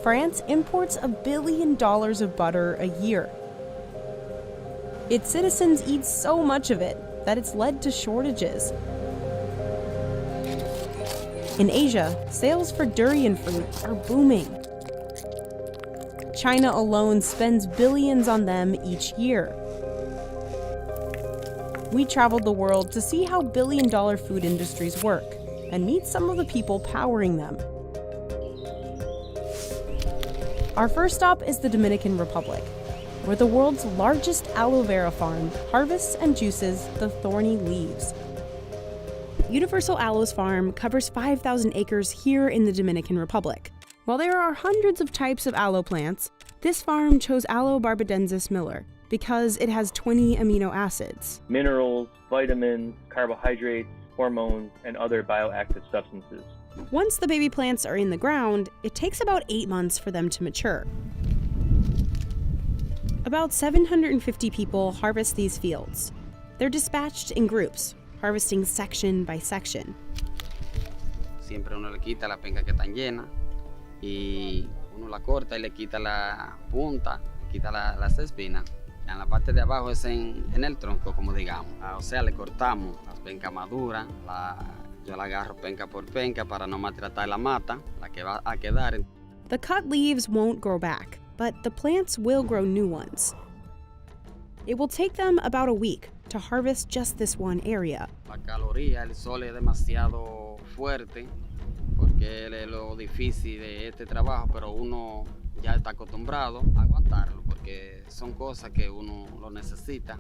France imports $1 billion of butter a year. Its citizens eat so much of it that it's led to shortages. In Asia, sales for durian fruit are booming. China alone spends billions on them each year. We traveled the world to see how billion-dollar food industries work and meet some of the people powering them. Our first stop is the Dominican Republic, where the world's largest aloe vera farm harvests and juices the thorny leaves. Universal Aloe's farm covers 5,000 acres here in the Dominican Republic. While there are hundreds of types of aloe plants, this farm chose Aloe barbadensis Miller because it has 20 amino acids. Minerals, vitamins, carbohydrates, hormones, and other bioactive substances. Once the baby plants are in the ground, it takes about 8 months for them to mature. About 750 people harvest these fields. They're dispatched in groups, harvesting section by section. Siempre uno le quita la penca que están llena y uno la corta y le quita la punta, quita las espinas. En la parte de abajo es en el tronco, como digamos. O sea, le cortamos las pencas maduras, yo la agarro penca por penca para no maltratar la mata, la que va a quedar. The cut leaves won't grow back, but the plants will grow new ones. It will take them about a week to harvest just this one area. La caloría, el sol es demasiado fuerte, porque es lo difícil de este trabajo, pero uno ya está acostumbrado a aguantarlo, porque son cosas que uno lo necesita.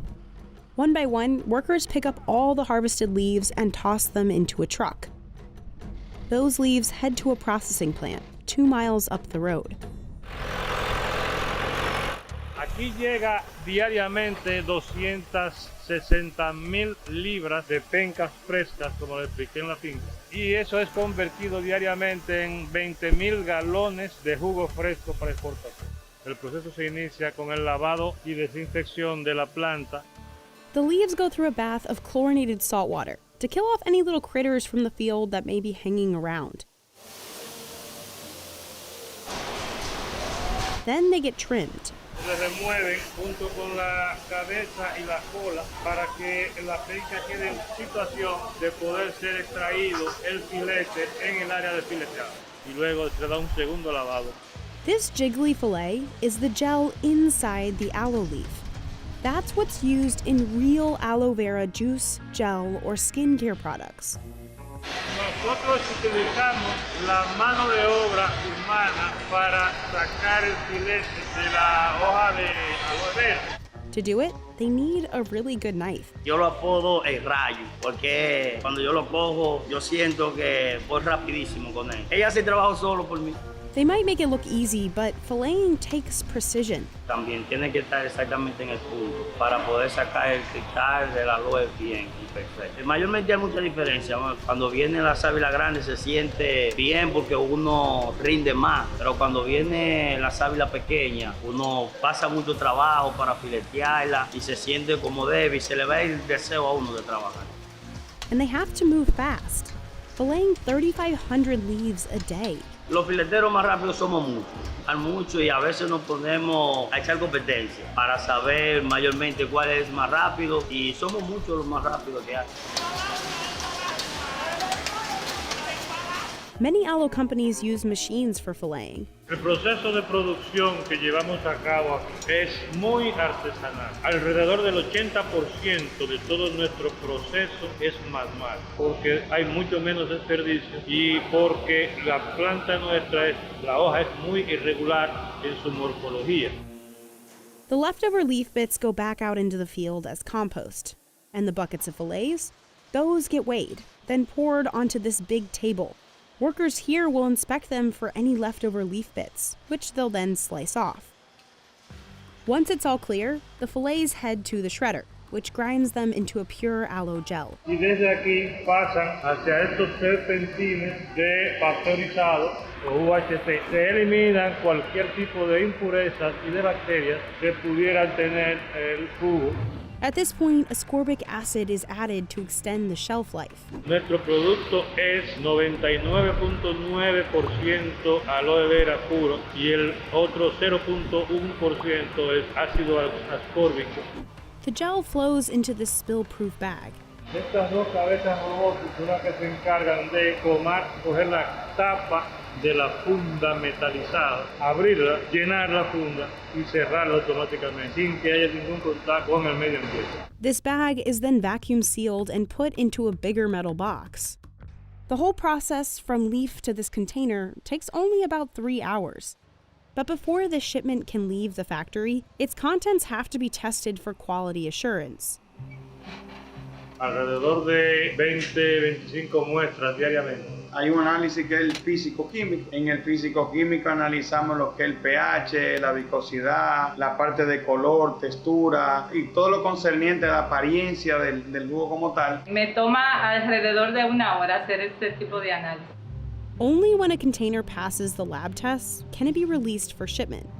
One by one, workers pick up all the harvested leaves and toss them into a truck. Those leaves head to a processing plant 2 miles up the road. Aquí llega diariamente 260,000 libras de pencas frescas, como le expliqué en la finca. Y eso es convertido diariamente en 20,000 galones de jugo fresco para exportación. El proceso se inicia con el lavado y desinfección de la planta. The leaves go through a bath of chlorinated salt water to kill off any little critters from the field that may be hanging around. Then they get trimmed. Se remueven junto con la cabeza y la cola para que la penca quede en situación de poder ser extraído el filete en el área de fileteado. Y luego se da un segundo lavado. This jiggly fillet is the gel inside the aloe leaf. That's what's used in real aloe vera juice, gel, or skincare products. Nosotros utilizamos la mano de obra humana para sacar el filete de la hoja de aloe vera. To do it, they need a really good knife. Yo lo apodo el rayo, porque cuando yo lo cojo, yo siento que voy rapidísimo con él. Ella hace trabajo solo por mí. They might make it look easy, but filleting takes precision. También tiene que estar exactamente en el punto para poder sacar el cristal del aloe bien y perfecto. Mayormente hay mucha diferencia. Cuando viene la sábila grande se siente bien porque uno rinde más, pero cuando viene la sábila pequeña uno pasa mucho trabajo para filetearla y se siente como débil, se le va el deseo a uno de trabajar. And they have to move fast, filleting 3,500 leaves a day. Los fileteros más rápidos somos muchos y a veces nos ponemos a echar competencia para saber mayormente cuál es más rápido y somos muchos los más rápidos que hay. Many aloe companies use machines for filleting. El proceso de producción que llevamos a cabo aquí es muy artesanal. Alrededor del 80% de todo nuestro proceso es manual, porque hay mucho menos desperdicio y porque la planta nuestra, la hoja es muy irregular en su morfología. The leftover leaf bits go back out into the field as compost, and the buckets of fillets, those get weighed, then poured onto this big table. Workers here will inspect them for any leftover leaf bits, which they'll then slice off. Once it's all clear, the fillets head to the shredder, which grinds them into a pure aloe gel. Y desde aquí pasan hacia estos serpentines de pasteurizado o UHT. Se eliminan cualquier tipo de impurezas y de bacterias que pudieran tener el jugo. At this point, ascorbic acid is added to extend the shelf life. Nuestro producto es 99.9% aloe vera puro y el otro 0.1% es ácido ascórbico. The gel flows into this spill-proof bag. Estas dos cabezas robóticas son las que se encargan de coger la tapa de la funda metalizada, abrirla, llenar la funda y cerrarla automáticamente sin que haya ningún contacto con el medio ambiente. This bag is then vacuum sealed and put into a bigger metal box. The whole process from leaf to this container takes only about 3 hours. But before this shipment can leave the factory, its contents have to be tested for quality assurance. Alrededor de 20-25 muestras diariamente. Hay un análisis que es el físico-químico. En el físico-químico analizamos lo que es el pH, la viscosidad, la parte de color, textura y todo lo concerniente a la apariencia del jugo como tal. Me toma alrededor de 1 hora hacer este tipo de análisis. Only when a container passes the lab tests can it be released for shipment.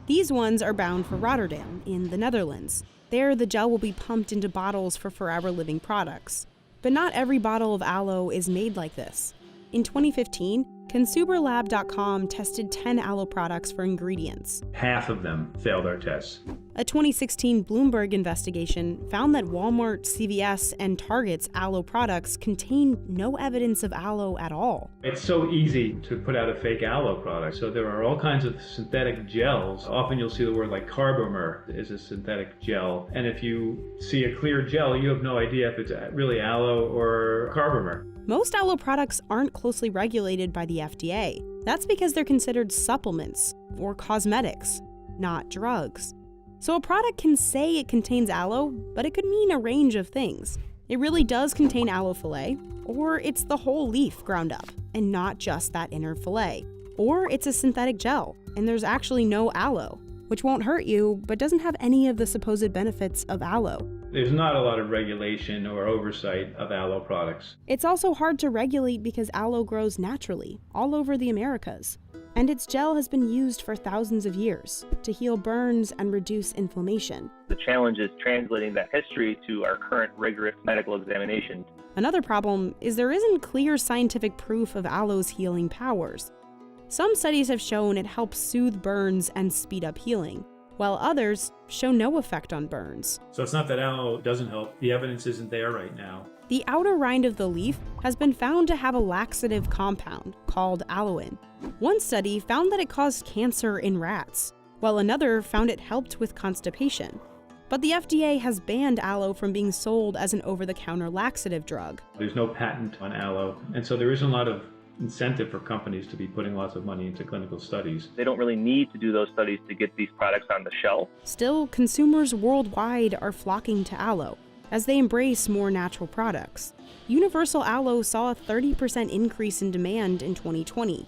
These ones are bound for Rotterdam in the Netherlands. There, the gel will be pumped into bottles for Forever Living products. But not every bottle of aloe is made like this. In 2015, ConsumerLab.com tested 10 aloe products for ingredients. Half of them failed our tests. A 2016 Bloomberg investigation found that Walmart, CVS, and Target's aloe products contain no evidence of aloe at all. It's so easy to put out a fake aloe product. So there are all kinds of synthetic gels. Often you'll see the word like Carbomer is a synthetic gel. And if you see a clear gel, you have no idea if it's really aloe or Carbomer. Most aloe products aren't closely regulated by the FDA. That's because they're considered supplements or cosmetics, not drugs. So a product can say it contains aloe, but it could mean a range of things. It really does contain aloe fillet, or it's the whole leaf ground up, and not just that inner fillet. Or it's a synthetic gel, and there's actually no aloe, which won't hurt you, but doesn't have any of the supposed benefits of aloe. There's not a lot of regulation or oversight of aloe products. It's also hard to regulate because aloe grows naturally, all over the Americas. And its gel has been used for thousands of years to heal burns and reduce inflammation. The challenge is translating that history to our current rigorous medical examinations. Another problem is there isn't clear scientific proof of aloe's healing powers. Some studies have shown it helps soothe burns and speed up healing, while others show no effect on burns. So it's not that aloe doesn't help. The evidence isn't there right now. The outer rind of the leaf has been found to have a laxative compound called aloin. One study found that it caused cancer in rats, while another found it helped with constipation. But the FDA has banned aloe from being sold as an over-the-counter laxative drug. There's no patent on aloe, and so there isn't a lot of incentive for companies to be putting lots of money into clinical studies. They don't really need to do those studies to get these products on the shelf. Still, consumers worldwide are flocking to aloe as they embrace more natural products. Universal Aloe saw a 30% increase in demand in 2020.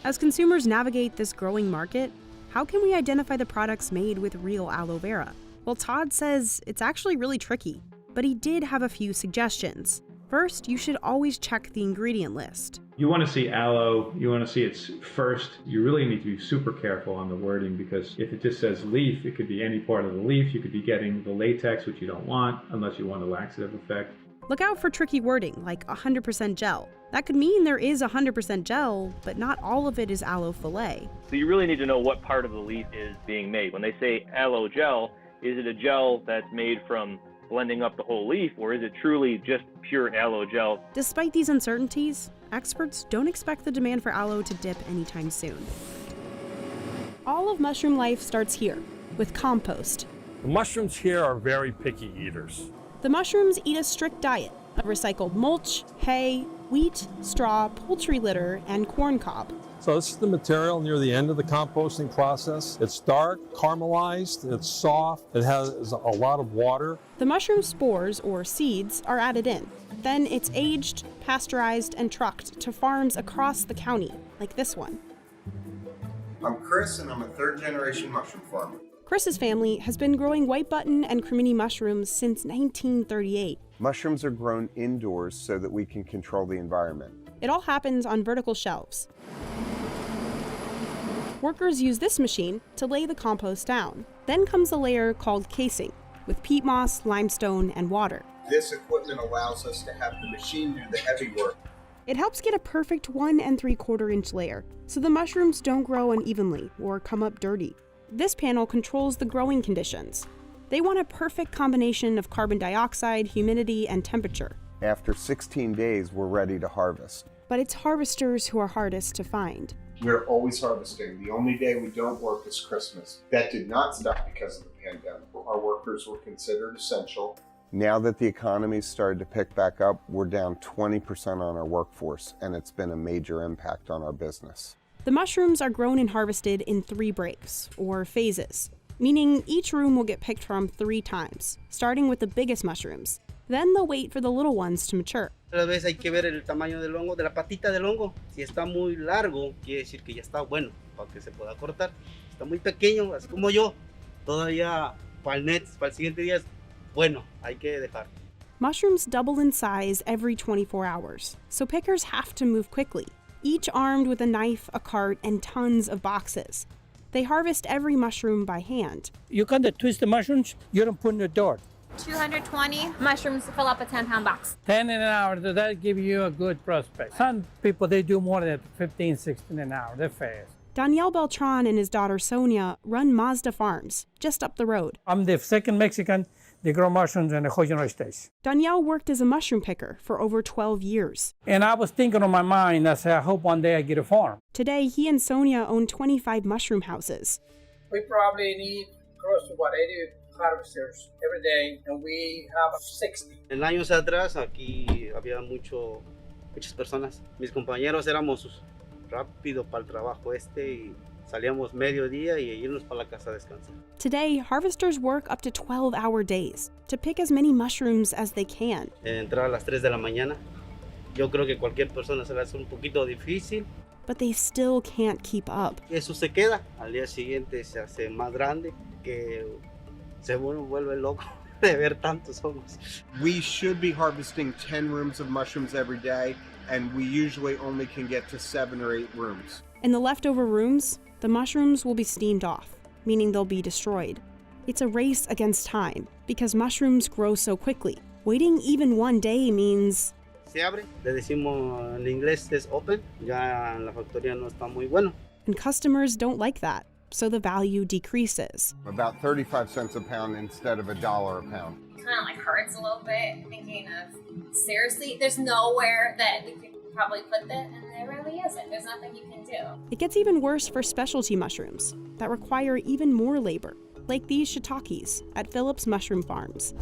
As consumers navigate this growing market, how can we identify the products made with real aloe vera? Well, Todd says it's actually really tricky, but he did have a few suggestions. First, you should always check the ingredient list. You want to see aloe, you want to see its first. You really need to be super careful on the wording because if it just says leaf, it could be any part of the leaf. You could be getting the latex, which you don't want unless you want a laxative effect. Look out for tricky wording like 100% gel. That could mean there is 100% gel, but not all of it is aloe fillet. So you really need to know what part of the leaf is being made. When they say aloe gel, is it a gel that's made from blending up the whole leaf, or is it truly just pure aloe gel? Despite these uncertainties, experts don't expect the demand for aloe to dip anytime soon. All of mushroom life starts here, with compost. The mushrooms here are very picky eaters. The mushrooms eat a strict diet of recycled mulch, hay, wheat, straw, poultry litter, and corn cob. So this is the material near the end of the composting process. It's dark, caramelized, it's soft, it has a lot of water. The mushroom spores, or seeds, are added in. Then it's aged, pasteurized, and trucked to farms across the county, like this one. I'm Chris, and I'm a third-generation mushroom farmer. Chris's family has been growing white button and cremini mushrooms since 1938. Mushrooms are grown indoors so that we can control the environment. It all happens on vertical shelves. Workers use this machine to lay the compost down. Then comes a layer called casing, with peat moss, limestone, and water. This equipment allows us to have the machine do the heavy work. It helps get a perfect 1 3/4 inch layer, so the mushrooms don't grow unevenly or come up dirty. This panel controls the growing conditions. They want a perfect combination of carbon dioxide, humidity, and temperature. After 16 days, we're ready to harvest. But it's harvesters who are hardest to find. We're always harvesting. The only day we don't work is Christmas. That did not stop because of the pandemic. Our workers were considered essential. Now that the economy's started to pick back up, we're down 20% on our workforce, and it's been a major impact on our business. The mushrooms are grown and harvested in 3 breaks, or phases, meaning each room will get picked from 3 times, starting with the biggest mushrooms. Then they'll wait for the little ones to mature. A veces hay que ver el tamaño del hongo, de la patita del hongo. Si está muy largo, quiere decir que ya está bueno para que se pueda cortar. Si está muy pequeño, así como yo, todavía para el siguiente día es bueno, hay que dejar. Mushrooms double in size every 24 hours, so pickers have to move quickly, each armed with a knife, a cart, and tons of boxes. They harvest every mushroom by hand. You kind of twist the mushrooms, you don't put in the door. 220 mushrooms to fill up a 10-pound box. 10 an hour, does that give you a good prospect? Some people, they do more than 15, 16 an hour. They're fast. Daniel Beltran and his daughter Sonia run Mazda Farms, just up the road. I'm the second Mexican. They grow mushrooms in the whole United States. Daniel worked as a mushroom picker for over 12 years. And I was thinking on my mind, I said, I hope one day I get a farm. Today, he and Sonia own 25 mushroom houses. We probably need close to 80 harvesters every day, and we have 60. En años atrás aquí había muchas personas. Mis compañeros éramos rápido para el trabajo y salíamos mediodía y irnos para la casa a descansar. Today, harvesters work up to 12-hour days to pick as many mushrooms as they can. Entrar a las 3 de la mañana, yo creo que cualquier persona se le hace un poquito difícil. But they still can't keep up. Eso se queda, al día siguiente se hace más grande, que se vuelve loco de ver tantos hongos. We should be harvesting 10 rooms of mushrooms every day, and we usually only can get to 7 or 8 rooms. In the leftover rooms, the mushrooms will be steamed off, meaning they'll be destroyed. It's a race against time, because mushrooms grow so quickly. Waiting even one day means... Se abre, le decimos en inglés es open, ya en la factoría no está muy bueno. And customers don't like that, so the value decreases. About 35 cents a pound instead of $1 a pound. It kind of like hurts a little bit thinking of, seriously, there's nowhere that we could probably put that, and there really isn't. There's nothing you can do. It gets even worse for specialty mushrooms that require even more labor, like these shiitakes at Phillips Mushroom Farms.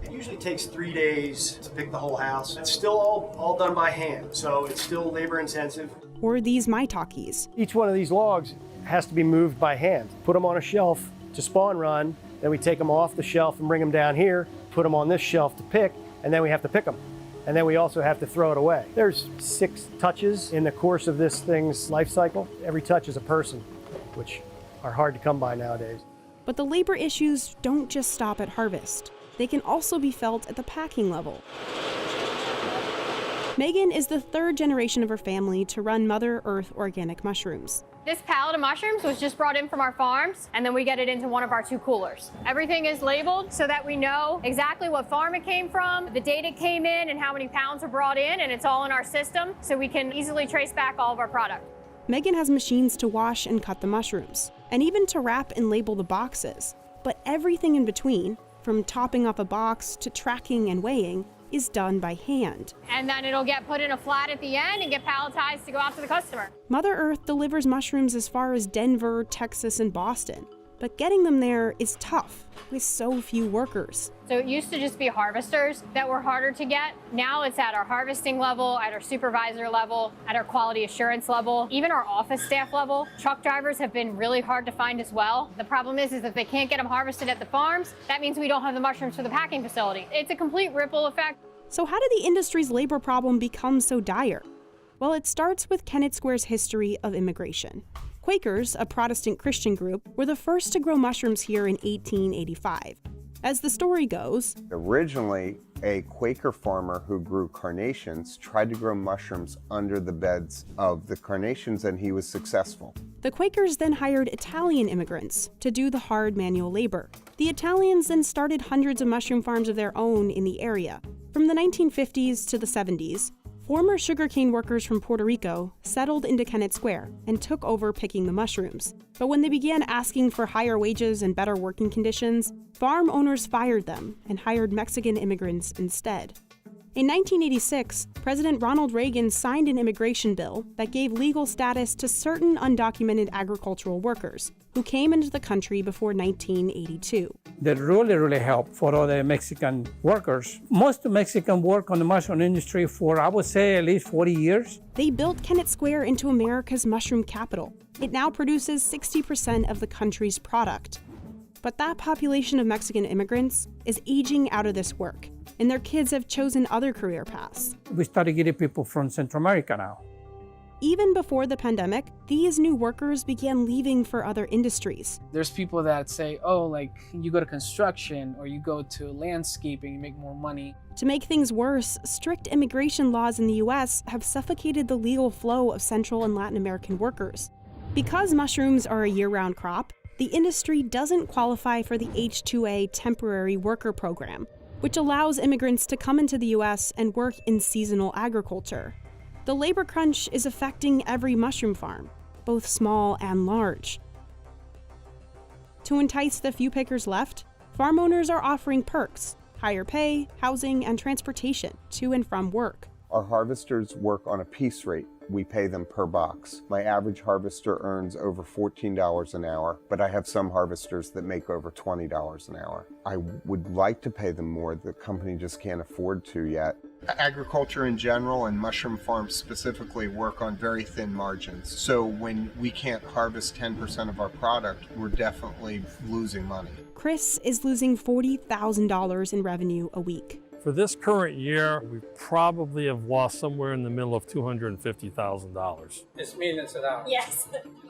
It usually takes 3 days to pick the whole house. It's still all done by hand, so it's still labor intensive. Or these maitakes. Each one of these logs has to be moved by hand. Put them on a shelf to spawn run, then we take them off the shelf and bring them down here, put them on this shelf to pick, and then we have to pick them. And then we also have to throw it away. There's 6 touches in the course of this thing's life cycle. Every touch is a person, which are hard to come by nowadays. But the labor issues don't just stop at harvest. They can also be felt at the packing level. Megan is the 3rd generation of her family to run Mother Earth Organic Mushrooms. This pallet of mushrooms was just brought in from our farms, and then we get it into one of our 2 coolers. Everything is labeled so that we know exactly what farm it came from, the date it came in, and how many pounds were brought in, and it's all in our system, so we can easily trace back all of our product. Megan has machines to wash and cut the mushrooms, and even to wrap and label the boxes. But everything in between, from topping off a box to tracking and weighing, is done by hand. And then it'll get put in a flat at the end and get palletized to go out to the customer. Mother Earth delivers mushrooms as far as Denver, Texas, and Boston. But getting them there is tough with so few workers. So it used to just be harvesters that were harder to get. Now it's at our harvesting level, at our supervisor level, at our quality assurance level, even our office staff level. Truck drivers have been really hard to find as well. The problem is if they can't get them harvested at the farms, that means we don't have the mushrooms for the packing facility. It's a complete ripple effect. So how did the industry's labor problem become so dire? Well, it starts with Kennett Square's history of immigration. Quakers, a Protestant Christian group, were the first to grow mushrooms here in 1885. As the story goes, originally, A Quaker farmer who grew carnations tried to grow mushrooms under the beds of the carnations, and he was successful. The Quakers then hired Italian immigrants to do the hard manual labor. The Italians then started hundreds of mushroom farms of their own in the area. From the 1950s to the 70s, former sugarcane workers from Puerto Rico settled into Kennett Square and took over picking the mushrooms. But when they began asking for higher wages and better working conditions, farm owners fired them and hired Mexican immigrants instead. In 1986, President Ronald Reagan signed an immigration bill that gave legal status to certain undocumented agricultural workers who came into the country before 1982. That really helped for all the Mexican workers. Most Mexicans work on the mushroom industry for, I would say, at least 40 years. They built Kennett Square into America's mushroom capital. It now produces 60% of the country's product. But that population of Mexican immigrants is aging out of this work, and their kids have chosen other career paths. We started getting people from Central America now. Even before the pandemic, these new workers began leaving for other industries. There's people that say, oh, like you go to construction or you go to landscaping, you make more money. To make things worse, strict immigration laws in the US have suffocated the legal flow of Central and Latin American workers. Because mushrooms are a year-round crop, the industry doesn't qualify for the H-2A temporary worker program, which allows immigrants to come into the US and work in seasonal agriculture. The labor crunch is affecting every mushroom farm, both small and large. To entice the few pickers left, farm owners are offering perks, higher pay, housing, and transportation to and from work. Our harvesters work on a piece rate. We pay them per box. My average harvester earns over $14 an hour, but I have some harvesters that make over $20 an hour. I would like to pay them more. The company just can't afford to yet. Agriculture in general and mushroom farms specifically work on very thin margins. So when we can't harvest 10% of our product, we're definitely losing money. Chris is losing $40,000 in revenue a week. For this current year, we probably have lost somewhere in the middle of $250,000. It's millions of dollars. Yes.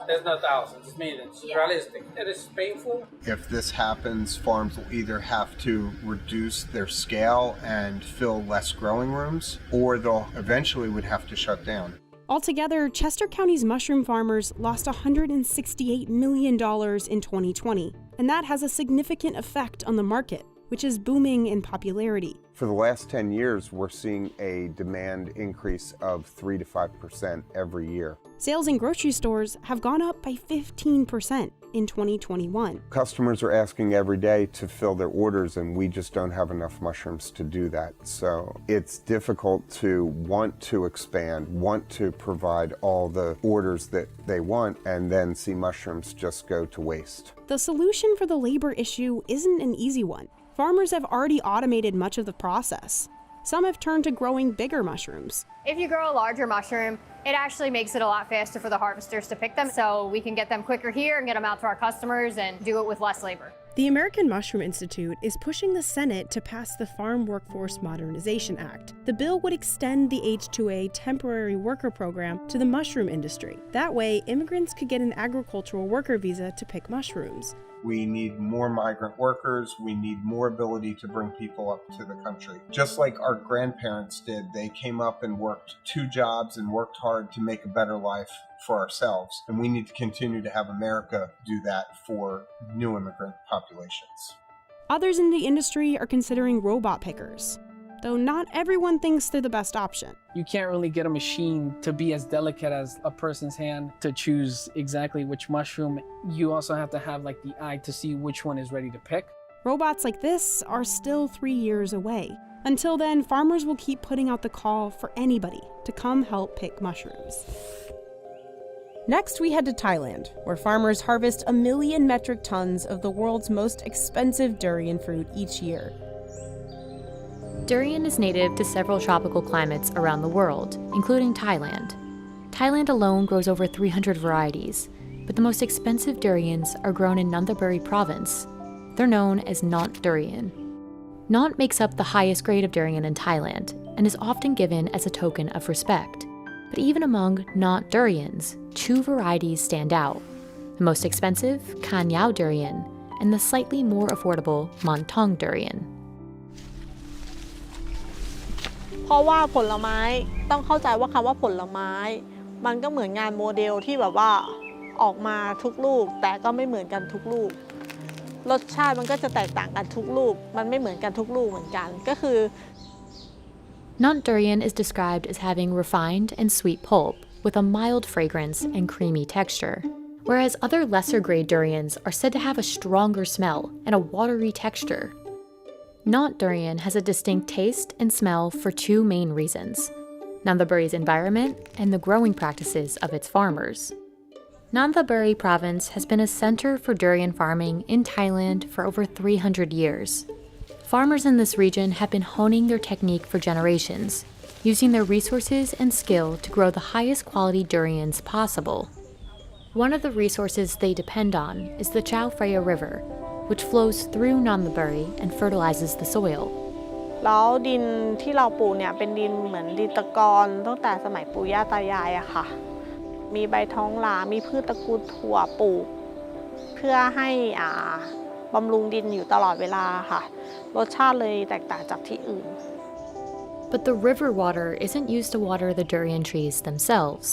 There's no thousands, it's millions. It's realistic. It is painful. If this happens, farms will either have to reduce their scale and fill less growing rooms, or they'll eventually would have to shut down. Altogether, Chester County's mushroom farmers lost $168 million in 2020, and that has a significant effect on the market, which is booming in popularity. For the last 10 years, we're seeing a demand increase of 3 to 5% every year. Sales in grocery stores have gone up by 15% in 2021. Customers are asking every day to fill their orders, and we just don't have enough mushrooms to do that. So it's difficult to want to expand, want to provide all the orders that they want, and then see mushrooms just go to waste. The solution for the labor issue isn't an easy one. Farmers have already automated much of the process. Some have turned to growing bigger mushrooms. If you grow a larger mushroom, it actually makes it a lot faster for the harvesters to pick them, so we can get them quicker here and get them out to our customers and do it with less labor. The American Mushroom Institute is pushing the Senate to pass the Farm Workforce Modernization Act. The bill would extend the H-2A temporary worker program to the mushroom industry. That way, immigrants could get an agricultural worker visa to pick mushrooms. We need more migrant workers. We need more ability to bring people up to the country. Just like our grandparents did, they came up and worked 2 jobs and worked hard to make a better life for ourselves. And we need to continue to have America do that for new immigrant populations. Others in the industry are considering robot pickers, though not everyone thinks they're the best option. You can't really get a machine to be as delicate as a person's hand to choose exactly which mushroom. You also have to have like the eye to see which one is ready to pick. Robots like this are still 3 years away. Until then, farmers will keep putting out the call for anybody to come help pick mushrooms. Next, we head to Thailand, where farmers harvest 1 million metric tons of the world's most expensive durian fruit each year. Durian is native to several tropical climates around the world, including Thailand. Thailand alone grows over 300 varieties, but the most expensive durians are grown in Nonthaburi province. They're known as Nont durian. Nont makes up the highest grade of durian in Thailand and is often given as a token of respect. But even among Nont durians, 2 varieties stand out. The most expensive, Khan Yao durian, and the slightly more affordable Montong durian. เพราะว่าผลไม้ต้องเข้าใจว่าคำว่าผลไม้มันก็เหมือนงานโมเดลที่แบบว่าออกมาทุกลูกแต่ก็ไม่เหมือนกันทุกลูกรสชาติมันก็จะแตกต่างกันทุกลูกมันไม่เหมือนกันทุกลูกเหมือนกันก็คือ Nant durian is described as having refined and sweet pulp with a mild fragrance and creamy texture, whereas other lesser grade durians are said to have a stronger smell and a watery texture. Nant durian has a distinct taste and smell for two main reasons: Nanthaburi's environment and the growing practices of its farmers. Nanthaburi province has been a center for durian farming in Thailand for over 300 years. Farmers in this region have been honing their technique for generations, using their resources and skill to grow the highest quality durians possible. One of the resources they depend on is the Chao Phraya River, which flows through Nanthaburi and fertilizes the soil. แล้วดินที่เราปลูกเนี่ยเป็นดินเหมือนดินตะกอนตั้งแต่สมัยปู่ย่าตายายอะค่ะมีใบท้องหลามีพืชตระกูลถั่วปลูกเพื่อให้บำรุงดินอยู่ตลอดเวลาค่ะรสชาติเลยแตกต่างจากที่อื่น But the river water isn't used to water the durian trees themselves.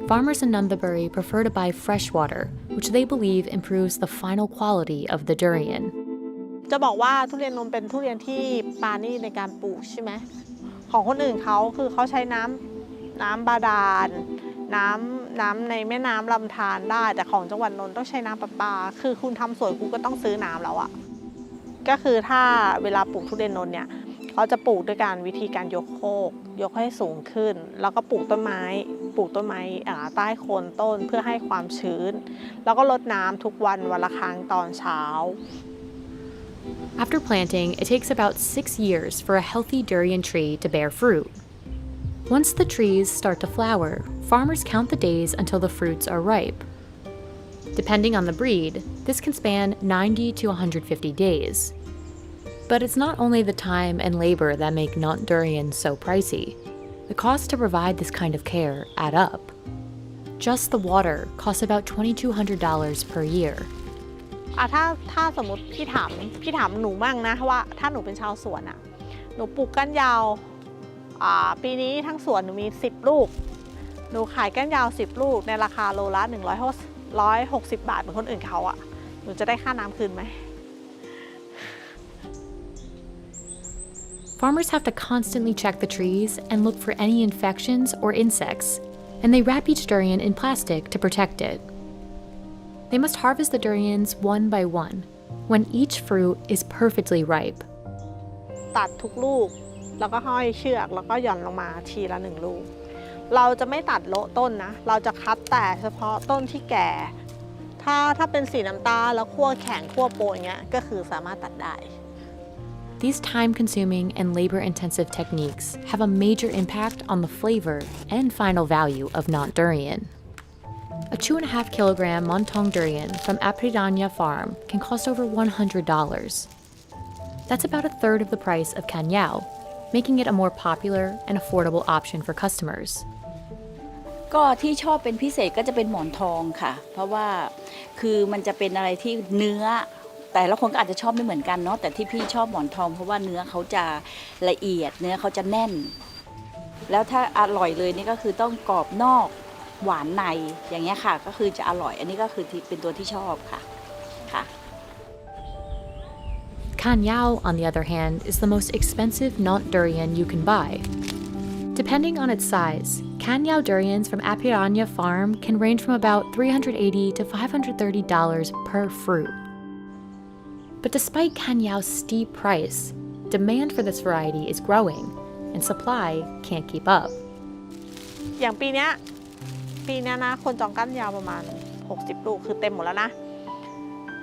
Farmers in Nanthaburi prefer to buy fresh water, which they believe improves the final quality of the durian. จะบอกว่าทุเรียนนมเป็นทุเรียนที่ปราณีตในการปลูกใช่ไหมของคนอื่นเขาคือเขาใช้น้ำบาดาลน้ำในแม่น้ำลำธารได้แต่ของจังหวัดนนท์ต้องใช้น้ำประปาคือคุณทำสวนคุณก็ต้องซื้อน้ำแล้วอะก็คือถ้าเวลาปลูกทุเรียนนนท์เนี่ยเขาจะปลูกด้วยการวิธีการยกโคกยกให้สูงขึ้นแล้วก็ปลูกต้นไม้ใต้โคนต้นเพื่อให้ความชื้นแล้วก็รดน้ำทุกวันละครั้งตอนเช้า After planting, it takes about 6 years for a healthy durian tree to bear fruit. Once the trees start to flower, farmers count the days until the fruits are ripe. Depending on the breed, this can span 90 to 150 days. But it's not only the time and labor that make Nant durian so pricey. The costs to provide this kind of care add up. Just the water costs about $2,200 per year. ถ้าสมมติพี่ถามหนูบ้างนะว่าถ้าหนูเป็นชาวสวนอะหนูปลูกก้านยาวปีนี้ทั้งสวนหนูมี10ลูกหนูขายก้านยาว10ลูกในราคาโลละ160 บาทเหมือนคนอื่นเขาอะหนูจะได้ค่าน้ำคืนไหม Farmers have to constantly check the trees and look for any infections or insects, and they wrap each durian in plastic to protect it. They must harvest the durians one by one, when each fruit is perfectly ripe. ตัดทุกลูกแล้วก็ห้อยเชือกแล้วก็หย่อนลงมาทีละ1ลูกเราจะไม่ตัดโละต้นนะเราจะคัดแต่เฉพาะต้นที่แก่ถ้าเป็นสีน้ำตาลแล้วคั่วแข็งคั่วโปรอย่างเงี้ยก็คือสามารถตัดได้ These time-consuming and labor-intensive techniques have a major impact on the flavor and final value of Nant durian. A 2.5 kilogram Montong durian from Apridanya farm can cost over $100. That's about a third of the price of Kanyao, making it a more popular and affordable option for customers. ก็ที่ชอบเป็นพิเศษก็จะเป็นหมอนทองค่ะเพราะว่าคือมันจะเป็นอะไรที่เนื้อแต่ละคนก็อาจจะชอบไม่เหมือนกันเนาะแต่ที่พี่ชอบหมอนทองเพราะว่าเนื้อเขาจะละเอียดเนื้อเขาจะแน่นแล้วถ้าอร่อยเลยนี่ก็คือต้องกรอบนอกหวานในอย่างเงี้ยค่ะก็คือจะอร่อยอันนี้ก็คือเป็นตัวที่ชอบค่ะค่ะ Kanyao, on the other hand, is the most expensive Nant durian you can buy. Depending on its size, Kanyao durians from Apiranya farm can range from about $380 to $530 per fruit. But despite Kanyao's steep price, demand for this variety is growing, and supply can't keep up. อย่างปีนี้นะคนจองก้านยาวประมาณ60ลูกคือเต็มหมดแล้วนะ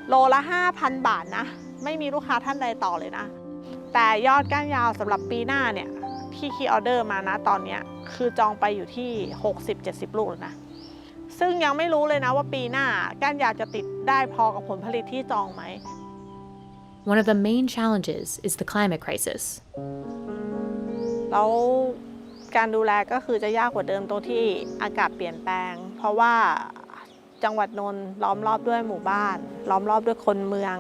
โลละ 5,000 บาทนะไม่มีลูกค้าท่านใดต่อเลยนะแต่ยอดก้านยาวสำหรับปีหน้าเนี่ยที่คีย์ออเดอร์มานะตอนนี้คือจองไปอยู่ที่ 60-70 ลูกแล้วนะซึ่งยังไม่รู้เลยนะว่าปีหน้าก้านยาวจะติดได้พอกับผลผลิตที่จองไหม One of the main challenges is the climate crisis. แล้วการดูแลก็คือจะยากกว่าเดิมตรงที่อากาศเปลี่ยนแปลงเพราะว่าจังหวัดนนท์ล้อมรอบด้วยหมู่บ้านล้อมรอบด้วยคนเมือง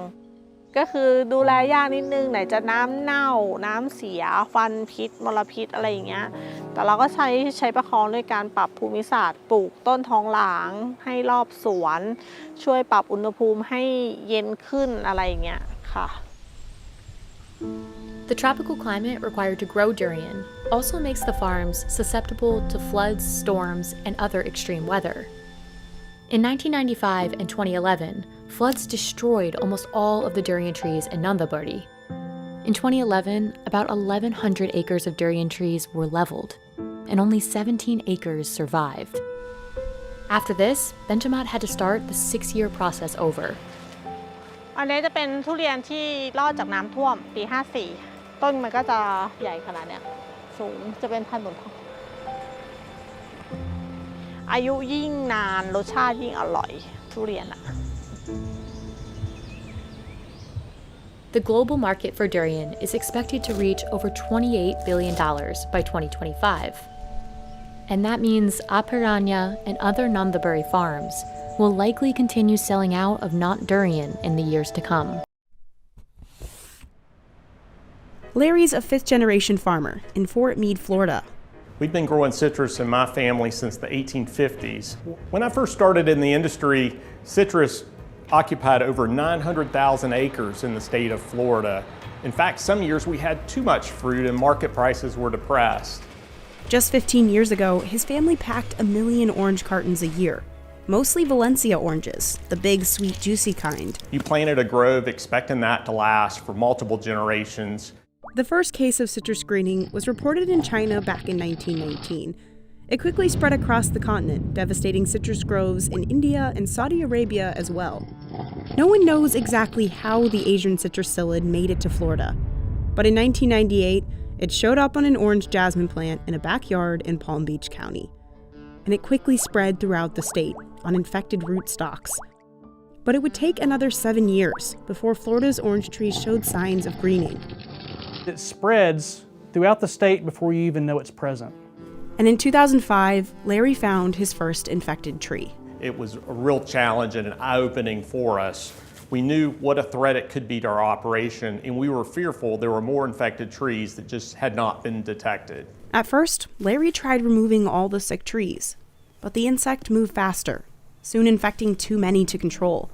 ก็คือดูแลยากนิดนึงไหนจะน้ำเน่าน้ำเสียฟันพิษมลพิษอะไรอย่างเงี้ยแต่เราก็ใช้ประคองด้วยการปรับภูมิศาสตร์ปลูกต้นทองหลางให้รอบสวนช่วยปรับอุณหภูมิให้เย็นขึ้นอะไรอย่างเงี้ยค่ะ The tropical climate required to grow durian also makes the farms susceptible to floods, storms, and other extreme weather. In 1995 and 2011, floods destroyed almost all of the durian trees in Nandaburi. In 2011, about 1,100 acres of durian trees were leveled, and only 17 acres survived. After this, Benjamin had to start the 6-year process over. อันนี้จะเป็นทุเรียนที่รอดจากน้ำท่วมปี 54 ต้นมันก็จะใหญ่ขนาดเนี้ยสูงจะเป็นพันธุ์หมุนทองอายุยิ่งนานรสชาติยิ่งอร่อยทุเรียนอะ The global market for durian is expected to reach over $28 billion by 2025. And that means Apiranya and other Nandaburi farms will likely continue selling out of not durian in the years to come. Larry's a fifth-generation farmer in Fort Meade, Florida. We've been growing citrus in my family since the 1850s. When I first started in the industry, citrus occupied over 900,000 acres in the state of Florida. In fact, some years we had too much fruit and market prices were depressed. Just 15 years ago, his family packed 1 million orange cartons a year. Mostly Valencia oranges, the big, sweet, juicy kind. You planted a grove expecting that to last for multiple generations. The first case of citrus greening was reported in China back in 1919. It quickly spread across the continent, devastating citrus groves in India and Saudi Arabia as well. No one knows exactly how the Asian citrus psyllid made it to Florida. But in 1998, it showed up on an orange jasmine plant in a backyard in Palm Beach County. And it quickly spread throughout the state on infected rootstocks. But it would take another 7 years before Florida's orange trees showed signs of greening. It spreads throughout the state before you even know it's present. And in 2005, Larry found his first infected tree. It was a real challenge and an eye-opening for us. We knew what a threat it could be to our operation, and we were fearful there were more infected trees that just had not been detected. At first, Larry tried removing all the sick trees, but the insect moved faster, soon infecting too many to control.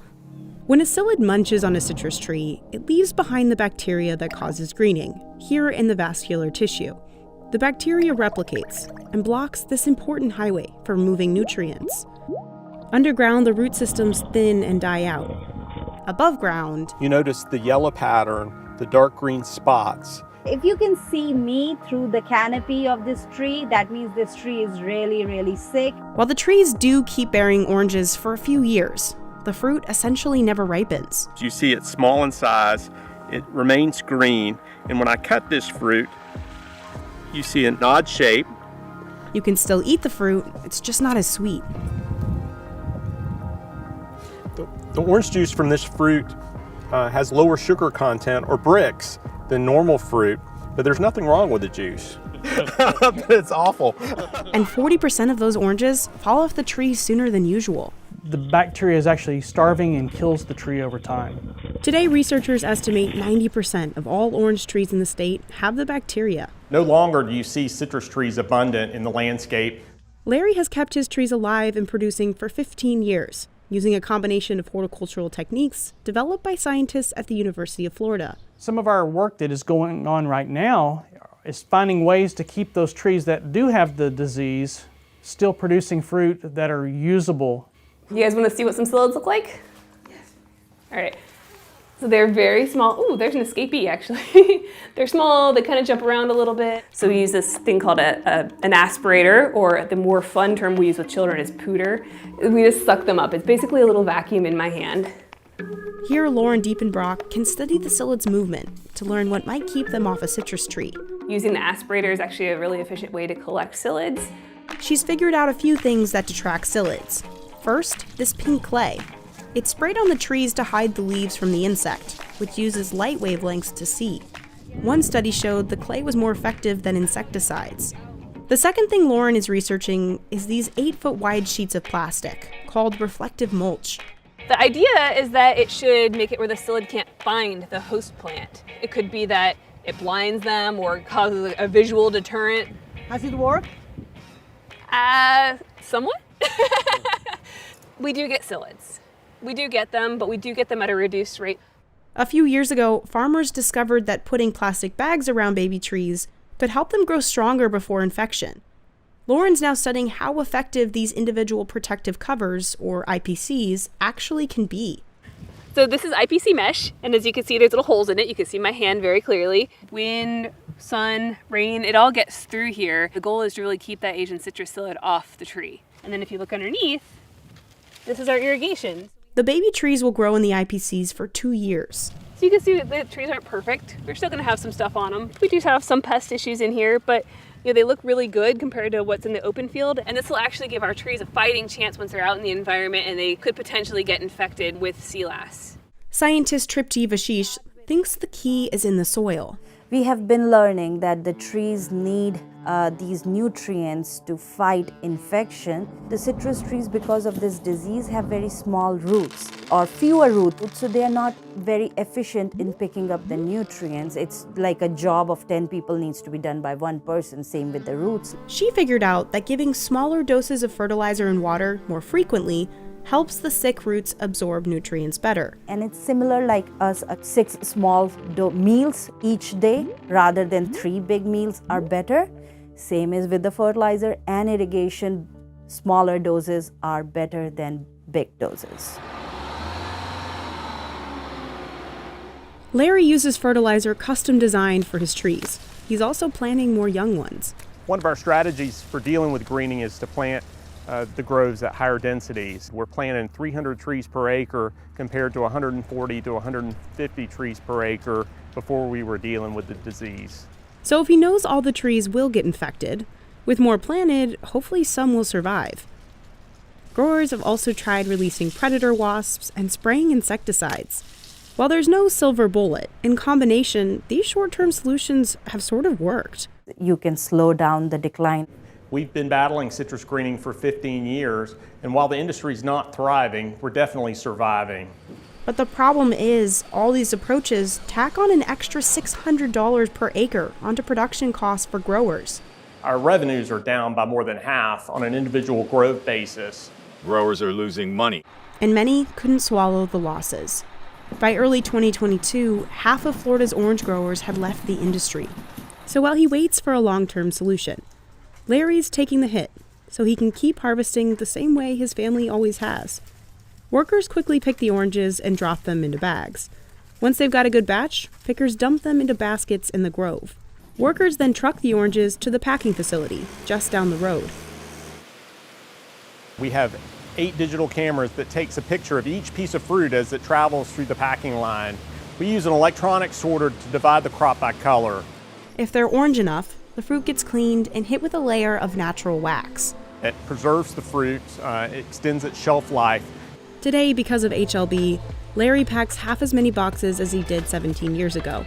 When a psyllid munches on a citrus tree, it leaves behind the bacteria that causes greening, here in the vascular tissue. The bacteria replicates and blocks this important highway for removing nutrients. Underground, the root systems thin and die out. Above ground, you notice the yellow pattern, the dark green spots. If you can see me through the canopy of this tree, that means this tree is really, really sick. While the trees do keep bearing oranges for a few years, the fruit essentially never ripens. You see it's small in size, it remains green, and when I cut this fruit, you see an odd shape. You can still eat the fruit, it's just not as sweet. The orange juice from this fruit has lower sugar content or bricks than normal fruit, but there's nothing wrong with the juice. But it's awful. And 40% of those oranges fall off the tree sooner than usual. The bacteria is actually starving and kills the tree over time. Today, researchers estimate 90% of all orange trees in the state have the bacteria. No longer do you see citrus trees abundant in the landscape. Larry has kept his trees alive and producing for 15 years, using a combination of horticultural techniques developed by scientists at the University of Florida. Some of our work that is going on right now is finding ways to keep those trees that do have the disease still producing fruit that are usable. You guys want to see what some psyllids look like? Yes. All right. So they're very small. Ooh, there's an escapee actually. They're small, they kind of jump around a little bit. So we use this thing called an aspirator, or the more fun term we use with children is pooter. We just suck them up. It's basically a little vacuum in my hand. Here, Lauren Diepenbrock can study the psyllid's movement to learn what might keep them off a citrus tree. Using the aspirator is actually a really efficient way to collect psyllids. She's figured out a few things that detract psyllids. First, this pink clay. It's sprayed on the trees to hide the leaves from the insect, which uses light wavelengths to see. One study showed the clay was more effective than insecticides. The second thing Lauren is researching is these 8-foot wide sheets of plastic, called reflective mulch. The idea is that it should make it where the psyllid can't find the host plant. It could be that it blinds them or causes a visual deterrent. Has it worked? Somewhat. We do get psyllids. We do get them, but we do get them at a reduced rate. A few years ago, farmers discovered that putting plastic bags around baby trees could help them grow stronger before infection. Lauren's now studying how effective these individual protective covers, or IPCs, actually can be. So this is IPC mesh, and as you can see, there's little holes in it. You can see my hand very clearly. Wind, sun, rain, it all gets through here. The goal is to really keep that Asian citrus psyllid off the tree. And then if you look underneath, this is our irrigation. The baby trees will grow in the IPCs for 2 years. So you can see that the trees aren't perfect. They're still gonna have some stuff on them. We do have some pest issues in here, but they look really good compared to what's in the open field. And this will actually give our trees a fighting chance once they're out in the environment and they could potentially get infected with sea lice. Scientist Tripti Vashish thinks the key is in the soil. We have been learning that the trees need these nutrients to fight infection. The citrus trees, because of this disease, have very small roots or fewer roots, so they are not very efficient in picking up the nutrients. It's like a job of 10 people needs to be done by one person, same with the roots. She figured out that giving smaller doses of fertilizer and water more frequently helps the sick roots absorb nutrients better. And it's similar like us, 6 small meals each day rather than 3 big meals are better. Same is with the fertilizer and irrigation. Smaller doses are better than big doses. Larry uses fertilizer custom designed for his trees. He's also planting more young ones. One of our strategies for dealing with greening is to plant the groves at higher densities. We're planting 300 trees per acre compared to 140 to 150 trees per acre before we were dealing with the disease. So if he knows all the trees will get infected, with more planted, hopefully some will survive. Growers have also tried releasing predator wasps and spraying insecticides. While there's no silver bullet, in combination, these short-term solutions have sort of worked. You can slow down the decline. We've been battling citrus greening for 15 years, and while the industry's not thriving, we're definitely surviving. But the problem is, all these approaches tack on an extra $600 per acre onto production costs for growers. Our revenues are down by more than half on an individual grove basis. Growers are losing money. And many couldn't swallow the losses. By early 2022, half of Florida's orange growers had left the industry. So while he waits for a long-term solution, Larry's taking the hit so he can keep harvesting the same way his family always has. Workers quickly pick the oranges and drop them into bags. Once they've got a good batch, pickers dump them into baskets in the grove. Workers then truck the oranges to the packing facility just down the road. We have 8 digital cameras that takes a picture of each piece of fruit as it travels through the packing line. We use an electronic sorter to divide the crop by color. If they're orange enough, the fruit gets cleaned and hit with a layer of natural wax. It preserves the fruit, extends its shelf life. Today, because of HLB, Larry packs half as many boxes as he did 17 years ago.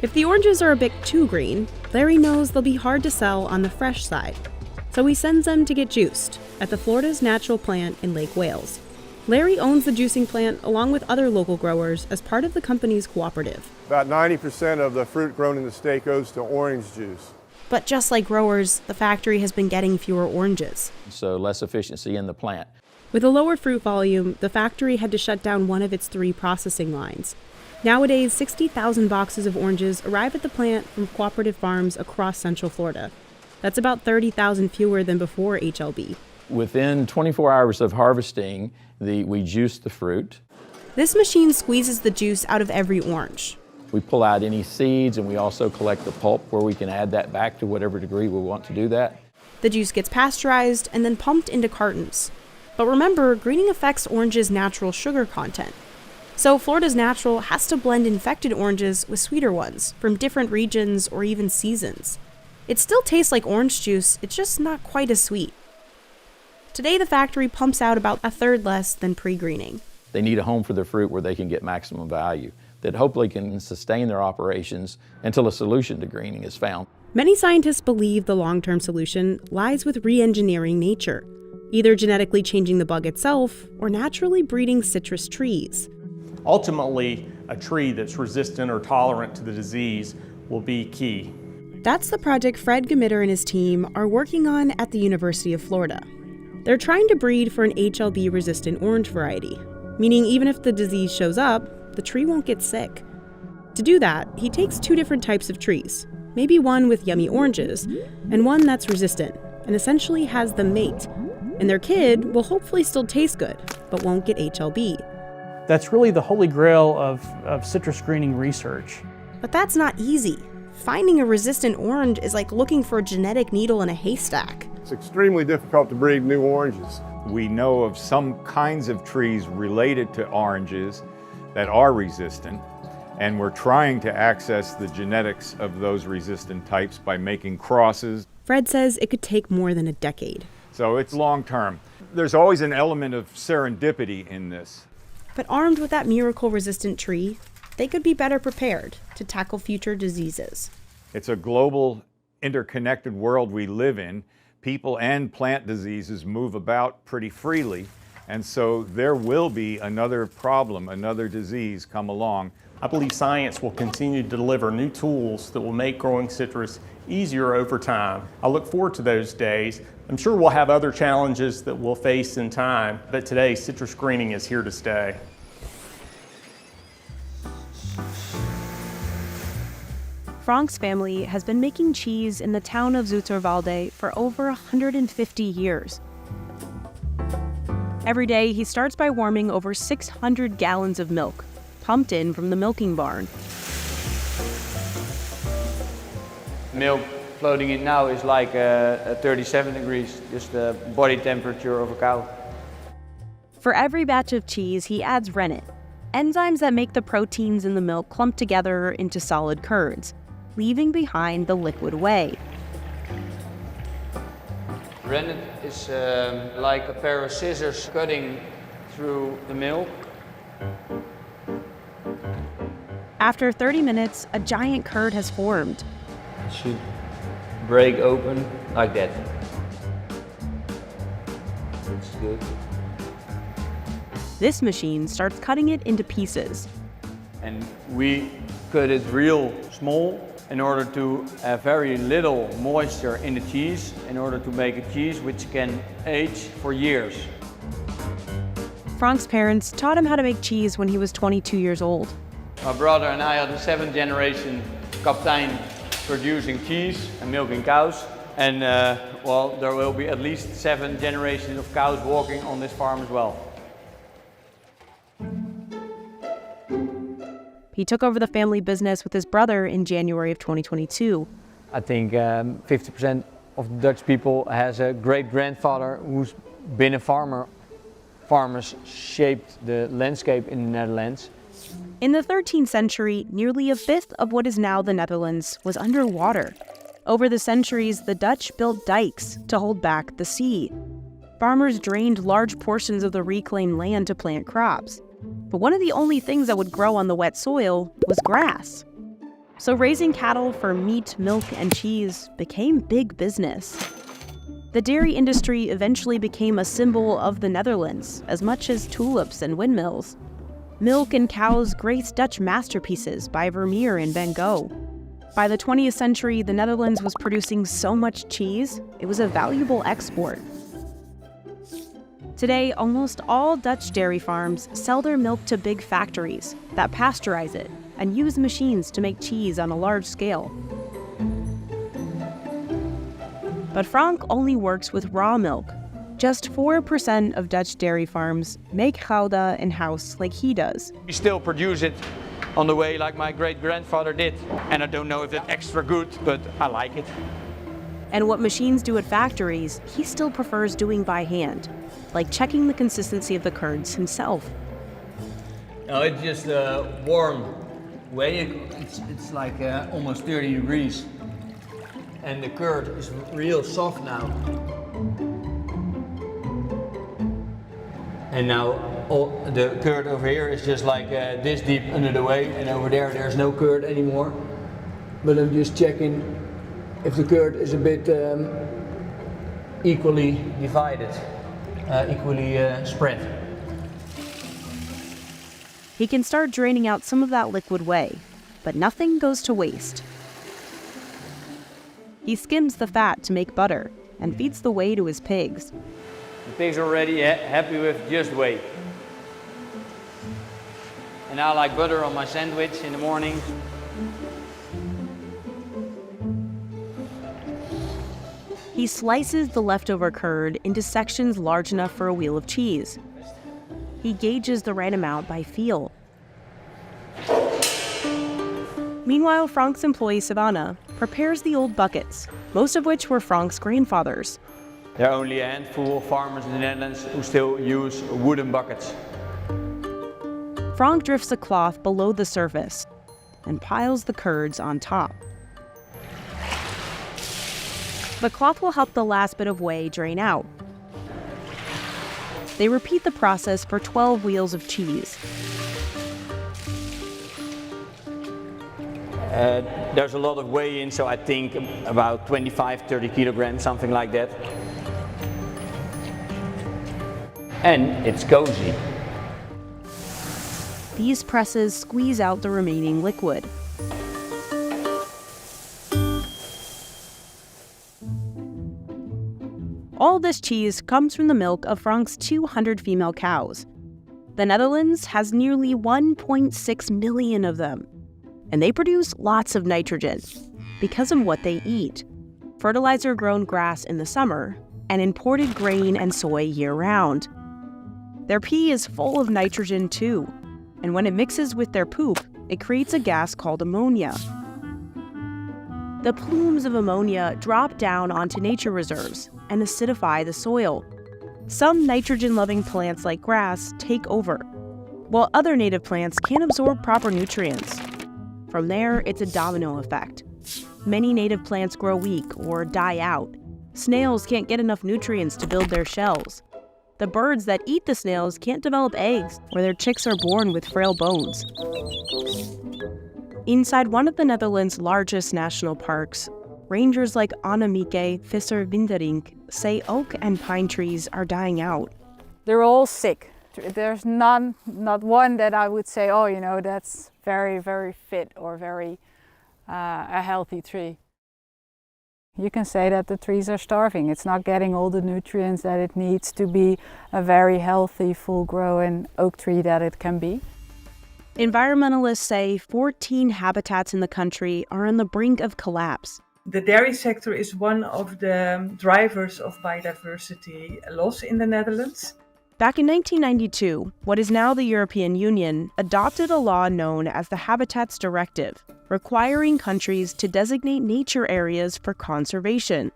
If the oranges are a bit too green, Larry knows they'll be hard to sell on the fresh side. So he sends them to get juiced at the Florida's Natural Plant in Lake Wales. Larry owns the juicing plant along with other local growers as part of the company's cooperative. About 90% of the fruit grown in the state goes to orange juice. But just like growers, the factory has been getting fewer oranges. So less efficiency in the plant. With a lower fruit volume, the factory had to shut down one of its 3 processing lines. Nowadays, 60,000 boxes of oranges arrive at the plant from cooperative farms across Central Florida. That's about 30,000 fewer than before HLB. Within 24 hours of harvesting, we juice the fruit. This machine squeezes the juice out of every orange. We pull out any seeds, and we also collect the pulp where we can add that back to whatever degree we want to do that. The juice gets pasteurized and then pumped into cartons. But remember, greening affects oranges' natural sugar content. So Florida's Natural has to blend infected oranges with sweeter ones from different regions or even seasons. It still tastes like orange juice, it's just not quite as sweet. Today, the factory pumps out about 1/3 less than pre-greening. They need a home for their fruit where they can get maximum value, that hopefully can sustain their operations until a solution to greening is found. Many scientists believe the long-term solution lies with re-engineering nature, either genetically changing the bug itself or naturally breeding citrus trees. Ultimately, a tree that's resistant or tolerant to the disease will be key. That's the project Fred Gemitter and his team are working on at the University of Florida. They're trying to breed for an HLB-resistant orange variety, meaning even if the disease shows up, the tree won't get sick. To do that, he takes 2 different types of trees, maybe one with yummy oranges, and one that's resistant, and essentially has them mate. And their kid will hopefully still taste good, but won't get HLB. That's really the holy grail of citrus screening research. But that's not easy. Finding a resistant orange is like looking for a genetic needle in a haystack. It's extremely difficult to breed new oranges. We know of some kinds of trees related to oranges that are resistant, and we're trying to access the genetics of those resistant types by making crosses. Fred says it could take more than a decade. So it's long term. There's always an element of serendipity in this. But armed with that miracle-resistant tree, they could be better prepared to tackle future diseases. It's a global, interconnected world we live in. People and plant diseases move about pretty freely, and so there will be another problem, another disease come along. I believe science will continue to deliver new tools that will make growing citrus easier over time. I look forward to those days. I'm sure we'll have other challenges that we'll face in time, but today citrus screening is here to stay. Frank's family has been making cheese in the town of Zoeterwoude for over 150 years. Every day, he starts by warming over 600 gallons of milk, pumped in from the milking barn. Milk floating in now is like 37 degrees, just the body temperature of a cow. For every batch of cheese, he adds rennet, enzymes that make the proteins in the milk clump together into solid curds, leaving behind the liquid whey. Rennet is like a pair of scissors cutting through the milk. After 30 minutes, a giant curd has formed. It should break open like that. That's good. This machine starts cutting it into pieces. And we cut it real small in order to have very little moisture in the cheese, in order to make a cheese which can age for years. Frank's parents taught him how to make cheese when he was 22 years old. My brother and I are the 7th generation kaptein producing cheese and milking cows. And well, there will be at least 7 generations of cows walking on this farm as well. He took over the family business with his brother in January of 2022. I think 50% of the Dutch people has a great-grandfather who's been a farmer. Farmers shaped the landscape in the Netherlands. In the 13th century, nearly a fifth of what is now the Netherlands was underwater. Over the centuries, the Dutch built dikes to hold back the sea. Farmers drained large portions of the reclaimed land to plant crops. But one of the only things that would grow on the wet soil was grass. So raising cattle for meat, milk, and cheese became big business. The dairy industry eventually became a symbol of the Netherlands, as much as tulips and windmills. Milk and cows graced Dutch masterpieces by Vermeer and Van Gogh. By the 20th century, the Netherlands was producing so much cheese, it was a valuable export. Today, almost all Dutch dairy farms sell their milk to big factories that pasteurize it and use machines to make cheese on a large scale. But Frank only works with raw milk. Just 4% of Dutch dairy farms make Gouda in-house like he does. We still produce it on the way like my great-grandfather did. And I don't know if that's extra good, but I like it. And what machines do at factories, he still prefers doing by hand, like checking the consistency of the curds himself. No, it's just a warm way. It's like almost 30 degrees. And the curd is real soft now. And now the curd over here is just like this deep under the whey, and over there there's no curd anymore. But I'm just checking if the curd is a bit equally divided. equally spread. He can start draining out some of that liquid whey, but nothing goes to waste. He skims the fat to make butter and feeds the whey to his pigs. The pigs are already happy with just whey. And I like butter on my sandwich in the morning. He slices the leftover curd into sections large enough for a wheel of cheese. He gauges the right amount by feel. Meanwhile, Frank's employee Savannah prepares the old buckets, most of which were Frank's grandfather's. There are only a handful of farmers in the Netherlands who still use wooden buckets. Frank drifts a cloth below the surface and piles the curds on top. The cloth will help the last bit of whey drain out. They repeat the process for 12 wheels of cheese. There's a lot of whey in, so I think about 25-30 kilograms, something like that. And it's cozy. These presses squeeze out the remaining liquid. All this cheese comes from the milk of Frank's 200 female cows. The Netherlands has nearly 1.6 million of them, and they produce lots of nitrogen because of what they eat: fertilizer-grown grass in the summer and imported grain and soy year-round. Their pee is full of nitrogen too, and when it mixes with their poop, it creates a gas called ammonia. The plumes of ammonia drop down onto nature reserves and acidify the soil. Some nitrogen-loving plants like grass take over, while other native plants can't absorb proper nutrients. From there, it's a domino effect. Many native plants grow weak or die out. Snails can't get enough nutrients to build their shells. The birds that eat the snails can't develop eggs, or their chicks are born with frail bones. Inside one of the Netherlands' largest national parks, rangers like Annemieke Visser-Winterink say oak and pine trees are dying out. They're all sick. There's not one that I would say, oh, you know, that's very, very fit or very a healthy tree. You can say that the trees are starving. It's not getting all the nutrients that it needs to be a very healthy, full-grown oak tree that it can be. Environmentalists say 14 habitats in the country are on the brink of collapse. The dairy sector is one of the drivers of biodiversity loss in the Netherlands. Back in 1992, what is now the European Union adopted a law known as the Habitats Directive, requiring countries to designate nature areas for conservation.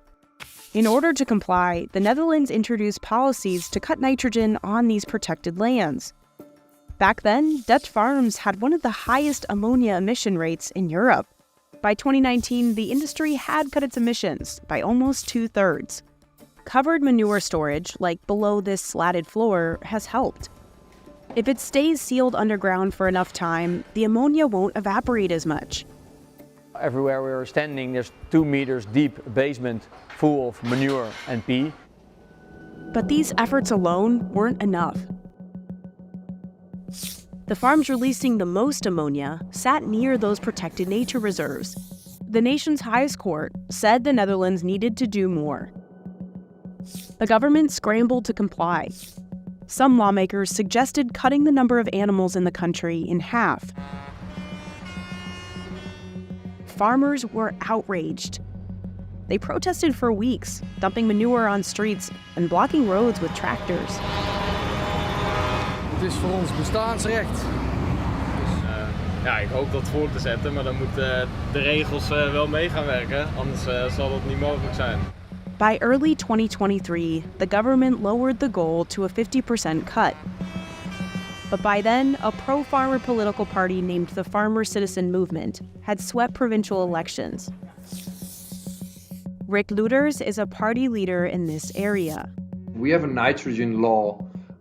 In order to comply, the Netherlands introduced policies to cut nitrogen on these protected lands. Back then, Dutch farms had one of the highest ammonia emission rates in Europe. By 2019, the industry had cut its emissions by almost 2/3. Covered manure storage, like below this slatted floor, has helped. If it stays sealed underground for enough time, the ammonia won't evaporate as much. Everywhere we are standing, there's 2 meters deep basement full of manure and pee. But these efforts alone weren't enough. The farms releasing the most ammonia sat near those protected nature reserves. The nation's highest court said the Netherlands needed to do more. The government scrambled to comply. Some lawmakers suggested cutting the number of animals in the country in half. Farmers were outraged. They protested for weeks, dumping manure on streets and blocking roads with tractors. Het is voor ons bestaansrecht. Dus ja, ik hoop dat voor te zetten, maar dan moeten de regels wel mee gaan werken, anders zal dat niet mogelijk zijn. By early 2023, the government lowered the goal to a 50% cut. But by then, a pro-farmer political party named the Farmer Citizen Movement had swept provincial elections. Rick Lueders is a party leader in this area. We have a nitrogen law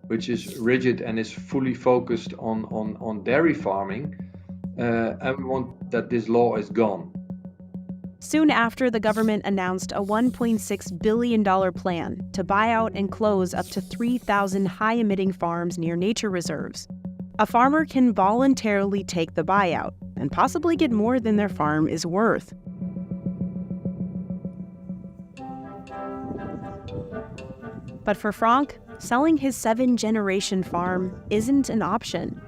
which is rigid and is fully focused on dairy farming, and we want that this law is gone. Soon after, the government announced a $1.6 billion plan to buy out and close up to 3,000 high-emitting farms near nature reserves. A farmer can voluntarily take the buyout and possibly get more than their farm is worth. But for Frank, selling his 7-generation farm isn't an option.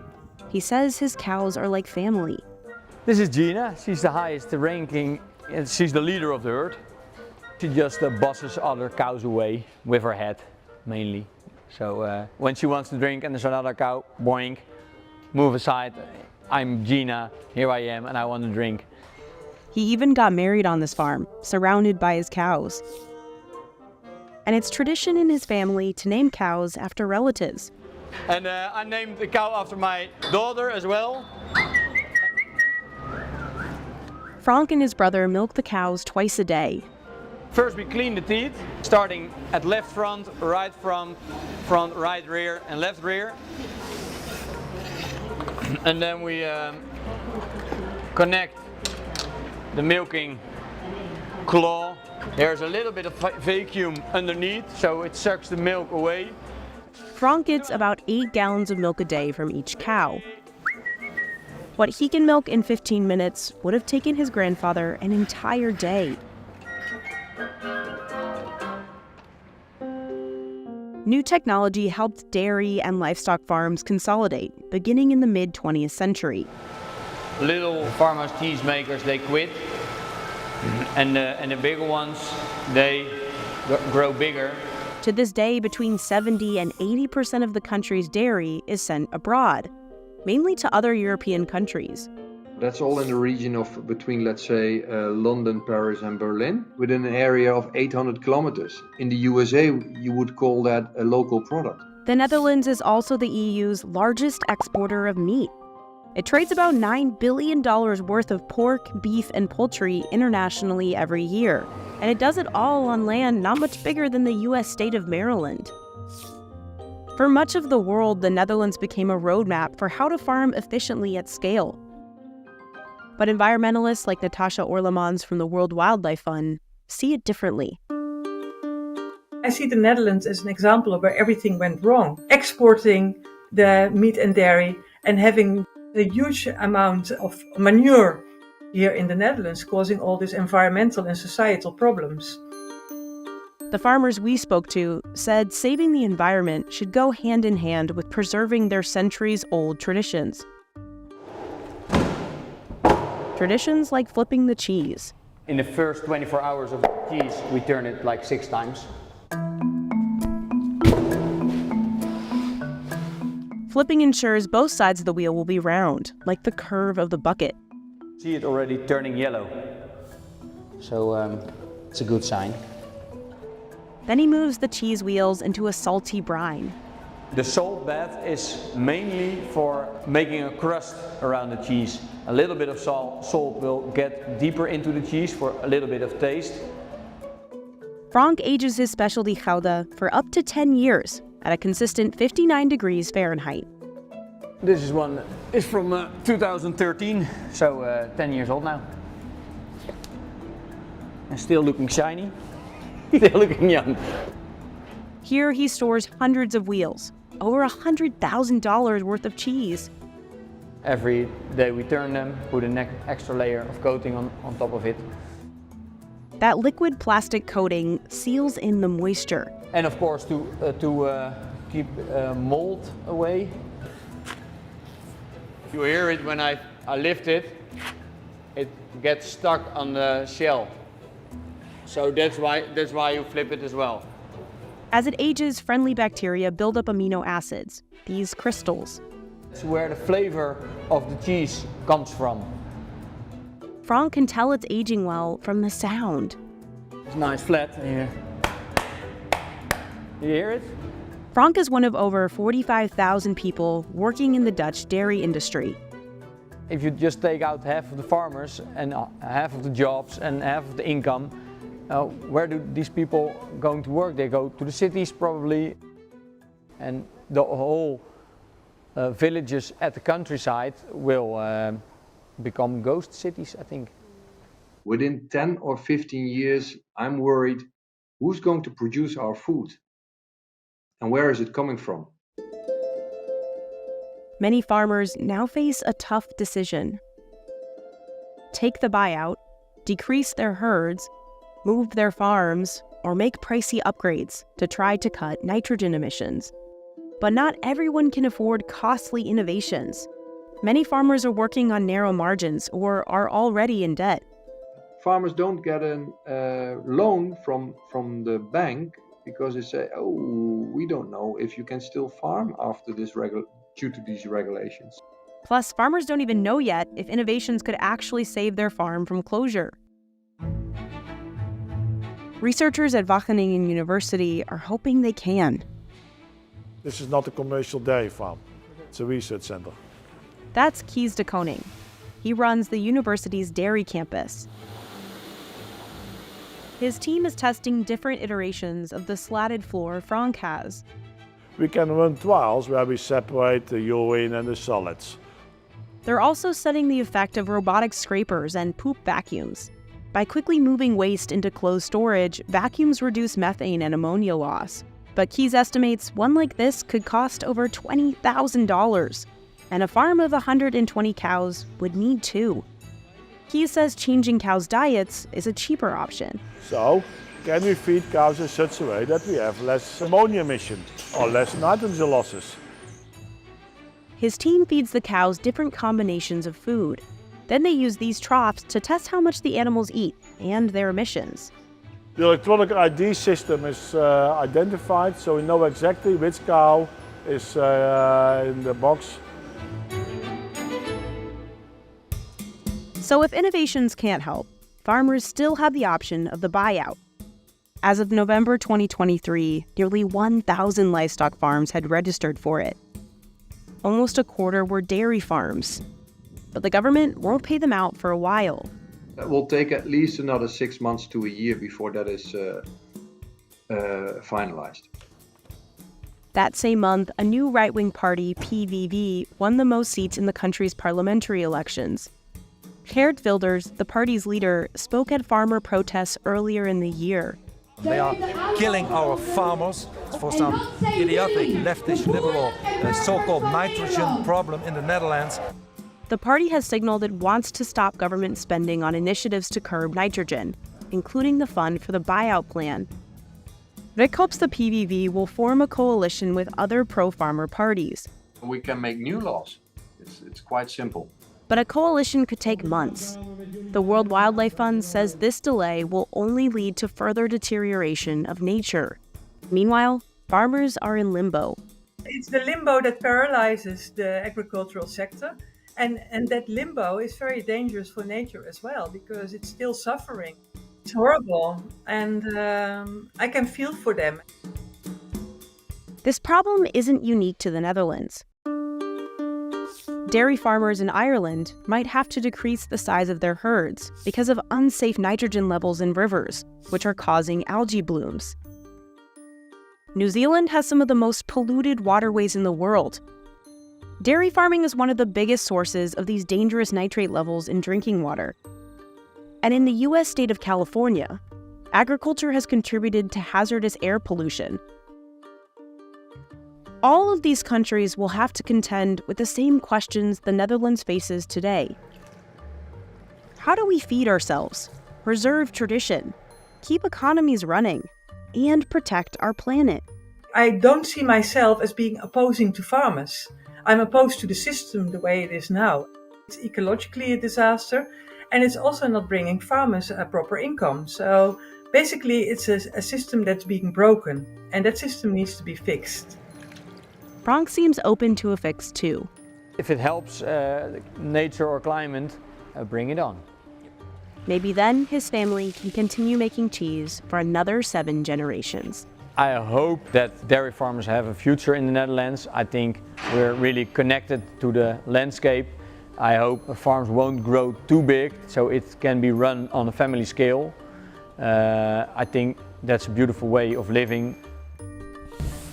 He says his cows are like family. This is Gina. She's the highest ranking, and she's the leader of the herd. She just bosses other cows away with her head, mainly. So when she wants to drink and there's another cow, boink, move aside. I'm Gina, here I am, and I want to drink. He even got married on this farm, surrounded by his cows. And it's tradition in his family to name cows after relatives. And I named the cow after my daughter as well. Frank and his brother milk the cows twice a day. First we clean the teeth, starting at left front, right rear, and left rear. And then we connect the milking claw. There's a little bit of vacuum underneath, so it sucks the milk away. Frank gets about 8 gallons of milk a day from each cow. What he can milk in 15 minutes would have taken his grandfather an entire day. New technology helped dairy and livestock farms consolidate, beginning in the mid-20th century. Little farmers, cheesemakers, they quit. And the bigger ones, they grow bigger. To this day, between 70 and 80% of the country's dairy is sent abroad, mainly to other European countries. That's all in the region of between, let's say, London, Paris and Berlin, within an area of 800 kilometers. In the USA, you would call that a local product. The Netherlands is also the EU's largest exporter of meat. It trades about $9 billion worth of pork, beef, and poultry internationally every year. And it does it all on land not much bigger than the US state of Maryland. For much of the world, the Netherlands became a roadmap for how to farm efficiently at scale. But environmentalists like Natasha Orlemans from the World Wildlife Fund see it differently. I see the Netherlands as an example of where everything went wrong. Exporting the meat and dairy and having a huge amount of manure here in the Netherlands, causing all these environmental and societal problems. The farmers we spoke to said saving the environment should go hand in hand with preserving their centuries-old traditions. Traditions like flipping the cheese. In the first 24 hours of the cheese, we turn it like 6 times. Flipping ensures both sides of the wheel will be round, like the curve of the bucket. See it already turning yellow. So it's a good sign. Then he moves the cheese wheels into a salty brine. The salt bath is mainly for making a crust around the cheese. A little bit of salt will get deeper into the cheese for a little bit of taste. Frank ages his specialty Gouda for up to 10 years at a consistent 59 degrees Fahrenheit. This is one is from 2013, so 10 years old now. And still looking shiny, still looking young. Here he stores hundreds of wheels, over $100,000 worth of cheese. Every day we turn them, put an extra layer of coating on top of it. That liquid plastic coating seals in the moisture. And of course to keep mold away. You hear it when I lift it, it gets stuck on the shell. So that's why you flip it as well. As it ages, friendly bacteria build up amino acids, these crystals. That's where the flavor of the cheese comes from. Frank can tell it's aging well from the sound. It's nice flat here. You hear it? Frank is one of over 45,000 people working in the Dutch dairy industry. If you just take out half of the farmers and half of the jobs and half of the income, where do these people going to work? They go to the cities probably, and the whole villages at the countryside will become ghost cities, I think. Within 10 or 15 years, I'm worried, who's going to produce our food? And where is it coming from? Many farmers now face a tough decision. Take the buyout, decrease their herds, move their farms, or make pricey upgrades to try to cut nitrogen emissions. But not everyone can afford costly innovations. Many farmers are working on narrow margins or are already in debt. Farmers don't get a loan from the bank because they say, oh, we don't know if you can still farm after this due to these regulations. Plus, farmers don't even know yet if innovations could actually save their farm from closure. Researchers at Wageningen University are hoping they can. This is not a commercial dairy farm, it's a research center. That's Kees de Koning. He runs the university's dairy campus. His team is testing different iterations of the slatted floor Frank has. We can run trials where we separate the urine and the solids. They're also studying the effect of robotic scrapers and poop vacuums. By quickly moving waste into closed storage, vacuums reduce methane and ammonia loss. But Kees estimates one like this could cost over $20,000, and a farm of 120 cows would need 2. Kees says changing cows' diets is a cheaper option. So, can we feed cows in such a way that we have less ammonia emission or less nitrogen losses? His team feeds the cows different combinations of food. Then they use these troughs to test how much the animals eat and their emissions. The electronic ID system is identified, so we know exactly which cow is in the box. So if innovations can't help, farmers still have the option of the buyout. As of November 2023, nearly 1,000 livestock farms had registered for it. Almost a quarter were dairy farms. But the government won't pay them out for a while. That will take at least another 6 months to a year before that is finalized. That same month, a new right-wing party, PVV, won the most seats in the country's parliamentary elections. Geert Wilders, the party's leader, spoke at farmer protests earlier in the year. They are killing our farmers for some idiotic leftist liberal so-called nitrogen problem in the Netherlands. The party has signaled it wants to stop government spending on initiatives to curb nitrogen, including the fund for the buyout plan. Rick hopes the PVV will form a coalition with other pro-farmer parties. We can make new laws. It's quite simple. But a coalition could take months. The World Wildlife Fund says this delay will only lead to further deterioration of nature. Meanwhile, farmers are in limbo. It's the limbo that paralyzes the agricultural sector. And that limbo is very dangerous for nature as well, because it's still suffering. It's horrible, and I can feel for them. This problem isn't unique to the Netherlands. Dairy farmers in Ireland might have to decrease the size of their herds because of unsafe nitrogen levels in rivers, which are causing algae blooms. New Zealand has some of the most polluted waterways in the world. Dairy farming is one of the biggest sources of these dangerous nitrate levels in drinking water. And in the U.S. state of California, agriculture has contributed to hazardous air pollution. All of these countries will have to contend with the same questions the Netherlands faces today. How do we feed ourselves, preserve tradition, keep economies running, and protect our planet? I don't see myself as being opposing to farmers. I'm opposed to the system the way it is now. It's ecologically a disaster, and it's also not bringing farmers a proper income. So basically, it's a system that's being broken, and that system needs to be fixed. Frank seems open to a fix too. If it helps nature or climate, bring it on. Maybe then his family can continue making cheese for another 7 generations. I hope that dairy farmers have a future in the Netherlands. I think we're really connected to the landscape. I hope farms won't grow too big, so it can be run on a family scale. I think that's a beautiful way of living.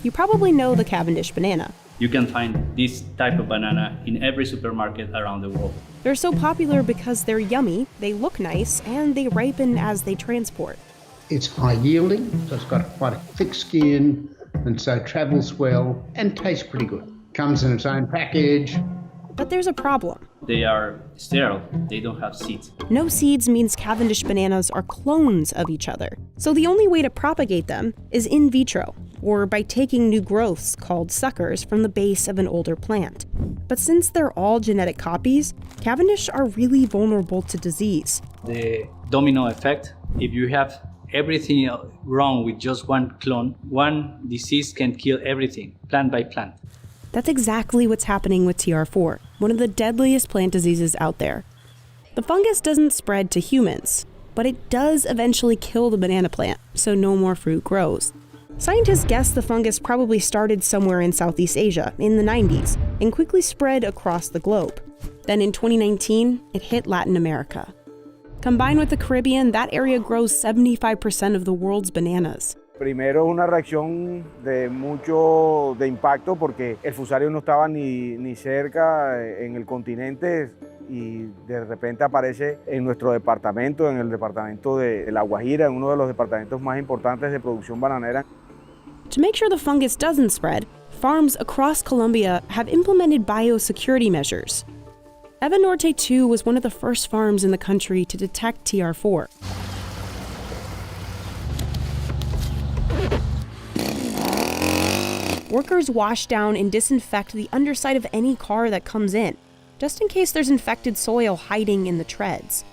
You probably know the Cavendish banana. You can find this type of banana in every supermarket around the world. They're so popular because they're yummy, they look nice, and they ripen as they transport. It's high yielding, so it's got quite a thick skin, and so travels well and tastes pretty good. Comes in its own package. But there's a problem. They are sterile, they don't have seeds. No seeds means Cavendish bananas are clones of each other. So the only way to propagate them is in vitro, or by taking new growths called suckers from the base of an older plant. But since they're all genetic copies, Cavendish are really vulnerable to disease. The domino effect, if you have everything wrong with just one clone, one disease can kill everything, plant by plant. That's exactly what's happening with TR4, one of the deadliest plant diseases out there. The fungus doesn't spread to humans, but it does eventually kill the banana plant, so no more fruit grows. Scientists guess the fungus probably started somewhere in Southeast Asia in the 90s and quickly spread across the globe. Then in 2019, it hit Latin America. Combined with the Caribbean, that area grows 75% of the world's bananas. Primero una reacción de mucho de impacto porque el Fusarium no estaba ni cerca en el continente y de repente aparece en nuestro departamento, en el departamento de La Guajira, en uno de los departamentos más importantes de producción bananera. To make sure the fungus doesn't spread, farms across Colombia have implemented biosecurity measures. Evanorte 2 was one of the first farms in the country to detect TR4. Workers wash down and disinfect the underside of any car that comes in, just in case there's infected soil hiding in the treads.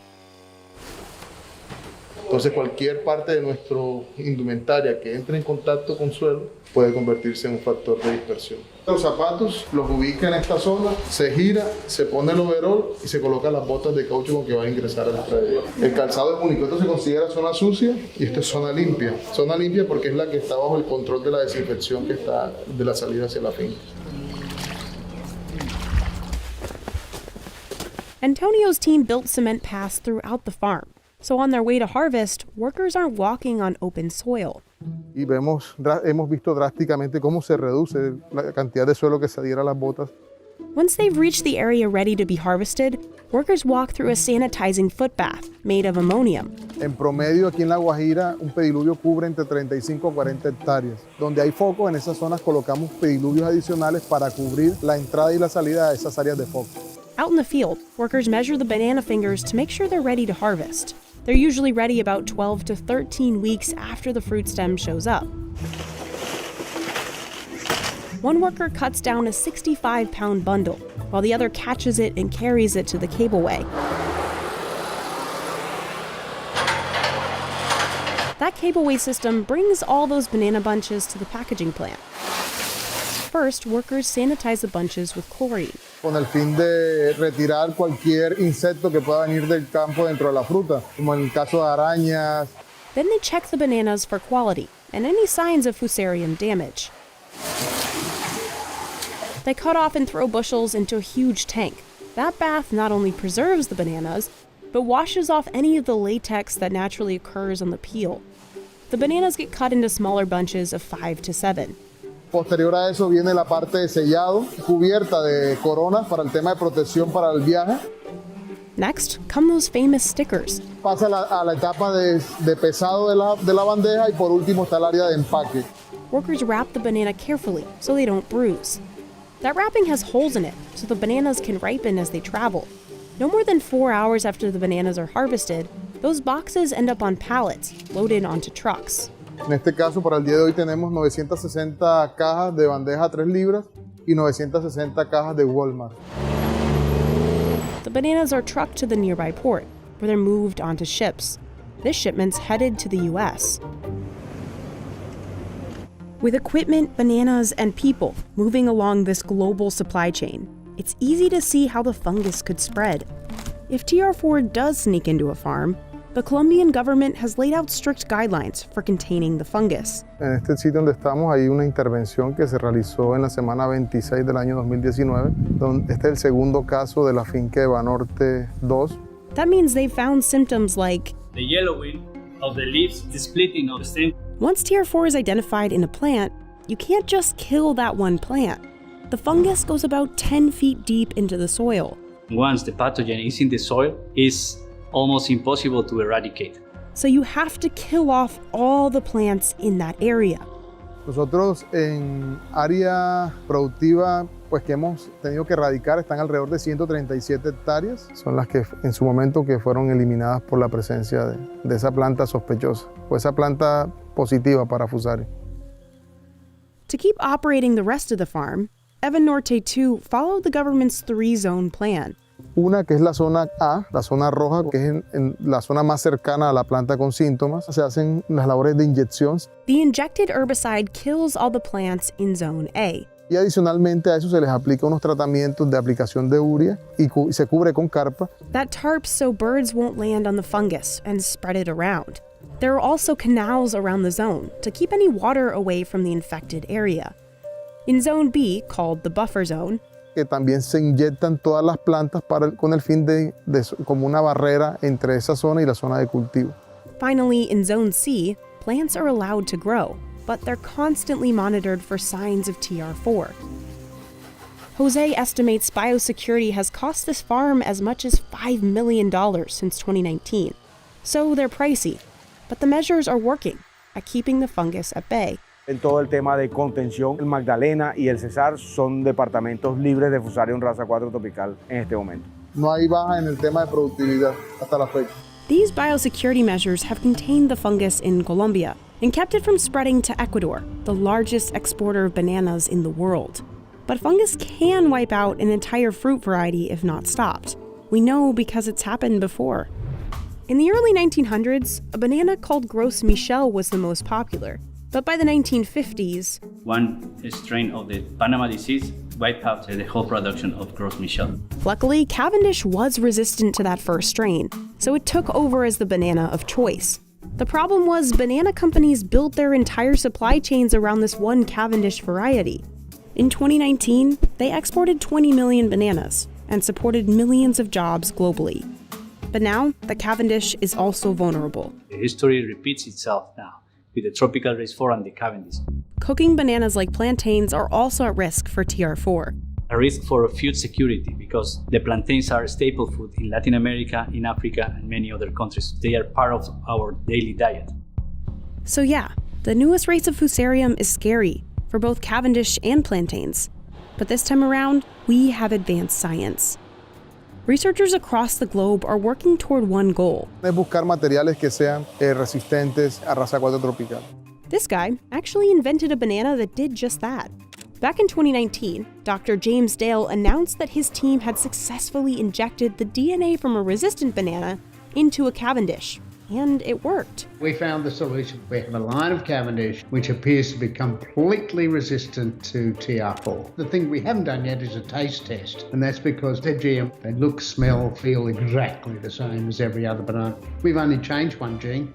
Entonces cualquier parte de nuestro indumentaria que entre en contacto con suelo puede convertirse en un factor de dispersión. Los zapatos los ubica en esta zona, se gira, se pone el overol y se colocan las botas de caucho con que van a ingresar al predio. El calzado es único, esto se considera zona sucia y esto es zona limpia. Zona limpia porque es la que está bajo el control de la desinfección que está de la salida hacia la finca. Antonio's team built cement paths throughout the farm. So on their way to harvest, workers aren't walking on open soil. Y hemos visto drásticamente cómo se reduce la cantidad de suelo que se adhiera a las botas. Once they've reached the area ready to be harvested, workers walk through a sanitizing footbath made of ammonium. En promedio aquí en La Guajira, un pediluvio cubre entre 35 a 40 hectáreas. Donde hay focos, en esas zonas colocamos pediluvios adicionales para cubrir la entrada y la salida de esas áreas de foco. Out in the field, workers measure the banana fingers to make sure they're ready to harvest. They're usually ready about 12 to 13 weeks after the fruit stem shows up. One worker cuts down a 65-pound bundle, while the other catches it and carries it to the cableway. That cableway system brings all those banana bunches to the packaging plant. First, workers sanitize the bunches with chlorine. Con el fin de retirar cualquier insecto que pueda venir del campo dentro de la fruta, como en el caso de arañas. Then they check the bananas for quality and any signs of Fusarium damage. They cut off and throw bushels into a huge tank. That bath not only preserves the bananas, but washes off any of the latex that naturally occurs on the peel. The bananas get cut into smaller bunches of 5 to 7. Posterior a eso viene la parte de sellado, cubierta de coronas para el tema de protección para el viaje. Next come those famous stickers. Pasa a la etapa de pesado de la bandeja y por último está el área de empaque. Workers wrap the banana carefully so they don't bruise. That wrapping has holes in it so the bananas can ripen as they travel. No more than 4 hours after the bananas are harvested, those boxes end up on pallets, loaded onto trucks. En este caso, para el día de hoy tenemos 960 cajas de bandeja 3 libras y 960 cajas de Walmart. The bananas are trucked to the nearby port, where they're moved onto ships. This shipment's headed to the U.S. With equipment, bananas, and people moving along this global supply chain, it's easy to see how the fungus could spread. If TR4 does sneak into a farm, the Colombian government has laid out strict guidelines for containing the fungus. En este sitio donde estamos hay una intervención que se realizó en la semana 26 del año 2019, donde este es el segundo caso de la finca Evanorte 2. That means they've found symptoms like the yellowing of the leaves, the splitting of the stem. Once TR4 is identified in a plant, you can't just kill that one plant. the fungus goes about 10 feet deep into the soil. Once the pathogen is in the soil, it's almost impossible to eradicate. So you have to kill off all the plants in that area. Nosotros en área productiva pues que hemos tenido que erradicar están alrededor de 137 hectáreas. Son las que en su momento que fueron eliminadas por la presencia de esa planta sospechosa o esa planta positiva para Fusarium. To keep operating the rest of the farm, Evan Norte 2 followed the government's 3-zone plan. Una que es la zona A, la zona roja, que es en la zona más cercana a la planta con síntomas. Se hacen las labores de inyección. The injected herbicide kills all the plants in Zone A. Y adicionalmente a eso se les aplica unos tratamientos de aplicación de urea y se cubre con carpa. That tarps so birds won't land on the fungus and spread it around. There are also canals around the zone to keep any water away from the infected area. In Zone B, called the buffer zone, que también se inyectan todas las plantas con el fin de como una barrera entre esa zona y la zona de cultivo. Finally, in Zone C, plants are allowed to grow, but they're constantly monitored for signs of TR4. Jose estimates biosecurity has cost this farm as much as $5 million since 2019. So they're pricey, but the measures are working at keeping the fungus at bay. En todo el tema de contención, el Magdalena y el Cesar son departamentos libres de Fusarium raza 4 tropical en este momento. No hay baja en el tema de productividad hasta la fecha. These biosecurity measures have contained the fungus in Colombia and kept it from spreading to Ecuador, the largest exporter of bananas in the world. But fungus can wipe out an entire fruit variety if not stopped. We know because it's happened before. In the early 1900s, a banana called Gros Michel was the most popular. But by the 1950s, one strain of the Panama disease wiped out the whole production of Gros Michel. Luckily, Cavendish was resistant to that first strain, so it took over as the banana of choice. The problem was banana companies built their entire supply chains around this one Cavendish variety. In 2019, they exported 20 million bananas and supported millions of jobs globally. But now, the Cavendish is also vulnerable. The history repeats itself now, with the tropical race 4 and the Cavendish. Cooking bananas like plantains are also at risk for TR4. A risk for food security because the plantains are staple food in Latin America, in Africa, and many other countries. They are part of our daily diet. So yeah, the newest race of Fusarium is scary for both Cavendish and plantains. But this time around, we have advanced science. Researchers across the globe are working toward one goal. Es buscar materiales que sean resistentes a raza 4 tropical. This guy actually invented a banana that did just that. Back in 2019, Dr. James Dale announced that his team had successfully injected the DNA from a resistant banana into a Cavendish, and it worked. We found the solution. We have a line of Cavendish which appears to be completely resistant to TR4. The thing we haven't done yet is a taste test, and that's because they're GM. They look, smell, feel exactly the same as every other banana. We've only changed one gene.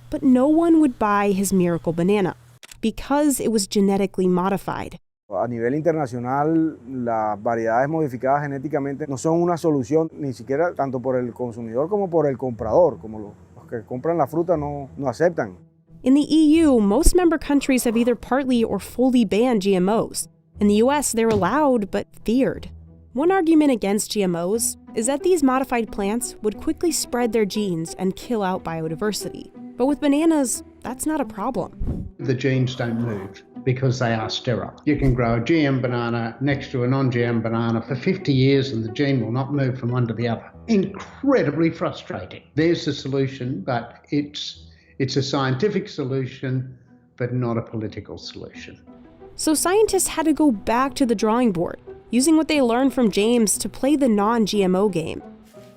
But no one would buy his miracle banana because it was genetically modified. A nivel internacional, las variedades modificadas genéticamente no son una solución ni siquiera tanto por el consumidor como por el comprador, como los que compran la fruta no aceptan. In the EU, most member countries have either partly or fully banned GMOs. In the US, they're allowed but feared. One argument against GMOs is that these modified plants would quickly spread their genes and kill out biodiversity. But with bananas, that's not a problem. The genes don't move because they are sterile. You can grow a GM banana next to a non-GM banana for 50 years and the gene will not move from one to the other. Incredibly frustrating. There's the solution, but it's a scientific solution, but not a political solution. So scientists had to go back to the drawing board, using what they learned from James to play the non-GMO game.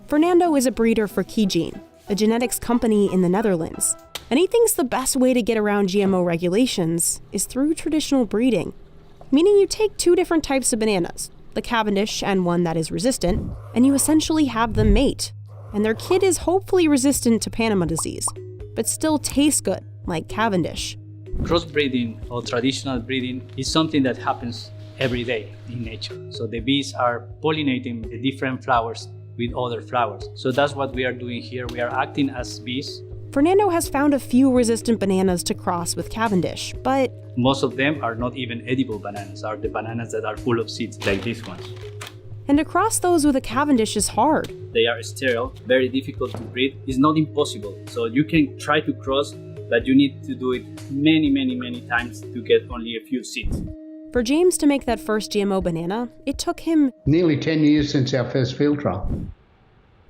Fernando is a breeder for Keygene, a genetics company in the Netherlands. And he thinks the best way to get around GMO regulations is through traditional breeding, meaning you take two different types of bananas, the Cavendish and one that is resistant, and you essentially have them mate. And their kid is hopefully resistant to Panama disease, but still tastes good, like Cavendish. Crossbreeding or traditional breeding is something that happens every day in nature. So the bees are pollinating the different flowers with other flowers. So that's what we are doing here. We are acting as bees Fernando has found a few resistant bananas to cross with Cavendish, but most of them are not even edible bananas, are the bananas that are full of seeds, like these ones. And to cross those with a Cavendish is hard. They are sterile, very difficult to breed. It's not impossible. So you can try to cross, but you need to do it many times to get only a few seeds. For James to make that first GMO banana, it took him nearly 10 years since our first field trial.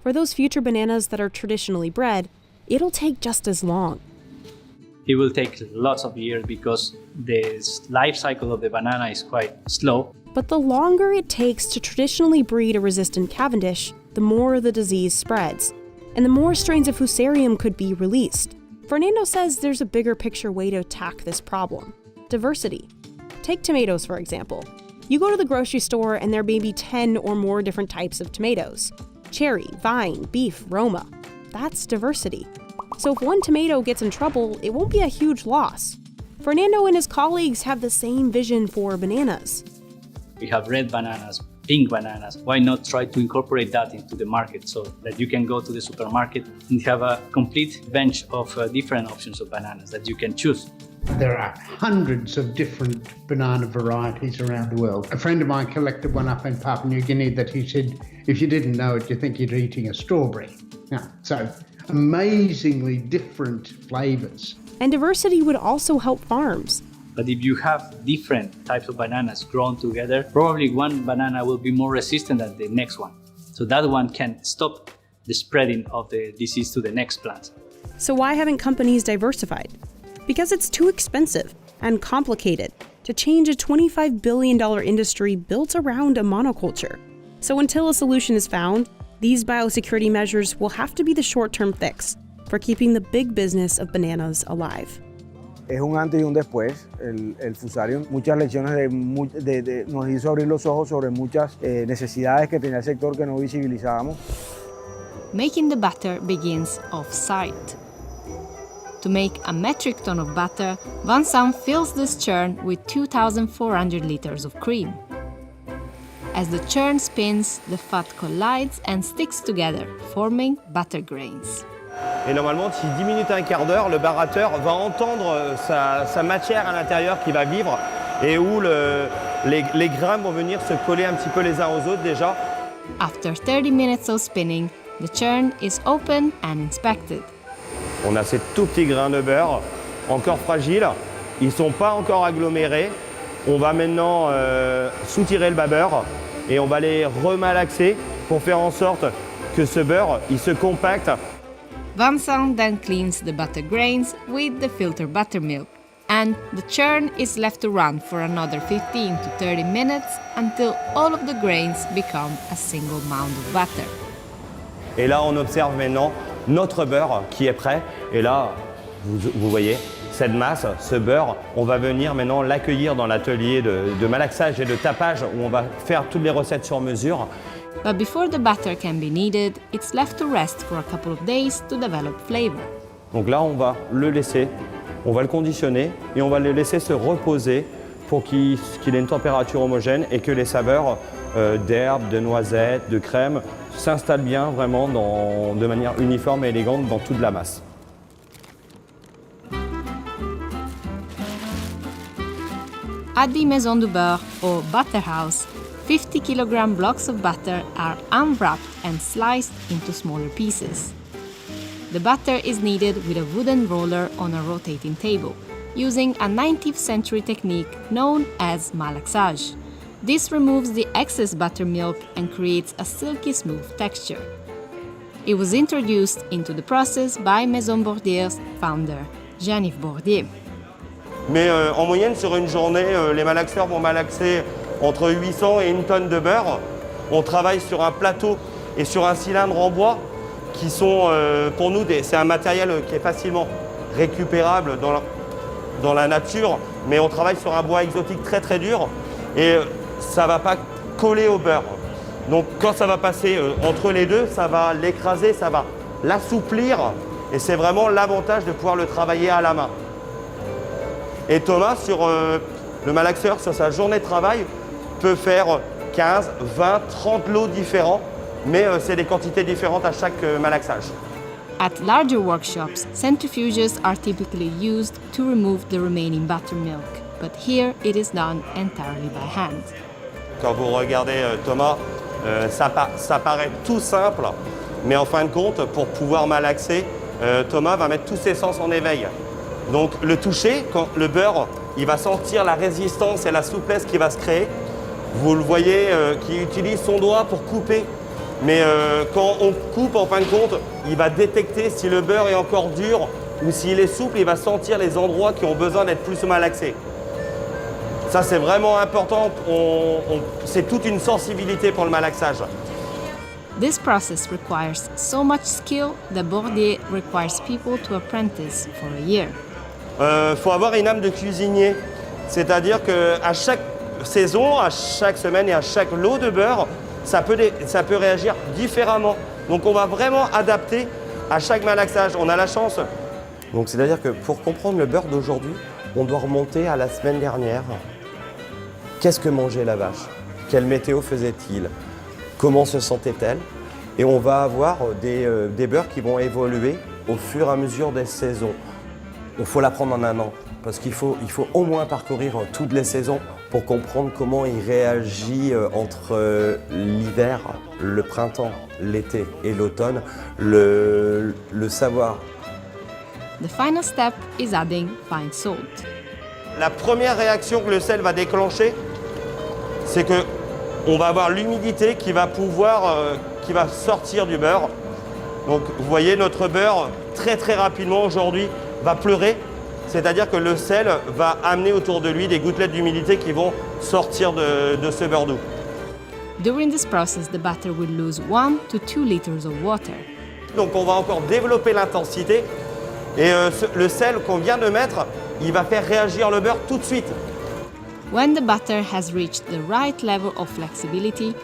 For those future bananas that are traditionally bred, it'll take just as long. It will take lots of years because the life cycle of the banana is quite slow. But the longer it takes to traditionally breed a resistant Cavendish, the more the disease spreads, and the more strains of Fusarium could be released. Fernando says there's a bigger picture way to attack this problem: diversity. Take tomatoes, for example. You go to the grocery store and there may be 10 or more different types of tomatoes. Cherry, vine, beef, Roma. That's diversity. So if one tomato gets in trouble, it won't be a huge loss. Fernando and his colleagues have the same vision for bananas. We have red bananas, pink bananas. Why not try to incorporate that into the market so that you can go to the supermarket and have a complete bench of different options of bananas that you can choose. There are hundreds of different banana varieties around the world. A friend of mine collected one up in Papua New Guinea that he said, if you didn't know it, you'd think you're eating a strawberry. So amazingly different flavors. And diversity would also help farms. But if you have different types of bananas grown together, probably one banana will be more resistant than the next one. So that one can stop the spreading of the disease to the next plant. So why haven't companies diversified? Because it's too expensive and complicated to change a $25 billion industry built around a monoculture. So until a solution is found, these biosecurity measures will have to be the short-term fix for keeping the big business of bananas alive. Es un antes y un después, el Fusarium. Muchas lecciones nos hizo abrir los ojos sobre muchas necesidades que tenía el sector que no visibilizábamos. Making the butter begins off-site. To make a metric ton of butter, Vincent fills this churn with 2,400 liters of cream. As the churn spins, the fat collides and sticks together, forming butter grains. Et normalement, d'ici 10 minutes à un quart d'heure, le barateur va entendre sa matière à l'intérieur qui va vivre et où les grains vont venir se coller un petit peu les uns aux autres déjà. After 30 minutes of spinning, the churn is opened and inspected. On a ces tout petits grains de beurre, encore fragiles, ils ne sont pas encore agglomérés. On va maintenant soutirer le beurre et on va les remalaxer pour faire en sorte que ce beurre il se compacte. Vincent then cleans the butter grains with the filtered buttermilk, and the churn is left to run for another 15 to 30 minutes until all of the grains become a single mound of butter. Et là, on observe maintenant notre beurre qui est prêt. Et là, vous voyez, cette masse, ce beurre, on va venir maintenant l'accueillir dans l'atelier de malaxage et de tapage où on va faire toutes les recettes sur mesure. But before the butter can be kneaded, it's left to rest for a couple of days to develop flavor. Donc là, on va le laisser, on va le conditionner et on va le laisser se reposer pour qu'il ait une température homogène et que les saveurs d'herbes, de noisettes, de crème s'installent bien vraiment de manière uniforme et élégante dans toute la masse. At the Maison du Beurre, or butter house, 50 kilogram blocks of butter are unwrapped and sliced into smaller pieces. The butter is kneaded with a wooden roller on a rotating table, using a 19th century technique known as malaxage. This removes the excess buttermilk and creates a silky smooth texture. It was introduced into the process by Maison Bordier's founder, Jean-Yves Bordier. Mais en moyenne, sur une journée, les malaxeurs vont malaxer entre 800 et 1 tonne de beurre. On travaille sur un plateau et sur un cylindre en bois qui sont, pour nous, c'est un matériel qui est facilement récupérable dans la nature, mais on travaille sur un bois exotique très très dur et ça ne va pas coller au beurre. Donc quand ça va passer entre les deux, ça va l'écraser, ça va l'assouplir et c'est vraiment l'avantage de pouvoir le travailler à la main. Et Thomas, sur le malaxeur, sur sa journée de travail, peut faire 15, 20, 30 lots différents, mais c'est des quantités différentes à chaque malaxage. At larger workshops, centrifuges are typically used to remove the remaining buttermilk, but here it is done entirely by hand. Quand vous regardez Thomas, ça paraît tout simple, mais en fin de compte, pour pouvoir malaxer, Thomas va mettre tous ses sens en éveil. Donc le toucher, quand le beurre, il va sentir la résistance et la souplesse qui va se créer. Vous le voyez qui utilise son doigt pour couper. Mais quand on coupe, en fin de compte, il va détecter si le beurre est encore dur ou s'il est souple, il va sentir les endroits qui ont besoin d'être plus malaxés. Ça, c'est vraiment important. C'est toute une sensibilité pour le malaxage. This process requires so much skill that Bordier requires people to apprentice for a year. Faut avoir une âme de cuisinier. C'est-à-dire qu'à chaque saison, à chaque semaine et à chaque lot de beurre, ça peut réagir différemment. Donc on va vraiment adapter à chaque malaxage. On a la chance. Donc c'est-à-dire que pour comprendre le beurre d'aujourd'hui, on doit remonter à la semaine dernière. Qu'est-ce que mangeait la vache? Quelle météo faisait-il? Comment se sentait-elle? Et on va avoir des beurres qui vont évoluer au fur et à mesure des saisons. Il faut l'apprendre en un an, parce qu'il faut au moins parcourir toutes les saisons pour comprendre comment il réagit entre l'hiver, le printemps, l'été et l'automne, le savoir. The final step is adding fine salt. La première réaction que le sel va déclencher, c'est que on va avoir l'humidité qui va qui va sortir du beurre. Donc vous voyez notre beurre très rapidement aujourd'hui va pleurer, c'est-à-dire que le sel va amener autour de lui des gouttelettes d'humidité qui vont sortir de ce beurre doux. During this process, the batter will lose 1 to 2 liters of water. Donc on va encore développer l'intensité et le sel qu'on vient de mettre, il va faire réagir le beurre tout de suite. When the batter has reached the right level of flexibility,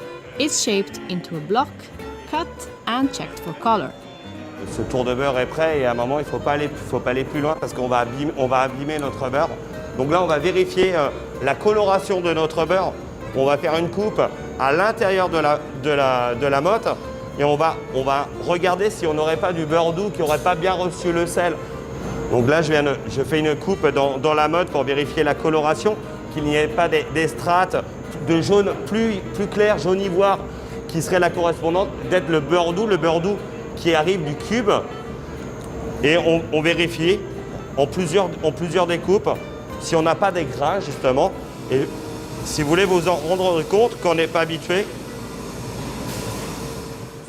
it's shaped into a block, cut and checked for color. Ce tour de beurre est prêt et à un moment il ne faut pas aller plus loin parce qu'on va abîmer notre beurre. Donc là on va vérifier la coloration de notre beurre. On va faire une coupe à l'intérieur de la motte et on va regarder si on n'aurait pas du beurre doux qui n'aurait pas bien reçu le sel. Donc là je fais une coupe dans la motte pour vérifier la coloration, qu'il n'y ait pas des strates de jaune plus clair, jaune ivoire, qui serait la correspondante d'être le beurre doux qui arrive du cube. Et on vérifie en plusieurs découpes si on n'a pas des grains justement. Et si vous voulez vous en rendre compte quand on n'est pas habitué.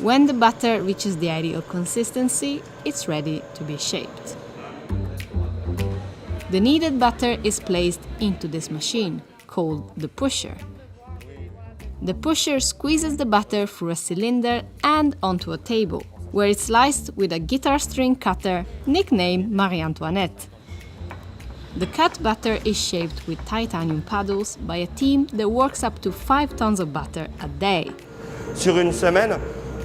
When the batter reaches the ideal consistency, it's ready to be shaped. The kneaded butter is placed into this machine, called the pusher. The pusher squeezes the butter through a cylinder and onto a table, where it's sliced with a guitar string cutter, nicknamed Marie Antoinette. The cut butter is shaped with titanium paddles by a team that works up to 5 tons of butter a day. Sur une semaine,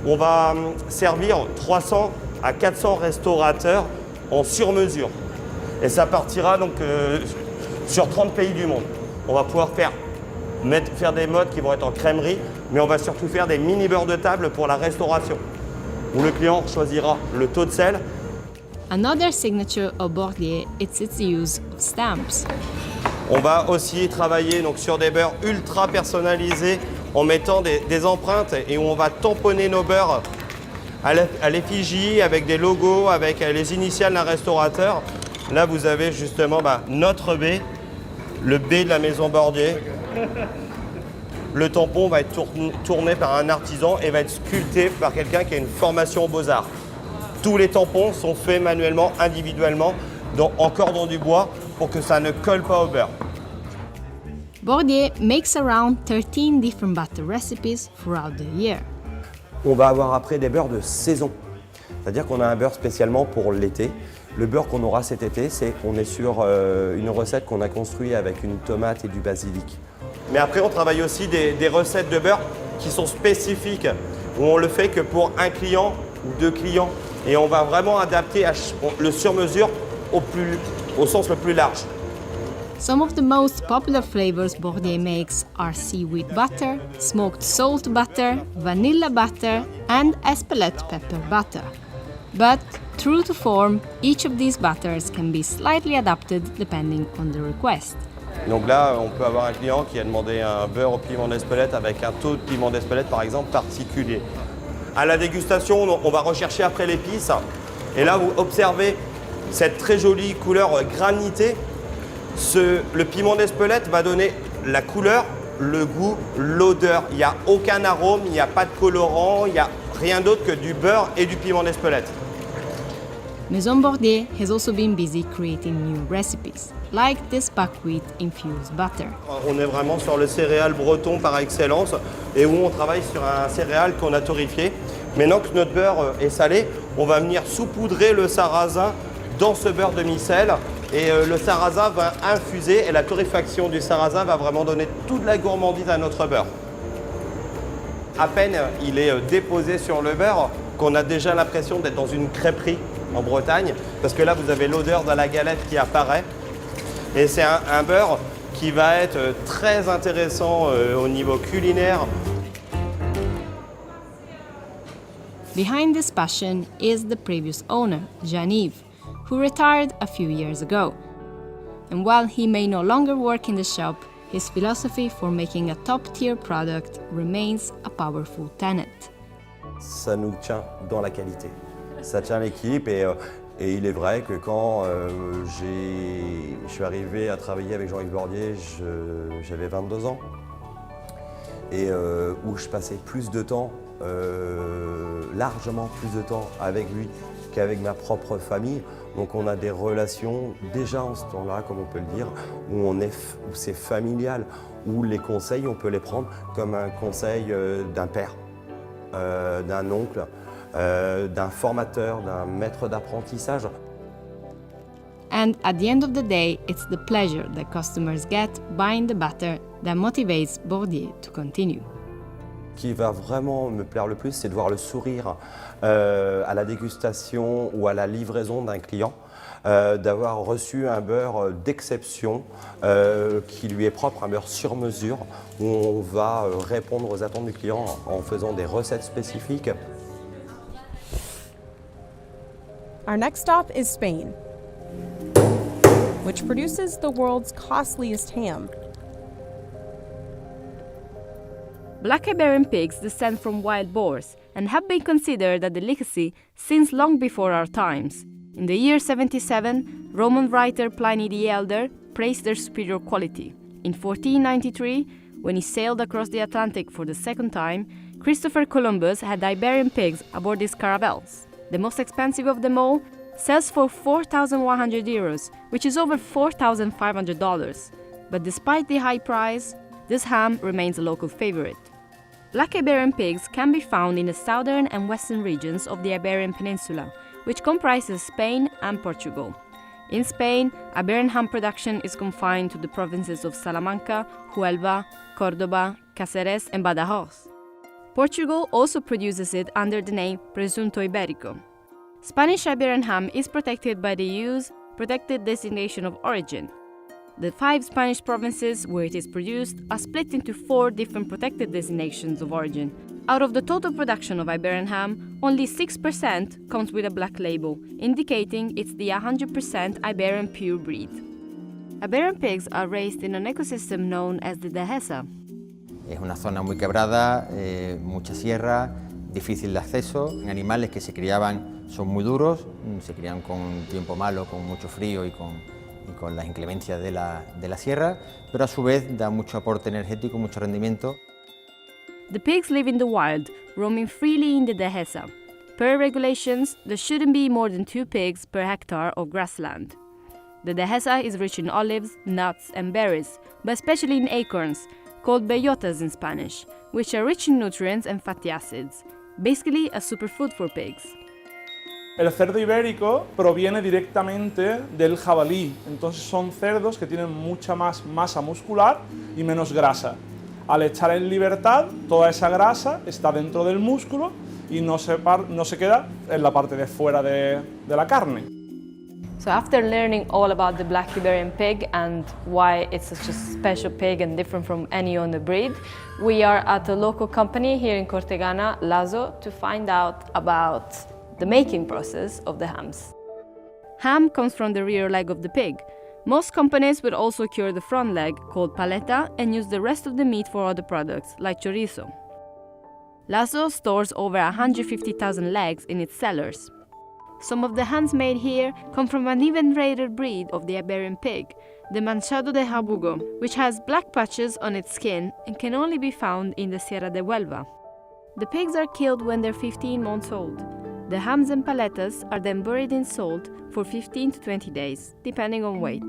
on va servir 300 à 400 restaurateurs en sur-mesure. Et ça partira donc sur 30 pays du monde. On va pouvoir faire des modes qui vont être en crèmerie, mais on va surtout faire des mini beurres de table pour la restauration, où le client choisira le taux de sel. Another signature of Bordier is its use of stamps. On va aussi travailler donc, sur des beurres ultra personnalisés en mettant des empreintes et où on va tamponner nos beurres à l'effigie avec des logos, avec les initiales d'un restaurateur. Là, vous avez justement notre B, le B de la maison Bordier. Le tampon va être tourné par un artisan et va être sculpté par quelqu'un qui a une formation aux beaux-arts. Tous les tampons sont faits manuellement, individuellement, en cordon du bois pour que ça ne colle pas au beurre. Bordier makes around 13 different butter recipes throughout the year. On va avoir après des beurres de saison. C'est-à-dire qu'on a un beurre spécialement pour l'été. Le beurre qu'on aura cet été, on est sur une recette qu'on a construite avec une tomate et du basilic. Mais après, on travaille aussi des recettes de beurre qui sont spécifiques, où on le fait que pour un client ou 2 clients. Et on va vraiment adapter le sur-mesure au sens le plus large. Some of the most popular flavors Bordier makes are seaweed butter, smoked salt butter, vanilla butter, and Espelette pepper butter. But, true to form, each of these butters can be slightly adapted depending on the request. Donc là, on peut avoir un client qui a demandé un beurre au piment d'Espelette avec un taux de piment d'Espelette, par exemple, particulier. À la dégustation, on va rechercher après l'épice. Et là, vous observez cette très jolie couleur granitée. Le piment d'Espelette va donner la couleur, le goût, l'odeur. Il n'y a aucun arôme, il n'y a pas de colorant, il n'y a rien d'autre que du beurre et du piment d'Espelette. Maison Bordier has also been busy creating new recipes, like this buckwheat-infused butter. On est vraiment sur le céréal breton par excellence et où on travaille sur un céréal qu'on a torréfié. Maintenant que notre beurre est salé, on va venir saupoudrer le sarrasin dans ce beurre demi-sel et le sarrasin va infuser et la torréfaction du sarrasin va vraiment donner toute la gourmandise à notre beurre. À peine il est déposé sur le beurre qu'on a déjà l'impression d'être dans une crêperie en Bretagne parce que là vous avez l'odeur de la galette qui apparaît et c'est un beurre qui va être très intéressant au niveau culinaire. Behind this passion is the previous owner, Jean-Yves, who retired a few years ago. And while he may no longer work in the shop, his philosophy for making a top-tier product remains a powerful tenet. Ça nous tient dans la qualité. Ça tient l'équipe et il est vrai que quand je suis arrivé à travailler avec Jean-Yves Bordier, j'avais 22 ans et où je passais plus de temps, largement plus de temps avec lui qu'avec ma propre famille. Donc on a des relations déjà en ce temps-là, comme on peut le dire, où c'est familial, où les conseils, on peut les prendre comme un conseil d'un père, d'un oncle, d'un formateur, d'un maître d'apprentissage. And at the end of the day, it's the pleasure that customers get buying the butter that motivates Bordier to continue. Ce qui va vraiment me plaire le plus, c'est de voir le sourire à la dégustation ou à la livraison d'un client, d'avoir reçu un beurre d'exception qui lui est propre, un beurre sur mesure, où on va répondre aux attentes du client en faisant des recettes spécifiques. Our next stop is Spain, which produces the world's costliest ham. Black Iberian pigs descend from wild boars and have been considered a delicacy since long before our times. In the year 77, Roman writer Pliny the Elder praised their superior quality. In 1493, when he sailed across the Atlantic for the second time, Christopher Columbus had Iberian pigs aboard his caravels. The most expensive of them all sells for 4,100 euros, which is over $4,500. But despite the high price, this ham remains a local favorite. Black Iberian pigs can be found in the southern and western regions of the Iberian Peninsula, which comprises Spain and Portugal. In Spain, Iberian ham production is confined to the provinces of Salamanca, Huelva, Córdoba, Cáceres, and Badajoz. Portugal also produces it under the name Presunto Ibérico. Spanish Iberian ham is protected by the EU's Protected Designation of Origin. The 5 Spanish provinces where it is produced are split into 4 different protected designations of origin. Out of the total production of Iberian ham, only 6% comes with a black label, indicating it's the 100% Iberian pure breed. Iberian pigs are raised in an ecosystem known as the Dehesa. Es una zona muy quebrada, mucha sierra, difícil de acceso. Animales que se criaban son muy duros, se crían con tiempo malo, con mucho frío y con las inclemencias de la sierra, pero a su vez da mucho aporte energético, mucho rendimiento. The pigs live in the wild, roaming freely in the Dehesa. Per regulations, there shouldn't be more than 2 pigs per hectare of grassland. The Dehesa is rich in olives, nuts and berries, but especially in acorns, called bellotas in Spanish, which are rich in nutrients and fatty acids, basically a superfood for pigs. El cerdo ibérico proviene directamente del jabalí, entonces son cerdos que tienen mucha más masa muscular y menos grasa. Al echar en libertad, toda esa grasa está dentro del músculo y no se queda en la parte de fuera de la carne. So after learning all about the Black Iberian pig and why it's such a special pig and different from any other breed, we are at a local company here in Cortegana, Lazo, to find out about the making process of the hams. Ham comes from the rear leg of the pig. Most companies will also cure the front leg, called paleta, and use the rest of the meat for other products, like chorizo. Lazo stores over 150,000 legs in its cellars. Some of the hams made here come from an even rarer breed of the Iberian pig, the Manchado de Jabugo, which has black patches on its skin and can only be found in the Sierra de Huelva. The pigs are killed when they're 15 months old. The hams and paletas are then buried in salt for 15 to 20 days, depending on weight.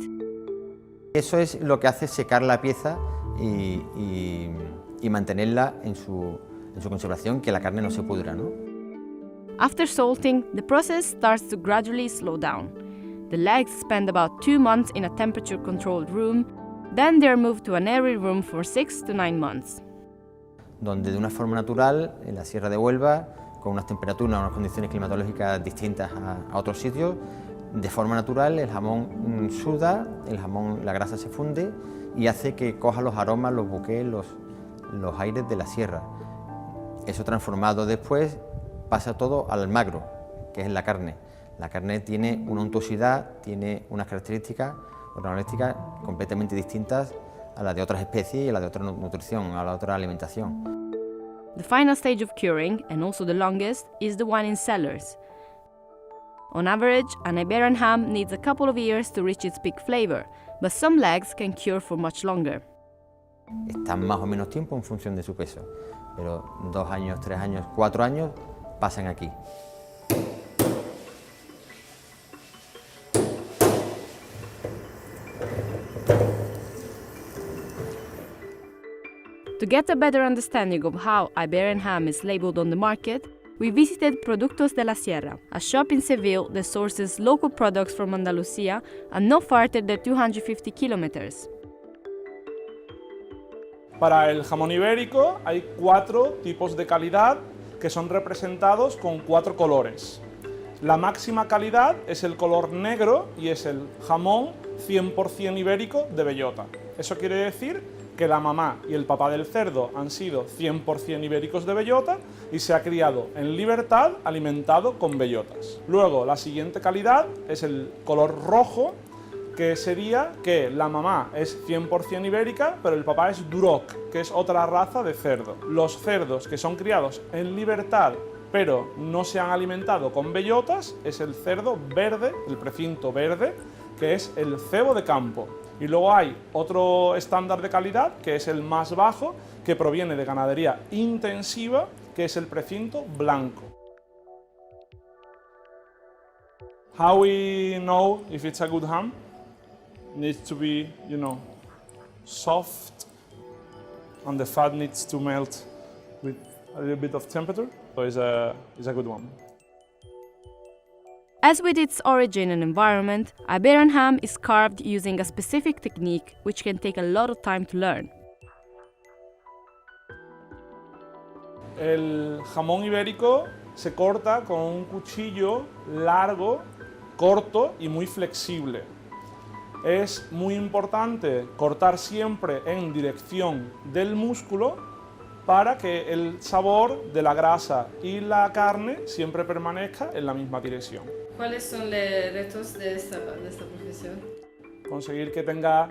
Eso es lo que hace secar la pieza y mantenerla en su conservación, que la carne no se pudra, ¿no? After salting, the process starts to gradually slow down. The legs spend about 2 months in a temperature-controlled room, then they're moved to an airy room for 6 to 9 months. Donde de una forma natural, en la Sierra de Huelva, con unas temperaturas, unas condiciones climatológicas distintas a otros sitios, de forma natural el jamón suda, la grasa se funde y hace que coja los aromas, los bouquets, los aires de la sierra. Eso transformado después pasa todo al magro, que es la carne. La carne tiene una untuosidad, tiene unas características organolépticas completamente distintas a las de otras especies y a las de otra nutrición, a la otra alimentación. The final stage of curing, and also the longest, is the one in cellars. On average, an Iberian ham needs a couple of years to reach its peak flavor, but some legs can cure for much longer. Están más o menos tiempo en función de su peso, pero 2 años, 3 años, 4 años pasan aquí. To get a better understanding of how Iberian ham is labeled on the market, we visited Productos de la Sierra, a shop in Seville that sources local products from Andalucía and no farther than 250 kilometers. Para el jamón ibérico hay 4 tipos de calidad que son representados con 4 colores. La máxima calidad es el color negro y es el jamón 100% ibérico de bellota. Eso quiere decir que la mamá y el papá del cerdo han sido 100% ibéricos de bellota y se ha criado en libertad alimentado con bellotas. Luego, la siguiente calidad es el color rojo, que sería que la mamá es 100% ibérica, pero el papá es Duroc, que es otra raza de cerdo. Los cerdos que son criados en libertad pero no se han alimentado con bellotas es el cerdo verde, el precinto verde, que es el cebo de campo. Y luego hay otro estándar de calidad, que es el más bajo, que proviene de ganadería intensiva, que es el precinto blanco. How we know if it's a good ham? Needs to be, soft, and the fat needs to melt with a little bit of temperature, so it's a good one. As with its origin and environment, Iberian ham is carved using a specific technique which can take a lot of time to learn. El jamón ibérico se corta con un cuchillo largo, corto y muy flexible. Es muy importante cortar siempre en dirección del músculo para que el sabor de la grasa y la carne siempre permanezca en la misma dirección. ¿Cuáles son los retos de esta profesión? Conseguir que tenga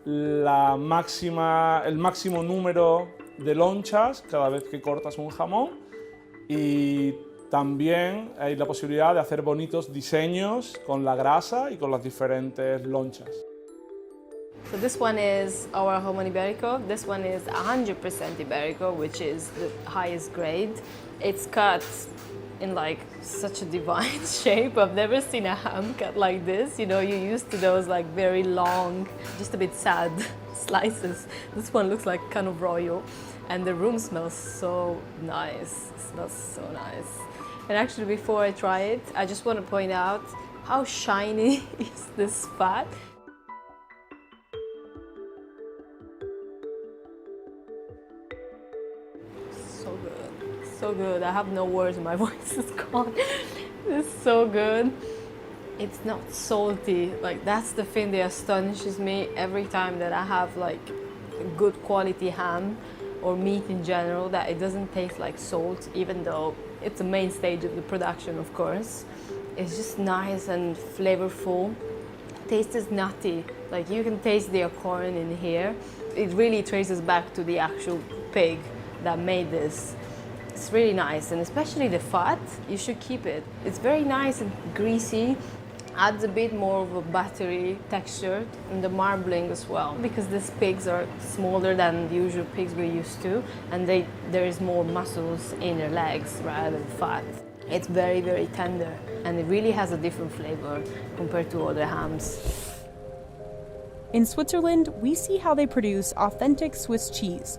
el máximo número de lonchas cada vez que cortas un jamón, y también hay la posibilidad de hacer bonitos diseños con la grasa y con las diferentes lonchas. So this one is our jamón ibérico. This one is 100% ibérico, which is the highest grade. It's cut in like such a divine shape. I've never seen a ham cut like this. You're used to those like very long, just a bit sad slices. This one looks like kind of royal, and the room smells so nice. It smells so nice. And actually, before I try it, I just want to point out how shiny is this fat. So good. I have no words, my voice is gone. It's so good. It's not salty. Like, that's the thing that astonishes me every time that I have like a good quality ham or meat in general, that it doesn't taste like salt, even though it's the main stage of the production, of course. It's just nice and flavorful. Taste is nutty, like you can taste the corn in here. It really traces back to the actual pig that made this. It's really nice, and especially the fat, you should keep it. It's very nice and greasy, adds a bit more of a buttery texture, and the marbling as well, because these pigs are smaller than the usual pigs we're used to, and there is more muscles in their legs rather than fat. It's very, very tender, and it really has a different flavor compared to other hams. In Switzerland, we see how they produce authentic Swiss cheese,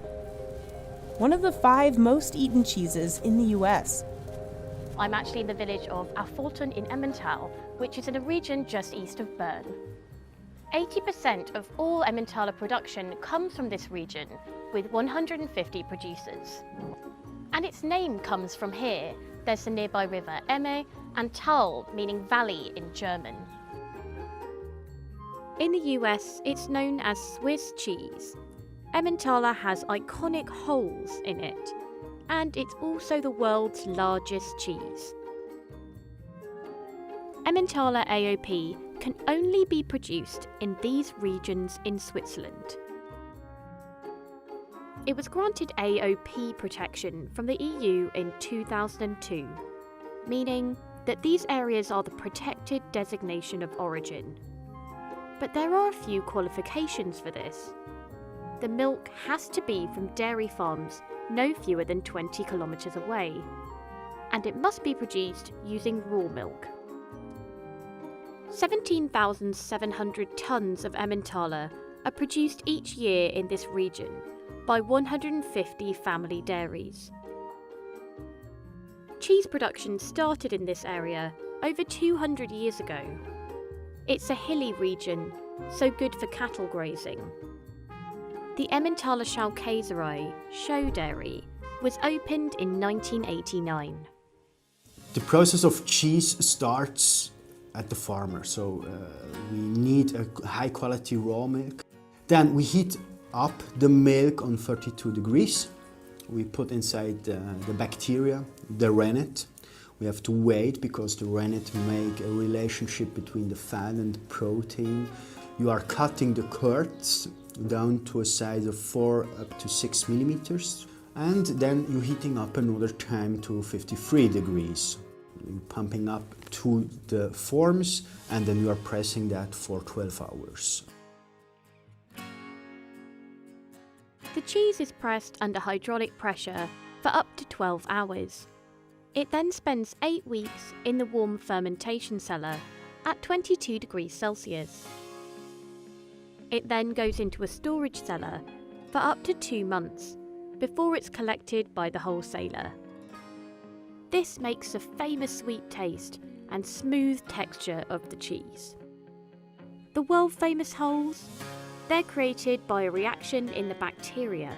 one of the 5 most eaten cheeses in the US. I'm actually in the village of Affoltern in Emmentaler, which is in a region just east of Bern. 80% of all Emmentaler production comes from this region, with 150 producers. And its name comes from here. There's the nearby river Emme, and Tal, meaning valley in German. In the US, it's known as Swiss cheese. Emmentaler has iconic holes in it, and it's also the world's largest cheese. Emmentaler AOP can only be produced in these regions in Switzerland. It was granted AOP protection from the EU in 2002, meaning that these areas are the protected designation of origin. But there are a few qualifications for this. The milk has to be from dairy farms no fewer than 20 kilometres away, and it must be produced using raw milk. 17,700 tonnes of Emmentaler are produced each year in this region by 150 family dairies. Cheese production started in this area over 200 years ago. It's a hilly region, so good for cattle grazing. The Emmentaler Schaukäserei show dairy was opened in 1989. The process of cheese starts at the farmer, so we need a high quality raw milk. Then we heat up the milk on 32 degrees. We put inside the bacteria, the rennet. We have to wait because the rennet make a relationship between the fat and the protein. You are cutting the curds down to a size of 4 up to 6 millimeters, and then you're heating up another time to 53 degrees. You're pumping up to the forms, and then you are pressing that for 12 hours. The cheese is pressed under hydraulic pressure for up to 12 hours. It then spends 8 weeks in the warm fermentation cellar at 22 degrees Celsius. It then goes into a storage cellar for up to 2 months before it's collected by the wholesaler. This makes a famous sweet taste and smooth texture of the cheese. The world famous holes? They're created by a reaction in the bacteria.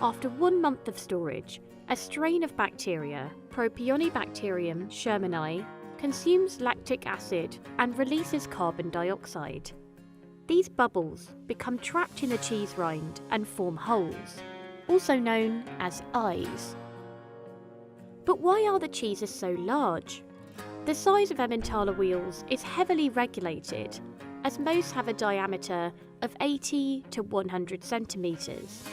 After 1 month of storage, a strain of bacteria, Propionibacterium shermani, consumes lactic acid and releases carbon dioxide. These bubbles become trapped in the cheese rind and form holes, also known as eyes. But why are the cheeses so large? The size of Emmentaler wheels is heavily regulated, as most have a diameter of 80 to 100 centimetres.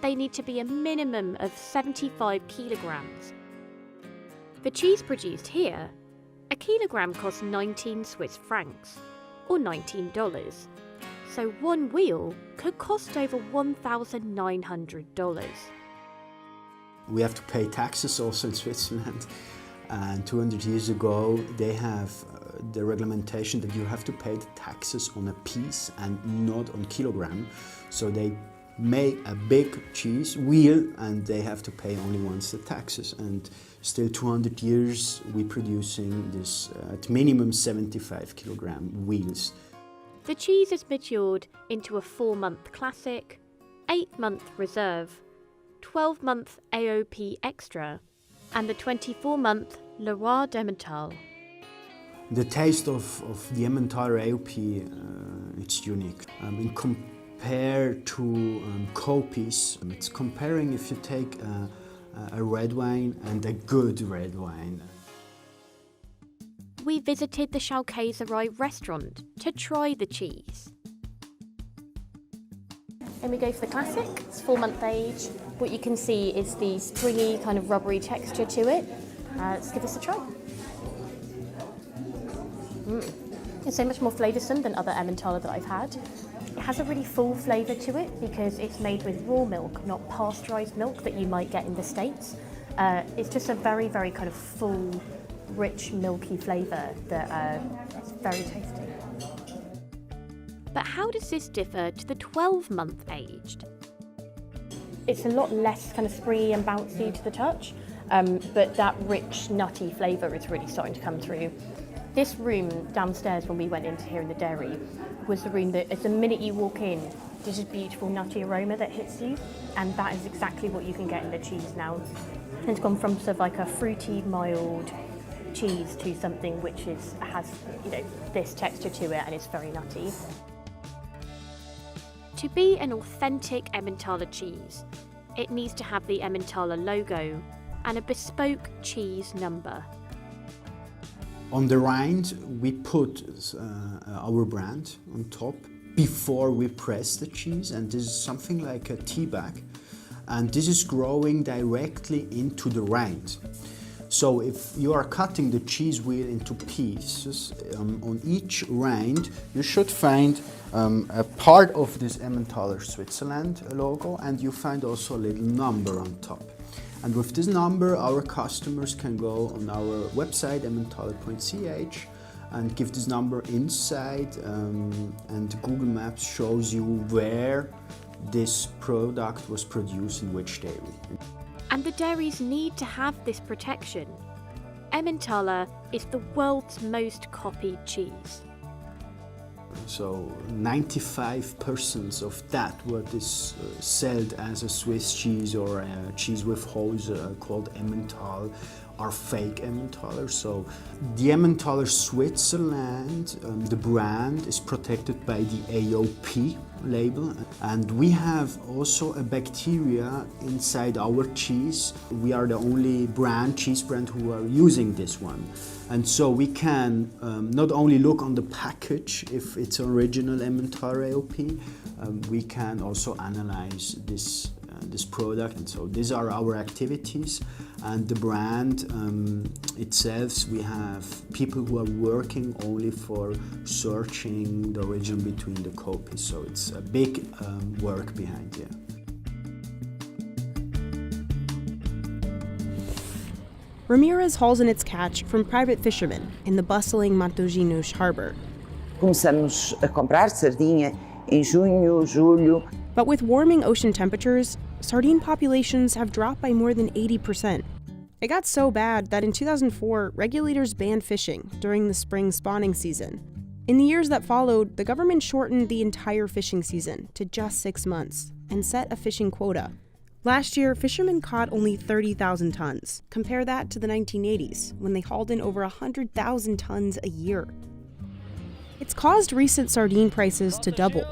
They need to be a minimum of 75 kilograms. For cheese produced here, a kilogram costs 19 Swiss francs, or $19, so 1 wheel could cost over $1,900. We have to pay taxes also in Switzerland, and 200 years ago they have the reglementation that you have to pay the taxes on a piece and not on kilogram, so they make a big cheese wheel and they have to pay only once the taxes, and still 200 years we're producing this at minimum 75 kilogram wheels. The cheese is matured into a 4-month classic, 8-month reserve, 12-month AOP extra, and the 24-month Le Roi d'Emmental. The taste of the Emmentaler AOP, it's unique. In compare two copies. It's comparing if you take a red wine and a good red wine. We visited the Schaukäserei restaurant to try the cheese. And we go for the classic, it's 4 month age. What you can see is the springy kind of rubbery texture to it. Let's give this a try. It's so much more flavoursome than other Emmentaler that I've had. It has a really full flavour to it because it's made with raw milk, not pasteurised milk that you might get in the States. It's just a very, very kind of full, rich, milky flavour that is very tasty. But how does this differ to the 12-month aged? It's a lot less kind of springy and bouncy to the touch, but that rich, nutty flavour is really starting to come through. This room downstairs when we went into here in the dairy was the room that, the minute you walk in, there's this beautiful nutty aroma that hits you, and that is exactly what you can get in the cheese now. It's gone from sort of like a fruity, mild cheese to something which has this texture to it and it's very nutty. To be an authentic Emmentaler cheese, it needs to have the Emmentaler logo and a bespoke cheese number. On the rind, we put our brand on top before we press the cheese, and this is something like a tea bag, and this is growing directly into the rind. So if you are cutting the cheese wheel into pieces, on each rind you should find a part of this Emmentaler Switzerland logo, and you find also a little number on top. And with this number, our customers can go on our website, emmentaler.ch, and give this number inside, and Google Maps shows you where this product was produced in which dairy. And the dairies need to have this protection. Emmentaler is the world's most copied cheese. So 95% of that what is sold as a Swiss cheese or a cheese with holes called Emmental are fake Emmentaler. So the Emmentaler Switzerland, the brand is protected by the AOP label, and we have also a bacteria inside our cheese. We are the only cheese brand who are using this one. And so we can not only look on the package if it's original Emmentaler AOP, we can also analyze this product. And so these are our activities, and the brand itself, we have people who are working only for searching the origin between the copies. So it's a big work behind here. Ramirez hauls in its catch from private fishermen in the bustling Matosinhos harbor. Começamos a comprar sardinha em junho, julho. But with warming ocean temperatures, sardine populations have dropped by more than 80%. It got so bad that in 2004, regulators banned fishing during the spring spawning season. In the years that followed, the government shortened the entire fishing season to just 6 months and set a fishing quota. Last year, fishermen caught only 30,000 tons. Compare that to the 1980s, when they hauled in over 100,000 tons a year. It's caused recent sardine prices to double.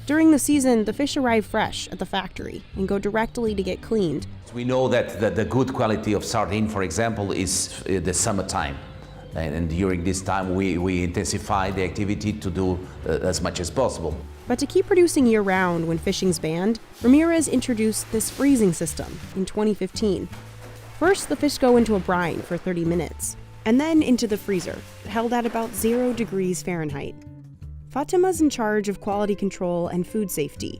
During the season, the fish arrive fresh at the factory and go directly to get cleaned. We know that the good quality of sardine, for example, is the summertime. And during this time, we intensify the activity to do as much as possible. But to keep producing year-round when fishing's banned, Ramirez introduced this freezing system in 2015. First, the fish go into a brine for 30 minutes, and then into the freezer, held at about 0 degrees Fahrenheit. Fatima's in charge of quality control and food safety.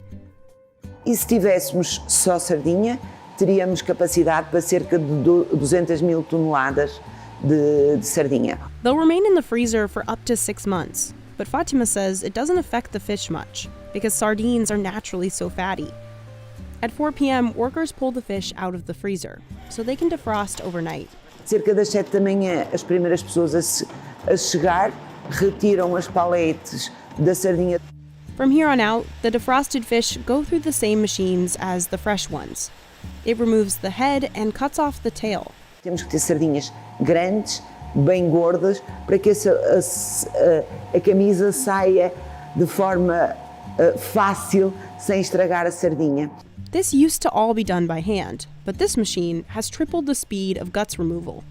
E se tivéssemos só sardinha, teríamos capacidade para cerca de 200,000 toneladas de sardinha. They'll remain in the freezer for up to 6 months, but Fatima says it doesn't affect the fish much because sardines are naturally so fatty. At 4 p.m., workers pull the fish out of the freezer so they can defrost overnight. Cerca das 7 da manhã, as primeiras pessoas a chegar retiram as paletes da sardinha. From here on out, the defrosted fish go through the same machines as the fresh ones. It removes the head and cuts off the tail. Temos que ter sardinhas grandes, bem gordas, para que a camisa saia de forma fácil, sem estragar a sardinha. This used to all be done by hand, but this machine has tripled the speed of guts removal.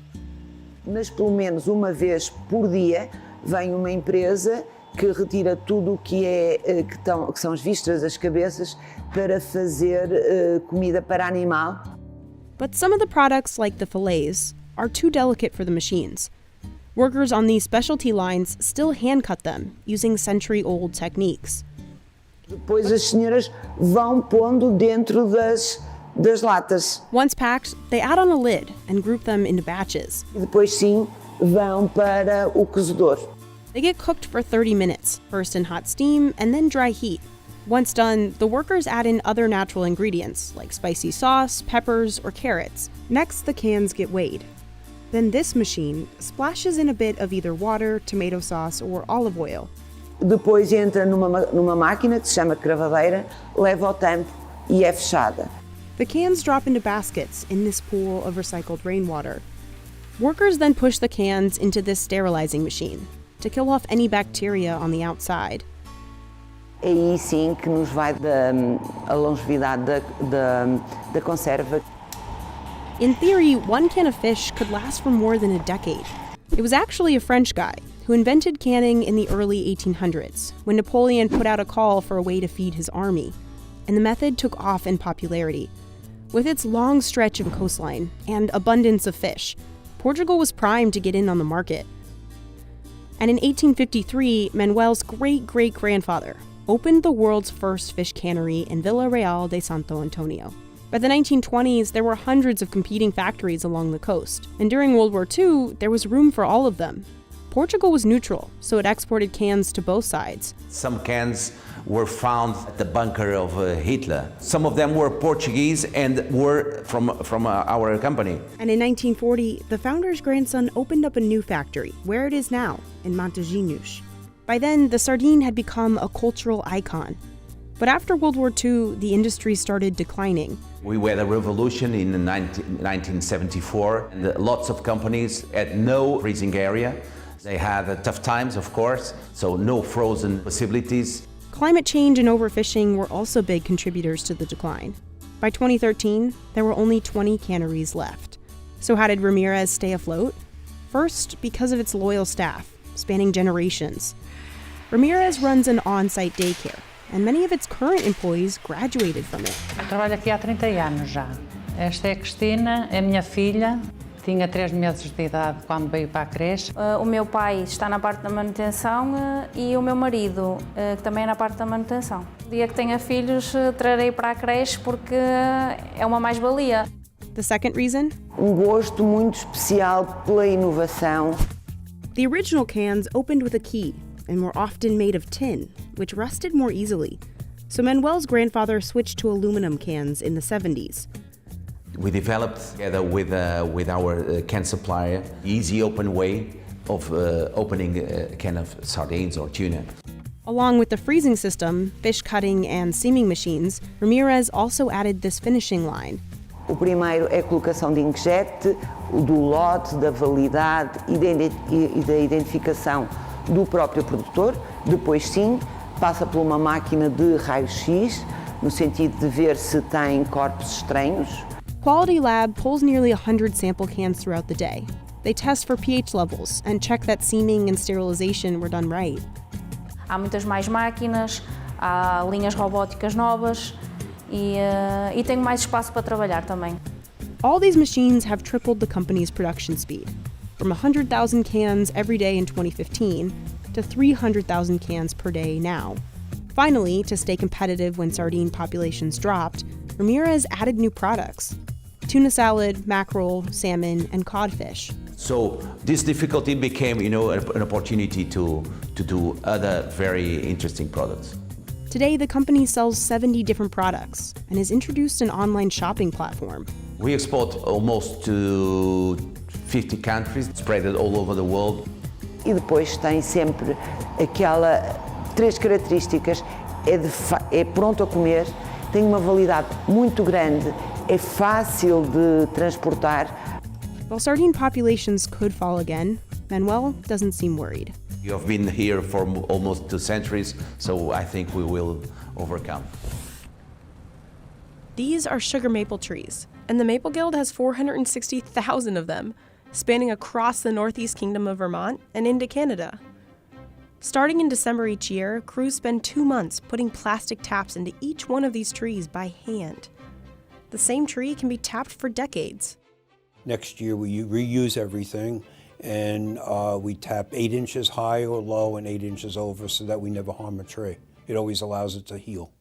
Mas pelo menos uma vez por dia vem uma empresa que retira tudo o que são as vísceras, as cabeças, para fazer comida para animal. But some of the products, like the fillets, are too delicate for the machines. Workers on these specialty lines still hand-cut them, using century-old techniques. Depois as senhoras vão pondo dentro das latas. Once packed, they add on a lid and group them into batches. E depois sim, vão para o cozedor. They get cooked for 30 minutes, first in hot steam and then dry heat. Once done, the workers add in other natural ingredients, like spicy sauce, peppers, or carrots. Next, the cans get weighed. Then this machine splashes in a bit of either water, tomato sauce, or olive oil. Depois entra numa máquina que se chama cravadeira, leva ao tampo e é fechada. The cans drop into baskets in this pool of recycled rainwater. Workers then push the cans into this sterilizing machine to kill off any bacteria on the outside. É aí sim que nos vai a longevidade da conserva. In theory, one can of fish could last for more than a decade. It was actually a French guy who invented canning in the early 1800s, when Napoleon put out a call for a way to feed his army. And the method took off in popularity. With its long stretch of coastline and abundance of fish, Portugal was primed to get in on the market. And in 1853, Manuel's great-great-grandfather opened the world's first fish cannery in Vila Real de Santo Antonio. By the 1920s, there were hundreds of competing factories along the coast, and during World War II, there was room for all of them. Portugal was neutral, so it exported cans to both sides. Some cans were found at the bunker of Hitler. Some of them were Portuguese and were from our company. And in 1940, the founder's grandson opened up a new factory, where it is now, in Matosinhos. By then, the sardine had become a cultural icon. But after World War II, the industry started declining. We had a revolution in 1974, and lots of companies had no freezing area. They had tough times, of course, so no frozen possibilities. Climate change and overfishing were also big contributors to the decline. By 2013, there were only 20 canneries left. So how did Ramirez stay afloat? First, because of its loyal staff, spanning generations. Ramirez runs an on-site daycare, and many of its current employees graduated from it. Eu trabalho aqui há 30 anos já. Esta é a Cristina, é minha filha. Tinha 3 meses de idade quando veio para a creche. O meu pai está na parte da manutenção e o meu marido, que também é na parte da manutenção. O dia que tenha filhos, trarei para a creche porque é uma mais-valia. The second reason? Gosto muito especial pela inovação. The original cans opened with a key and were often made of tin, which rusted more easily. So Manuel's grandfather switched to aluminum cans in the 70s. We developed, together with our can supplier, easy open way of opening a can of sardines or tuna. Along with the freezing system, fish cutting, and seaming machines, Ramirez also added this finishing line. O primeiro é a colocação de inkjet, o do lote, da validade e da identificação do próprio produtor. Depois sim, passa por uma máquina de raio-x, no sentido de ver se tem corpos estranhos. Quality Lab pulls nearly 100 sample cans throughout the day. They test for pH levels and check that seaming and sterilization were done right. Há muitas mais máquinas, há linhas robóticas novas e tenho mais espaço para trabalhar também. All these machines have tripled the company's production speed, from 100,000 cans every day in 2015 to 300,000 cans per day now. Finally, to stay competitive when sardine populations dropped, Ramirez added new products: tuna salad, mackerel, salmon, and codfish. So this difficulty became, an opportunity to do other very interesting products. Today, the company sells 70 different products and has introduced an online shopping platform. We export almost to 50 countries, spread it all over the world. E depois tem sempre três características: é pronto a comer, tem uma validade muito grande, é fácil de transportar. While sardine populations could fall again, Manuel doesn't seem worried. You have been here for almost 2 centuries, so I think we will overcome. These are sugar maple trees, and the Maple Guild has 460,000 of them, spanning across the Northeast Kingdom of Vermont and into Canada. Starting in December each year, crews spend 2 months putting plastic taps into each one of these trees by hand. The same tree can be tapped for decades. Next year we reuse everything, and we tap 8 inches high or low and 8 inches over so that we never harm a tree. It always allows it to heal.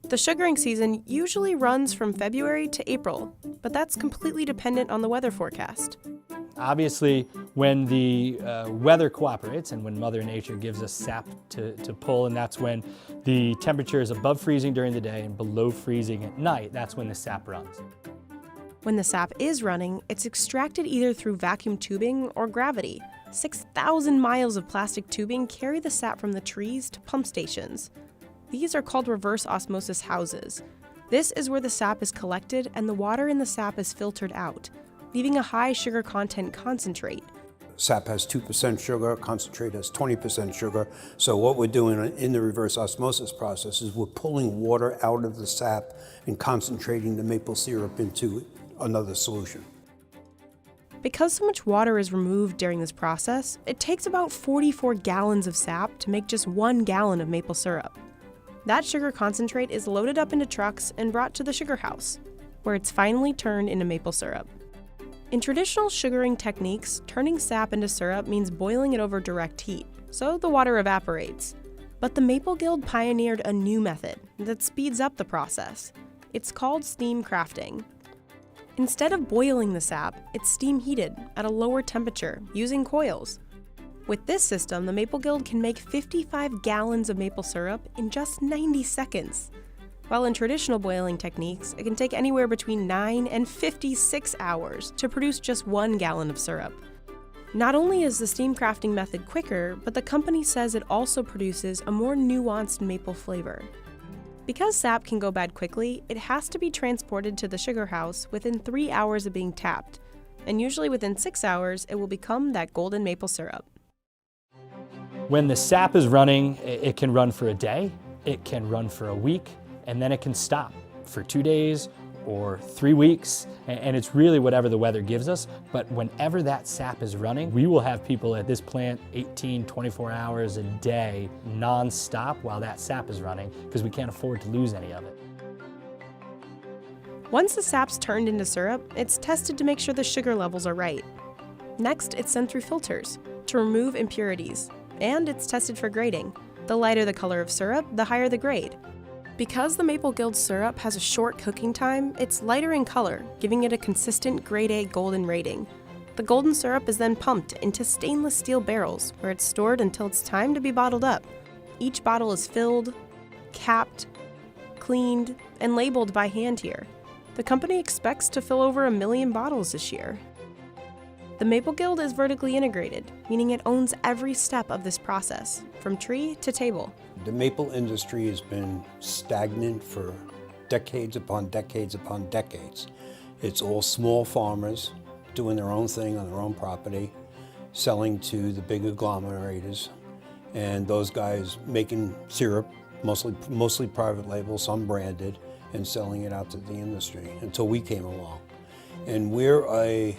The sugaring season usually runs from February to April, but that's completely dependent on the weather forecast. Obviously, when the weather cooperates and when Mother Nature gives us sap to pull, and that's when the temperature is above freezing during the day and below freezing at night, that's when the sap runs. When the sap is running, it's extracted either through vacuum tubing or gravity. 6,000 miles of plastic tubing carry the sap from the trees to pump stations. These are called reverse osmosis houses. This is where the sap is collected and the water in the sap is filtered out, leaving a high sugar content concentrate. Sap has 2% sugar, concentrate has 20% sugar. So what we're doing in the reverse osmosis process is we're pulling water out of the sap and concentrating the maple syrup into another solution. Because so much water is removed during this process, it takes about 44 gallons of sap to make just 1 gallon of maple syrup. That sugar concentrate is loaded up into trucks and brought to the sugar house, where it's finally turned into maple syrup. In traditional sugaring techniques, turning sap into syrup means boiling it over direct heat, so the water evaporates. But the Maple Guild pioneered a new method that speeds up the process. It's called steam crafting. Instead of boiling the sap, it's steam heated at a lower temperature using coils. With this system, the Maple Guild can make 55 gallons of maple syrup in just 90 seconds. While in traditional boiling techniques, it can take anywhere between 9 and 56 hours to produce just 1 gallon of syrup. Not only is the steam crafting method quicker, but the company says it also produces a more nuanced maple flavor. Because sap can go bad quickly, it has to be transported to the sugar house within 3 hours of being tapped, and usually within 6 hours, it will become that golden maple syrup. When the sap is running, it can run for a day, it can run for a week, and then it can stop for 2 days or 3 weeks, and it's really whatever the weather gives us. But whenever that sap is running, we will have people at this plant 18, 24 hours a day non-stop while that sap is running, because we can't afford to lose any of it. Once the sap's turned into syrup, it's tested to make sure the sugar levels are right. Next, it's sent through filters to remove impurities, and it's tested for grading. The lighter the color of syrup, the higher the grade. Because the Maple Guild syrup has a short cooking time, it's lighter in color, giving it a consistent grade A golden rating. The golden syrup is then pumped into stainless steel barrels, where it's stored until it's time to be bottled up. Each bottle is filled, capped, cleaned, and labeled by hand here. The company expects to fill over 1 million bottles this year. The Maple Guild is vertically integrated, meaning it owns every step of this process, from tree to table. The maple industry has been stagnant for decades upon decades upon decades. It's all small farmers doing their own thing on their own property, selling to the big agglomerators, and those guys making syrup, mostly private label, some branded, and selling it out to the industry until we came along. And we're a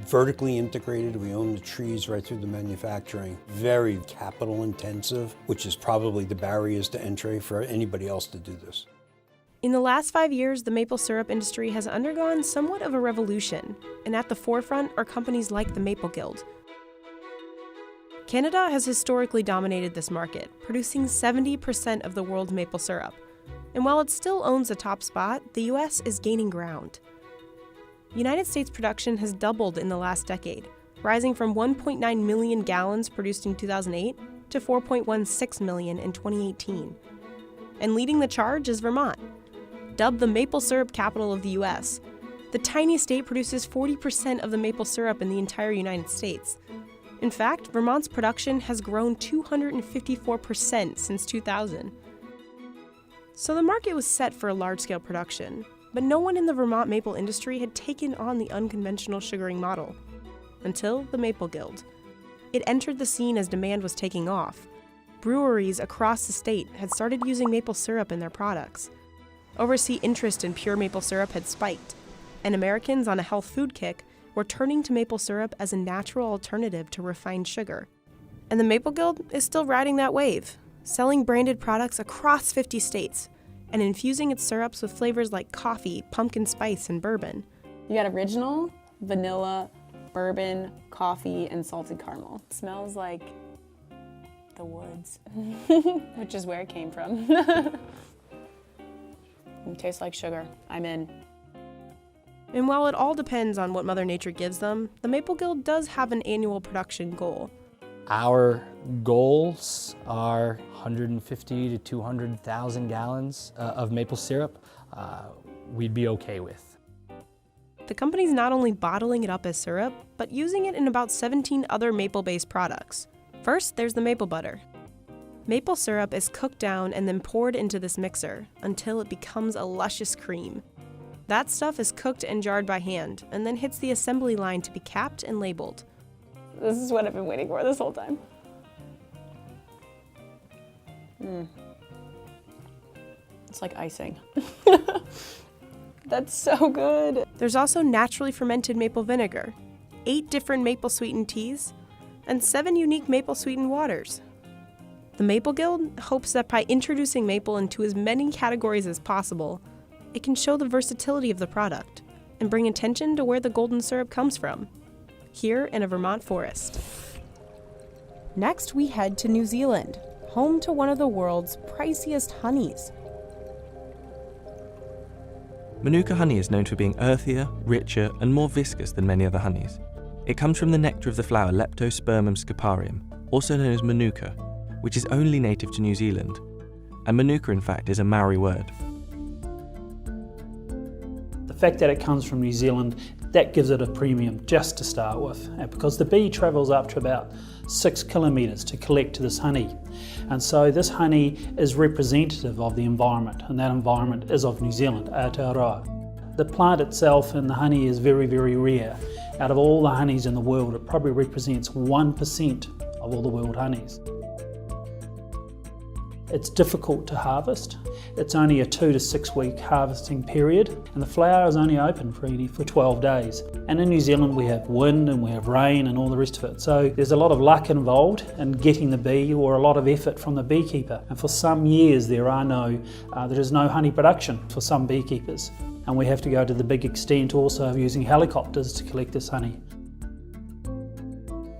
vertically integrated, we own the trees right through the manufacturing, very capital intensive, which is probably the barriers to entry for anybody else to do this. In the last 5 years, the maple syrup industry has undergone somewhat of a revolution, and at the forefront are companies like the Maple Guild. Canada has historically dominated this market, producing 70% of the world's maple syrup. And while it still owns the top spot, the US is gaining ground. United States production has doubled in the last decade, rising from 1.9 million gallons produced in 2008 to 4.16 million in 2018. And leading the charge is Vermont. Dubbed the maple syrup capital of the US, the tiny state produces 40% of the maple syrup in the entire United States. In fact, Vermont's production has grown 254% since 2000. So the market was set for a large-scale production, but no one in the Vermont maple industry had taken on the unconventional sugaring model, until the Maple Guild. it entered the scene as demand was taking off. Breweries across the state had started using maple syrup in their products. Overseas interest in pure maple syrup had spiked, and Americans on a health food kick were turning to maple syrup as a natural alternative to refined sugar. And the Maple Guild is still riding that wave, selling branded products across 50 states and infusing its syrups with flavors like coffee, pumpkin spice, and bourbon. You got original, vanilla, bourbon, coffee, and salted caramel. It smells like the woods, which is where it came from. It tastes like sugar. I'm in. And while it all depends on what Mother Nature gives them, the Maple Guild does have an annual production goal. Our goals are 150 to 200,000 gallons of maple syrup we'd be okay with. The company's not only bottling it up as syrup, but using it in about 17 other maple-based products. First, there's the maple butter. Maple syrup is cooked down and then poured into this mixer until it becomes a luscious cream. That stuff is cooked and jarred by hand and then hits the assembly line to be capped and labeled. This is what I've been waiting for this whole time. It's like icing. That's so good. There's also naturally fermented maple vinegar, 8 different maple sweetened teas, and 7 unique maple sweetened waters. The Maple Guild hopes that by introducing maple into as many categories as possible, it can show the versatility of the product and bring attention to where the golden syrup comes from, here in a Vermont forest. Next, we head to New Zealand, home to one of the world's priciest honeys. Manuka honey is known for being earthier, richer, and more viscous than many other honeys. It comes from the nectar of the flower Leptospermum sciparium, also known as Manuka, which is only native to New Zealand. And Manuka, in fact, is a Maori word. The fact that it comes from New Zealand, that gives it a premium just to start with, because the bee travels up to about 6 kilometres to collect this honey. And so this honey is representative of the environment, and that environment is of New Zealand, Aotearoa. The plant itself and the honey is very, very rare. Out of all the honeys in the world, it probably represents 1% of all the world honeys. It's difficult to harvest. It's only a 2 to 6 week harvesting period, and the flower is only open for 12 days. And in New Zealand we have wind and we have rain and all the rest of it. So there's a lot of luck involved in getting the bee, or a lot of effort from the beekeeper. And for some years there is no honey production for some beekeepers. And we have to go to the big extent also of using helicopters to collect this honey.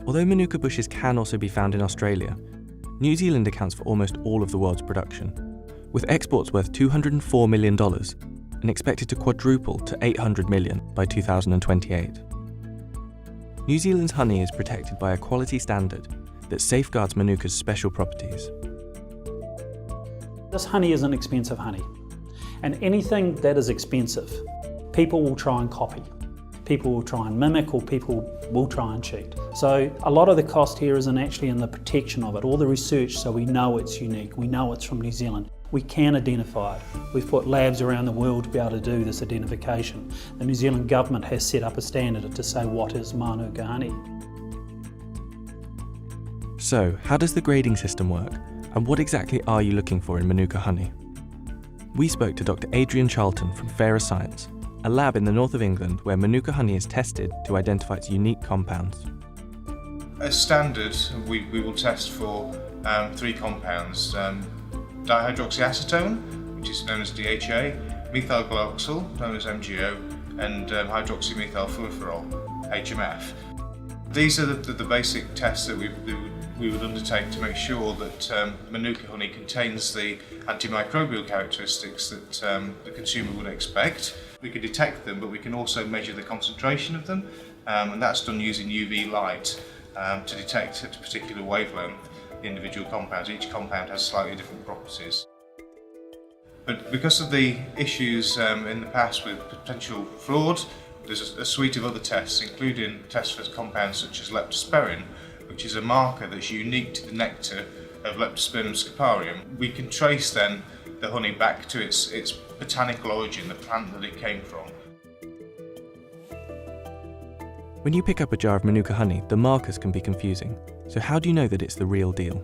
Although Manuka bushes can also be found in Australia, New Zealand accounts for almost all of the world's production, with exports worth $204 million and expected to quadruple to $800 million by 2028. New Zealand's honey is protected by a quality standard that safeguards Manuka's special properties. This honey is an expensive honey, and anything that is expensive, people will try and copy. People will try and mimic, or people will try and cheat. So a lot of the cost here isn't actually in the protection of it, or the research, so we know it's unique, we know it's from New Zealand. We can identify it. We've put labs around the world to be able to do this identification. The New Zealand government has set up a standard to say what is Manuka honey. So, how does the grading system work, and what exactly are you looking for in Manuka honey? We spoke to Dr. Adrian Charlton from Fairer Science, a lab in the north of England where Manuka honey is tested to identify its unique compounds. As standard, we will test for 3 compounds. Dihydroxyacetone, which is known as DHA, methyl glyoxal, known as MgO, and hydroxymethylfurfural, HMF. These are the basic tests that we would undertake to make sure that Manuka honey contains the antimicrobial characteristics that the consumer would expect. We can detect them, but we can also measure the concentration of them, and that's done using UV light to detect at a particular wavelength the individual compounds. Each compound has slightly different properties. But because of the issues in the past with potential fraud, there's a suite of other tests, including tests for compounds such as leptosperin, which is a marker that's unique to the nectar of Leptospermum sciparium. We can trace then the honey back to its botanical origin, the plant that it came from. When you pick up a jar of Manuka honey, the markers can be confusing. So how do you know that it's the real deal?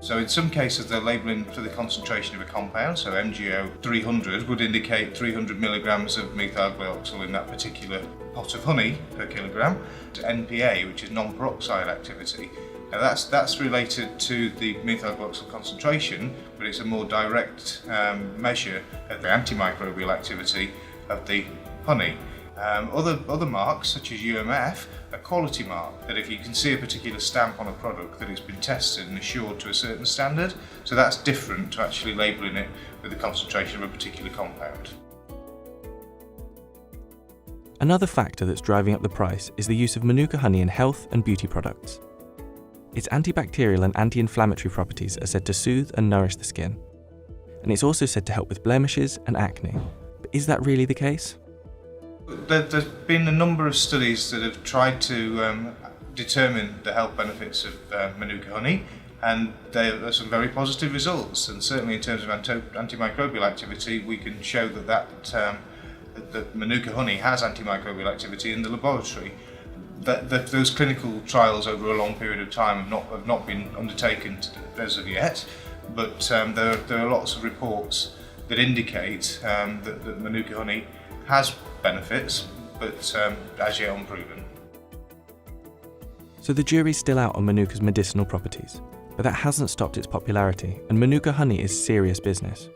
So in some cases they're labelling for the concentration of a compound, so MgO 300 would indicate 300 milligrams of methyl glyoxal in that particular pot of honey per kilogram, to NPA, which is non-peroxide activity. Now that's related to the methyl glyoxal concentration, but it's a more direct measure of the antimicrobial activity of the honey. Other marks, such as UMF, are quality mark, that if you can see a particular stamp on a product that it's been tested and assured to a certain standard, so that's different to actually labelling it with the concentration of a particular compound. Another factor that's driving up the price is the use of Manuka honey in health and beauty products. Its antibacterial and anti-inflammatory properties are said to soothe and nourish the skin. And it's also said to help with blemishes and acne. But is that really the case? There's been a number of studies that have tried to determine the health benefits of Manuka honey, and there are some very positive results, and certainly in terms of antimicrobial activity we can show that Manuka honey has antimicrobial activity in the laboratory. Those clinical trials over a long period of time have not been undertaken as of yet, but there are lots of reports that indicate that Manuka honey has benefits, but as yet unproven. So the jury's still out on Manuka's medicinal properties, but that hasn't stopped its popularity, and Manuka honey is serious business.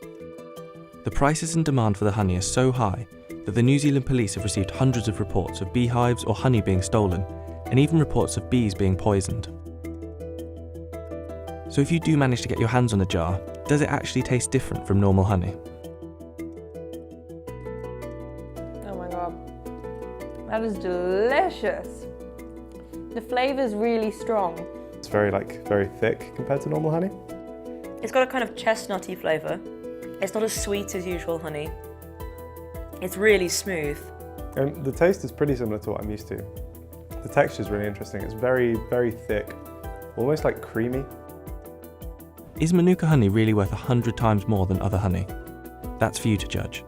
The prices and demand for the honey are so high that the New Zealand police have received hundreds of reports of beehives or honey being stolen, and even reports of bees being poisoned. So if you do manage to get your hands on a jar, does it actually taste different from normal honey? Oh my god, that is delicious. The flavour is really strong. It's very thick compared to normal honey. It's got a kind of chestnutty flavour. It's not as sweet as usual honey. It's really smooth. And the taste is pretty similar to what I'm used to. The texture is really interesting. It's very, very thick, almost like creamy. Is Manuka honey really worth 100 times more than other honey? That's for you to judge.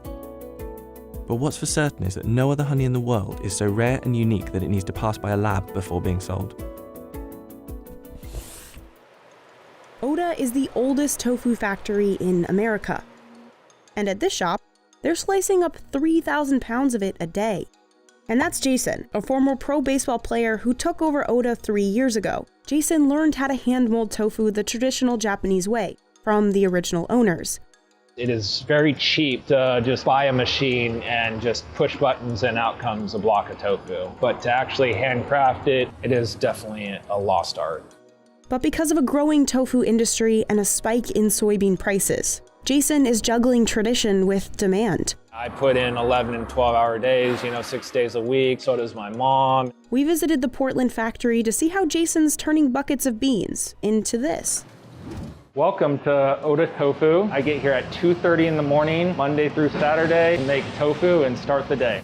But what's for certain is that no other honey in the world is so rare and unique that it needs to pass by a lab before being sold. Oda is the oldest tofu factory in America. And at this shop, they're slicing up 3,000 pounds of it a day. And that's Jason, a former pro baseball player who took over Oda 3 years ago. Jason learned how to hand mold tofu the traditional Japanese way, from the original owners. It is very cheap to just buy a machine and just push buttons and out comes a block of tofu. But to actually handcraft it, it is definitely a lost art. But because of a growing tofu industry and a spike in soybean prices, Jason is juggling tradition with demand. I put in 11 and 12-hour days, 6 days a week, so does my mom. We visited the Portland factory to see how Jason's turning buckets of beans into this. Welcome to Oda Tofu. I get here at 2:30 in the morning, Monday through Saturday, make tofu and start the day.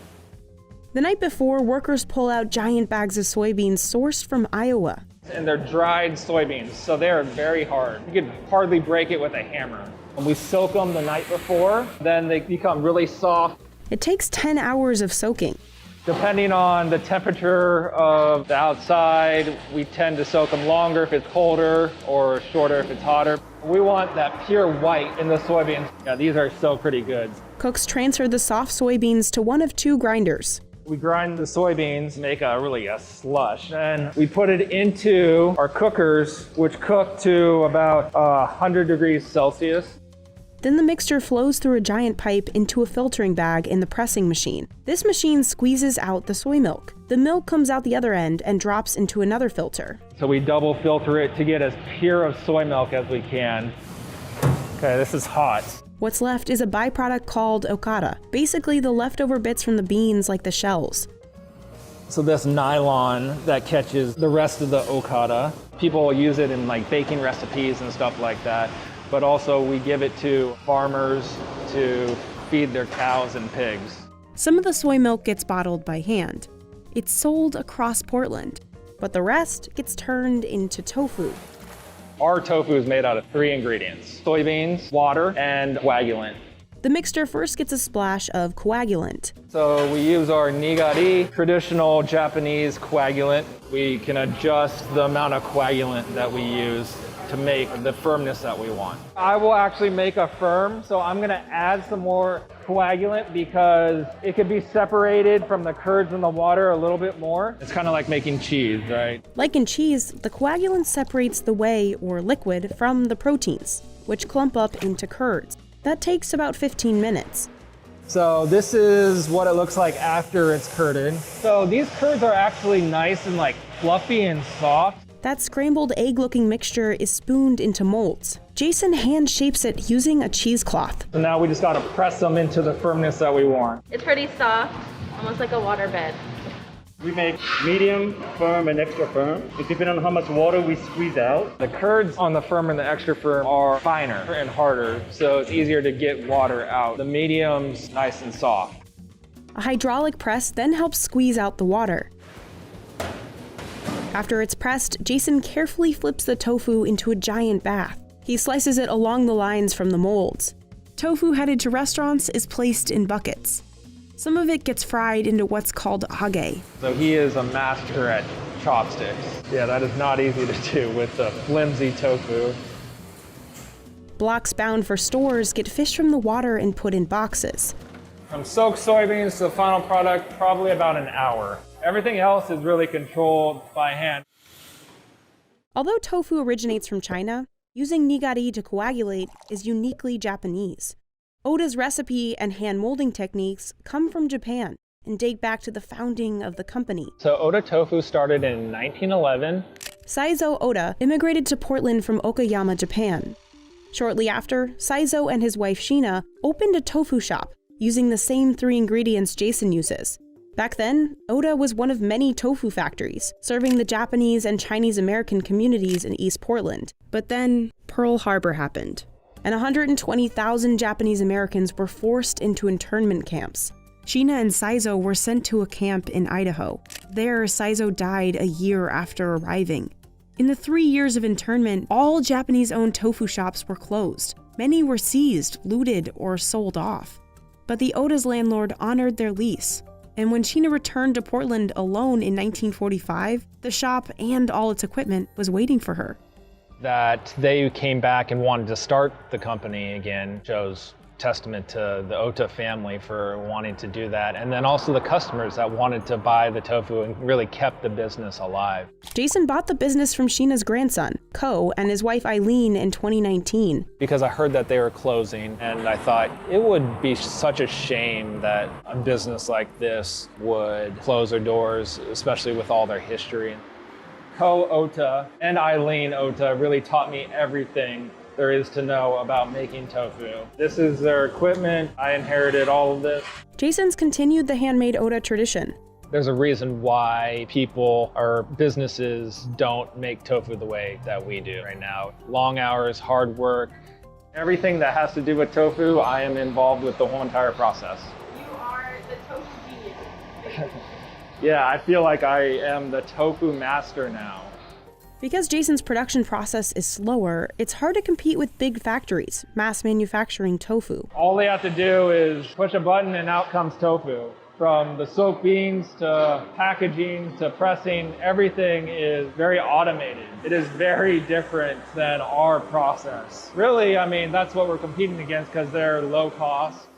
The night before, workers pull out giant bags of soybeans sourced from Iowa. And they're dried soybeans, so they are very hard. You could hardly break it with a hammer. And we soak them the night before, then they become really soft. It takes 10 hours of soaking. Depending on the temperature of the outside, we tend to soak them longer if it's colder or shorter if it's hotter. We want that pure white in the soybeans. Yeah, these are still pretty good. Cooks transfer the soft soybeans to one of 2 grinders. We grind the soybeans, make a slush. Then we put it into our cookers, which cook to about 100 degrees Celsius. Then the mixture flows through a giant pipe into a filtering bag in the pressing machine. This machine squeezes out the soy milk. The milk comes out the other end and drops into another filter. So we double filter it to get as pure of soy milk as we can. Okay, this is hot. What's left is a byproduct called okara, basically the leftover bits from the beans like the shells. So this nylon that catches the rest of the okara. People use it in baking recipes and stuff like that. But also we give it to farmers to feed their cows and pigs. Some of the soy milk gets bottled by hand. It's sold across Portland, but the rest gets turned into tofu. Our tofu is made out of 3 ingredients: soybeans, water, and coagulant. The mixture first gets a splash of coagulant. So we use our nigari, traditional Japanese coagulant. We can adjust the amount of coagulant that we use to make the firmness that we want. I will actually make a firm, so I'm gonna add some more coagulant because it could be separated from the curds in the water a little bit more. It's kind of like making cheese, right? Like in cheese, the coagulant separates the whey, or liquid, from the proteins, which clump up into curds. That takes about 15 minutes. So this is what it looks like after it's curded. So these curds are actually nice and like fluffy and soft. That scrambled egg-looking mixture is spooned into molds. Jason hand shapes it using a cheesecloth. So now we just gotta press them into the firmness that we want. It's pretty soft, almost like a water bed. We make medium, firm, and extra firm. It depends on how much water we squeeze out. The curds on the firm and the extra firm are finer and harder, so it's easier to get water out. The medium's nice and soft. A hydraulic press then helps squeeze out the water. After it's pressed, Jason carefully flips the tofu into a giant bath. He slices it along the lines from the molds. Tofu headed to restaurants is placed in buckets. Some of it gets fried into what's called age. So he is a master at chopsticks. Yeah, that is not easy to do with the flimsy tofu. Blocks bound for stores get fished from the water and put in boxes. From soaked soybeans to the final product, probably about an hour. Everything else is really controlled by hand. Although tofu originates from China, using nigari to coagulate is uniquely Japanese. Oda's recipe and hand molding techniques come from Japan and date back to the founding of the company. So Oda Tofu started in 1911. Saizo Oda immigrated to Portland from Okayama, Japan. Shortly after, Saizo and his wife Sheena opened a tofu shop using the same 3 ingredients Jason uses. Back then, Oda was one of many tofu factories, serving the Japanese and Chinese American communities in East Portland. But then, Pearl Harbor happened, and 120,000 Japanese Americans were forced into internment camps. Sheena and Saizo were sent to a camp in Idaho. There, Saizo died a year after arriving. In the 3 years of internment, all Japanese-owned tofu shops were closed. Many were seized, looted, or sold off. But the Oda's landlord honored their lease. And when Sheena returned to Portland alone in 1945, the shop and all its equipment was waiting for her. That they came back and wanted to start the company again shows testament to the Ota family for wanting to do that, and then also the customers that wanted to buy the tofu and really kept the business alive. Jason bought the business from Sheena's grandson, Ko, and his wife Eileen in 2019. Because I heard that they were closing, and I thought it would be such a shame that a business like this would close their doors, especially with all their history. Ko Ota and Eileen Ota really taught me everything there is to know about making tofu. This is their equipment. I inherited all of this. Jason's continued the handmade Oda tradition. There's a reason why people or businesses don't make tofu the way that we do right now. Long hours, hard work. Everything that has to do with tofu, I am involved with the whole entire process. You are the tofu genius. Yeah, I feel like I am the tofu master now. Because Jason's production process is slower, it's hard to compete with big factories, mass manufacturing tofu. All they have to do is push a button and out comes tofu. From the soaked beans to packaging to pressing, everything is very automated. It is very different than our process. Really, I mean, that's what we're competing against because they're low cost.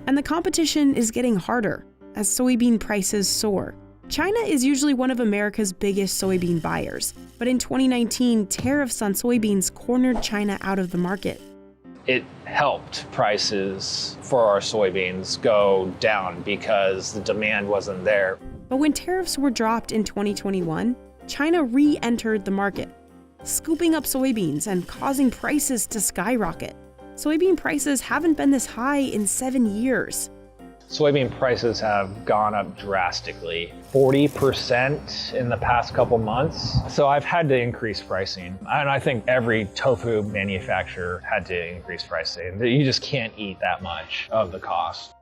And the competition is getting harder as soybean prices soar. China is usually one of America's biggest soybean buyers, but in 2019, tariffs on soybeans cornered China out of the market. It helped prices for our soybeans go down because the demand wasn't there. But when tariffs were dropped in 2021, China re-entered the market, scooping up soybeans and causing prices to skyrocket. Soybean prices haven't been this high in 7 years. Soybean prices have gone up drastically, 40% in the past couple months. So I've had to increase pricing. And I think every tofu manufacturer had to increase pricing. You just can't eat that much of the cost.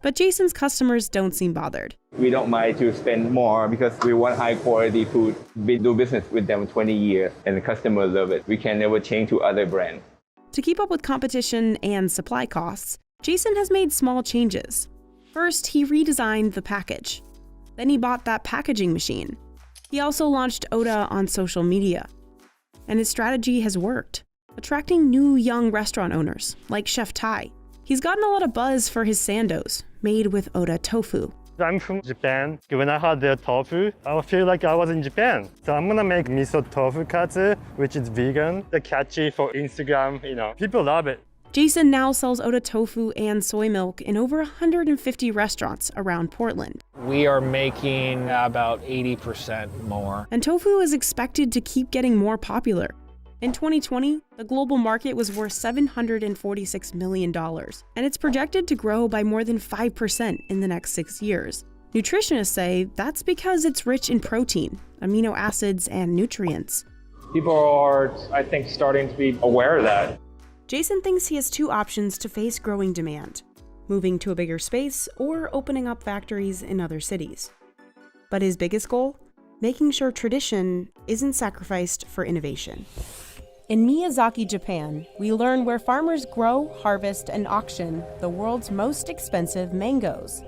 But Jason's customers don't seem bothered. We don't mind to spend more because we want high quality food. We do business with them 20 years and the customers love it. We can never change to other brands. To keep up with competition and supply costs, Jason has made small changes. First, he redesigned the package. Then he bought that packaging machine. He also launched Oda on social media. And his strategy has worked, attracting new young restaurant owners, like Chef Tai. He's gotten a lot of buzz for his sandos, made with Oda tofu. I'm from Japan. When I had their tofu, I feel like I was in Japan. So I'm gonna make miso tofu katsu, which is vegan. They're catchy for Instagram, people love it. Jason now sells Oda tofu and soy milk in over 150 restaurants around Portland. We are making about 80% more. And tofu is expected to keep getting more popular. In 2020, the global market was worth $746 million, and it's projected to grow by more than 5% in the next 6 years. Nutritionists say that's because it's rich in protein, amino acids, and nutrients. People are, I think, starting to be aware of that. Jason thinks he has two options to face growing demand: moving to a bigger space or opening up factories in other cities. But his biggest goal? Making sure tradition isn't sacrificed for innovation. In Miyazaki, Japan, we learn where farmers grow, harvest, and auction the world's most expensive mangoes.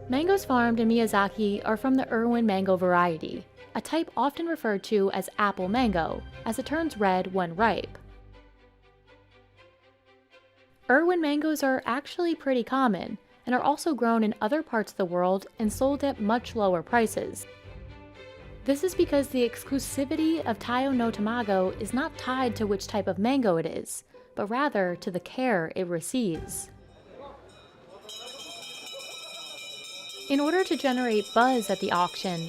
Mangoes farmed in Miyazaki are from the Irwin mango variety, a type often referred to as apple mango, as it turns red when ripe. Irwin mangoes are actually pretty common and are also grown in other parts of the world and sold at much lower prices. This is because the exclusivity of Taiyo no Tamago is not tied to which type of mango it is, but rather to the care it receives. In order to generate buzz at the auction,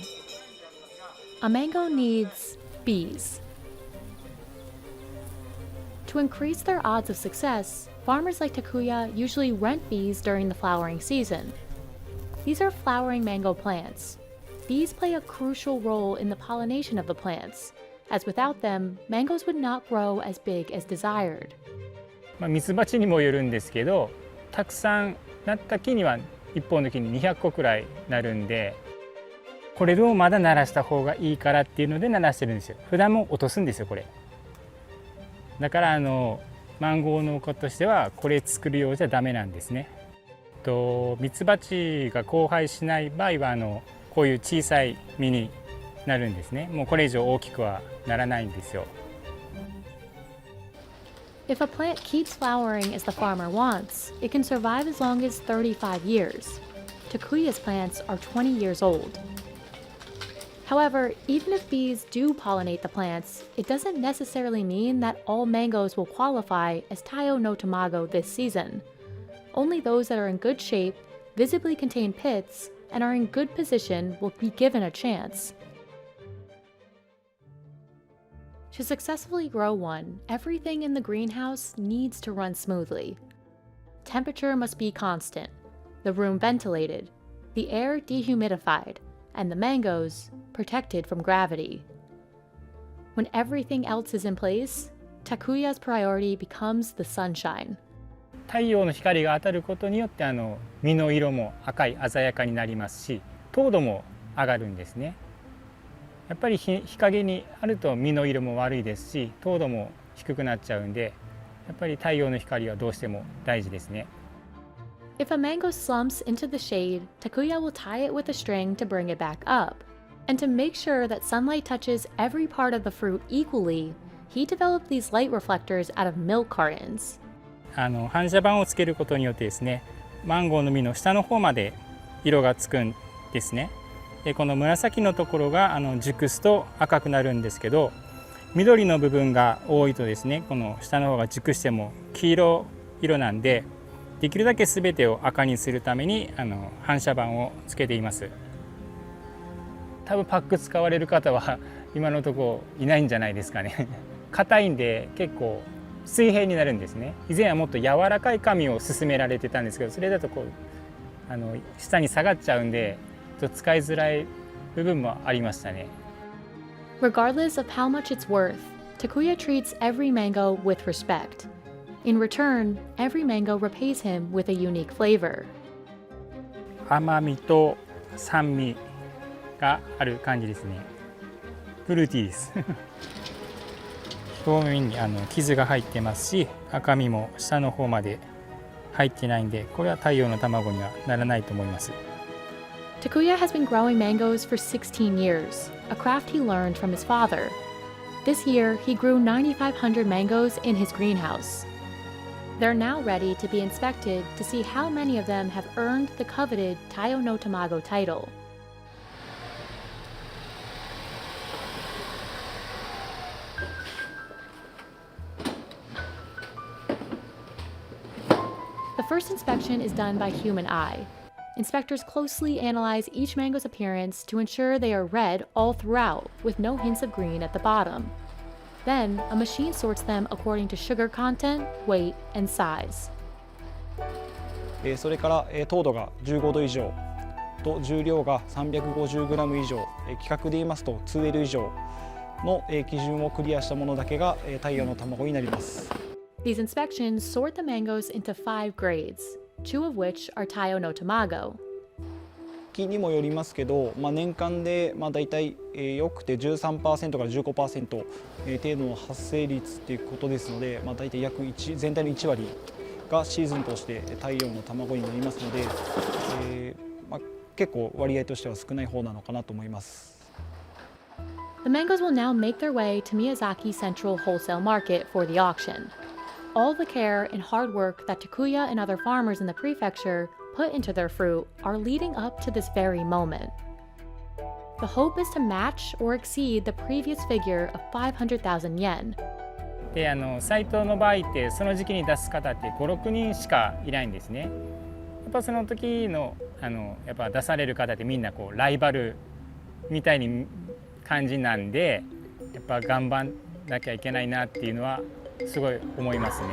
a mango needs bees. To increase their odds of success, farmers like Takuya usually rent bees during the flowering season. These are flowering mango plants. Bees play a crucial role in the pollination of the plants, as without them, mangoes would not grow as big as desired. ミツバチにもよるんですけど、たくさんなった木には1本の木に200個くらいなるんで、これをまだ鳴らした方がいいからっていうので鳴らしてるんですよ。普段も落とすんですよこれ。だからマンゴー農家としてはこれ作るようじゃダメなんですね。ミツバチが交配しない場合はこういう小さい実になるんですね。もうこれ以上大きくはならないんですよ。If a plant keeps flowering as the farmer wants, it can survive as long as 35 years. Takuya's plants are 20 years old. However, even if bees do pollinate the plants, it doesn't necessarily mean that all mangoes will qualify as Taiyo no Tamago this season. Only those that are in good shape, visibly contain pits, and are in good position will be given a chance. To successfully grow one, everything in the greenhouse needs to run smoothly. Temperature must be constant, the room ventilated, the air dehumidified, and the mangoes protected from gravity. When everything else is in place, Takuya's priority becomes the sunshine. 太陽の光が当たることによって実の色も赤い鮮やかになりますし、糖度も上がるんですね。やっぱり日陰にあると実の色も悪いですし、糖度も低くなっちゃうんで、やっぱり太陽の光はどうしても大事ですね。If a mango slumps into the shade, Takuya will tie it with a string to bring it back up. And to make sure that sunlight touches every part of the fruit equally, he developed these light reflectors out of milk cartons. 反射板をつけることによってですね、マンゴーの実の下の方まで色がつくんですね。でこの紫のところが熟すと赤くなるんですけど、緑の部分が多いとですね、この下の方が熟しても黄色なんで、できるだけ全てを赤にするために反射板をつけています。多分パック使われる方は今のところいないんじゃないですかね。硬いんで結構水平になるんですね。以前はもっと柔らかい紙を勧められてたんですけど、それだと下に下がっちゃうんで使いづらい部分もありましたね。Regardless of how much it's worth, Takuya treats every mango with respect. In return, every mango repays him with a unique flavor. 甘みと酸味がある感じですね。フルーティーです。表面に傷が入ってますし、赤みも下の方まで入ってないんで、これは太陽の卵にはならないと思います。Takuya has been growing mangoes for 16 years, a craft he learned from his father. This year, he grew 9,500 mangoes in his greenhouse. They're now ready to be inspected to see how many of them have earned the coveted Taiyo no Tamago title. The first inspection is done by human eye. Inspectors closely analyze each mango's appearance to ensure they are red all throughout, with no hints of green at the bottom. Then, a machine sorts them according to sugar content, weight, and size. それから糖度が15度以上と重量が 350g 以上、規格で言いますと 2L 以上の基準をクリアしたものだけが太陽の卵になります。These inspections sort the mangoes into 5 grades, 2 of which are Taiyo no Tamago. 木にもよりますけど、年間でだいたいよくて 13% から 15% 程度の発生率ということですので、だいたい約全体の1割がシーズンとして太陽の卵になりますので、結構割合としては少ない方なのかなと思います。The mangoes will now make their way to Miyazaki Central Wholesale Market for the auction. All the care and hard work that Takuya and other farmers in the prefecture put into their fruit are leading up to this very moment. The hope is to match or exceed the previous figure of 500,000 yen. でサイトの場合ってその時期に出す方って5、6人しかいないんですね。やっぱその時のやっぱ出される方ってみんなこうライバルみたいに感じなんで、やっぱ頑張んなきゃいけないなっていうのはすごい思いますね。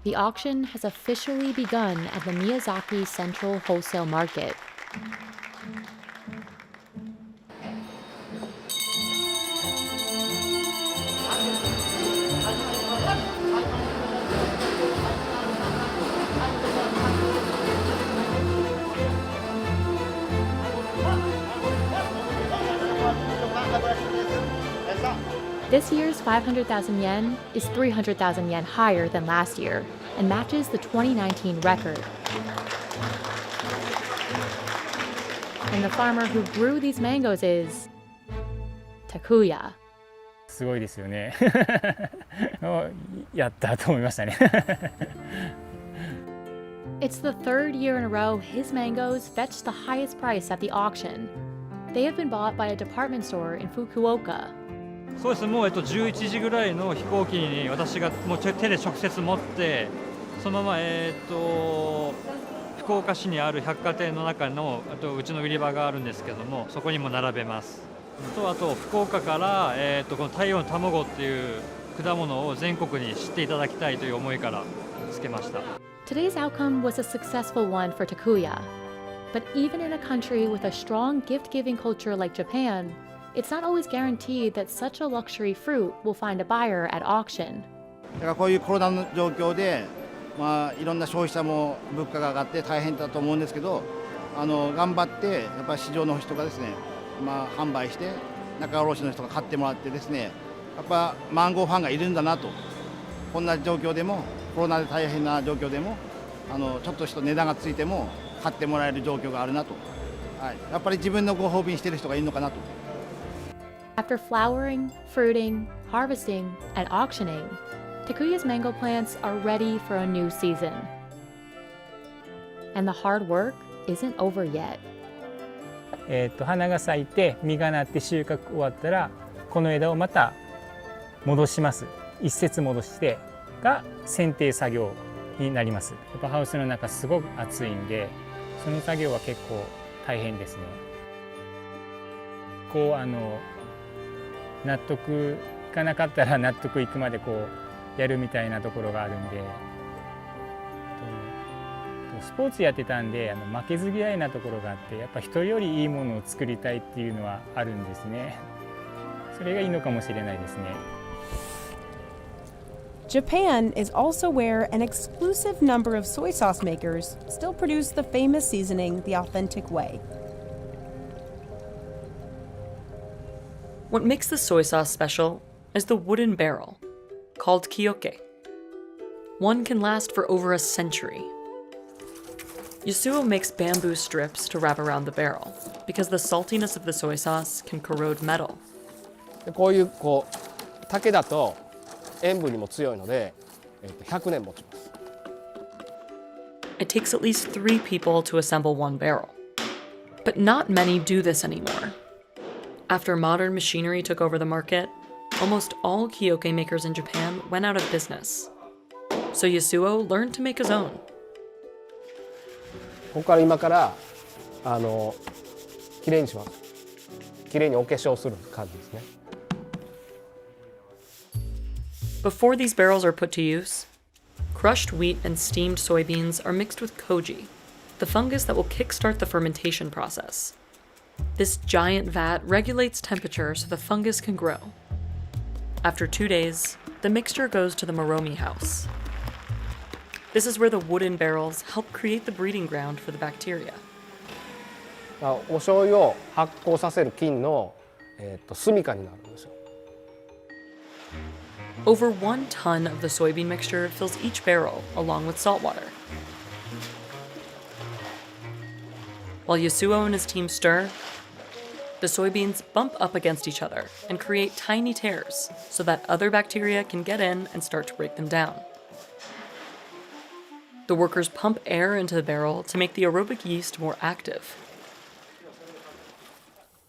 The auction has officially begun at the Miyazaki Central Wholesale Market. This year's 500,000 yen is 300,000 yen higher than last year and matches the 2019 record. And the farmer who grew these mangoes is Takuya. すごいですよね。やったと思いましたね。It's the third year in a row his mangoes fetched the highest price at the auction. They have been bought by a department store in Fukuoka. そうです。もう11時ぐらいの飛行機に私がもう手で直接持ってそのまま福岡市にある百貨店の中のうちの売り場があるんですけども、そこにも並べます。あと福岡からこの太陽の卵っていう果物を全国に知っていただきたいという思いからつけました。Today's outcome was a successful one for Takuya. But even in a country with a strong gift-giving culture like Japan, it's not always guaranteed that such a luxury fruit will find a buyer at auction. だからこういうコロナの状況で、いろんな消費者も物価が上がって大変だと思うんですけど、頑張ってやっぱり市場の人がですね、販売して仲卸の人が買ってもらってですね、やっぱマンゴーファンがいるんだなと。こんな状況でもコロナで大変な状況でもちょっとした値段がついても買ってもらえる状況があるなと。やっぱり自分のご褒美にしてる人がいるのかなと。After flowering, fruiting, harvesting, and auctioning, Takuya's mango plants are ready for a new season. And the hard work isn't over yet. 花が咲いて実がなって収穫終わったらこの枝をまた戻します。一節戻してが剪定作業になります。やっぱハウスの中すごく暑いんで、その作業は結構大変ですね。こう納得いかなかったら納得いくまでこうやるみたいなところがあるんで、スポーツやってたんで負けず嫌いなところがあって、やっぱ人よりいいものを作りたいっていうのはあるんですね。それがいいのかもしれないですね。Japan is also where an exclusive number of soy sauce makers still produce the famous seasoning the authentic way. What makes the soy sauce special is the wooden barrel, called kioke. One can last for over a century. Yasuo makes bamboo strips to wrap around the barrel because the saltiness of the soy sauce can corrode metal. こういう竹だと塩分にも強いので、100年持ちます。 It takes at least 3 people to assemble one barrel. But not many do this anymore. After modern machinery took over the market, almost all kioke makers in Japan went out of business. So Yasuo learned to make his own. ここから今からきれいにします。きれいにお化粧する感じですね。 Before these barrels are put to use, crushed wheat and steamed soybeans are mixed with koji, the fungus that will kickstart the fermentation process. This giant vat regulates temperature so the fungus can grow. After 2 days, the mixture goes to the Moromi house. This is where the wooden barrels help create the breeding ground for the bacteria. お醤油を発酵させる菌の住処になるんですよ。 Over 1 ton of the soybean mixture fills each barrel, along with salt water. While Yasuo and his team stir, the soybeans bump up against each other and create tiny tears so that other bacteria can get in and start to break them down. The workers pump air into the barrel to make the aerobic yeast more active.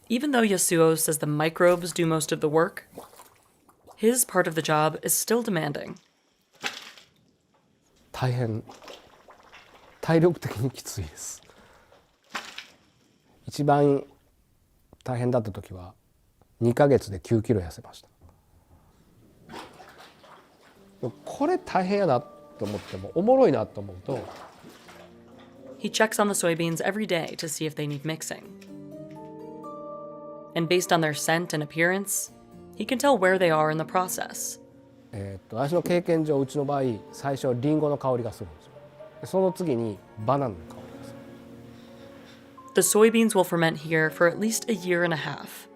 Even though Yasuo says the microbes do most of the work, his part of the job is still demanding. 大変体力的にきついです。一番大変だった時は2ヶ月で9キロ痩せました。これ大変やなと思ってもおもろいなと思うと。He checks on the soybeans every day to see if they need mixing. And based on their scent and appearance, he can tell where they are in the process. 私の経験上うちの場合最初リンゴの香りがするんですよ。その次にバナナの香りがする。The soybeans will ferment here for at least a year and a half.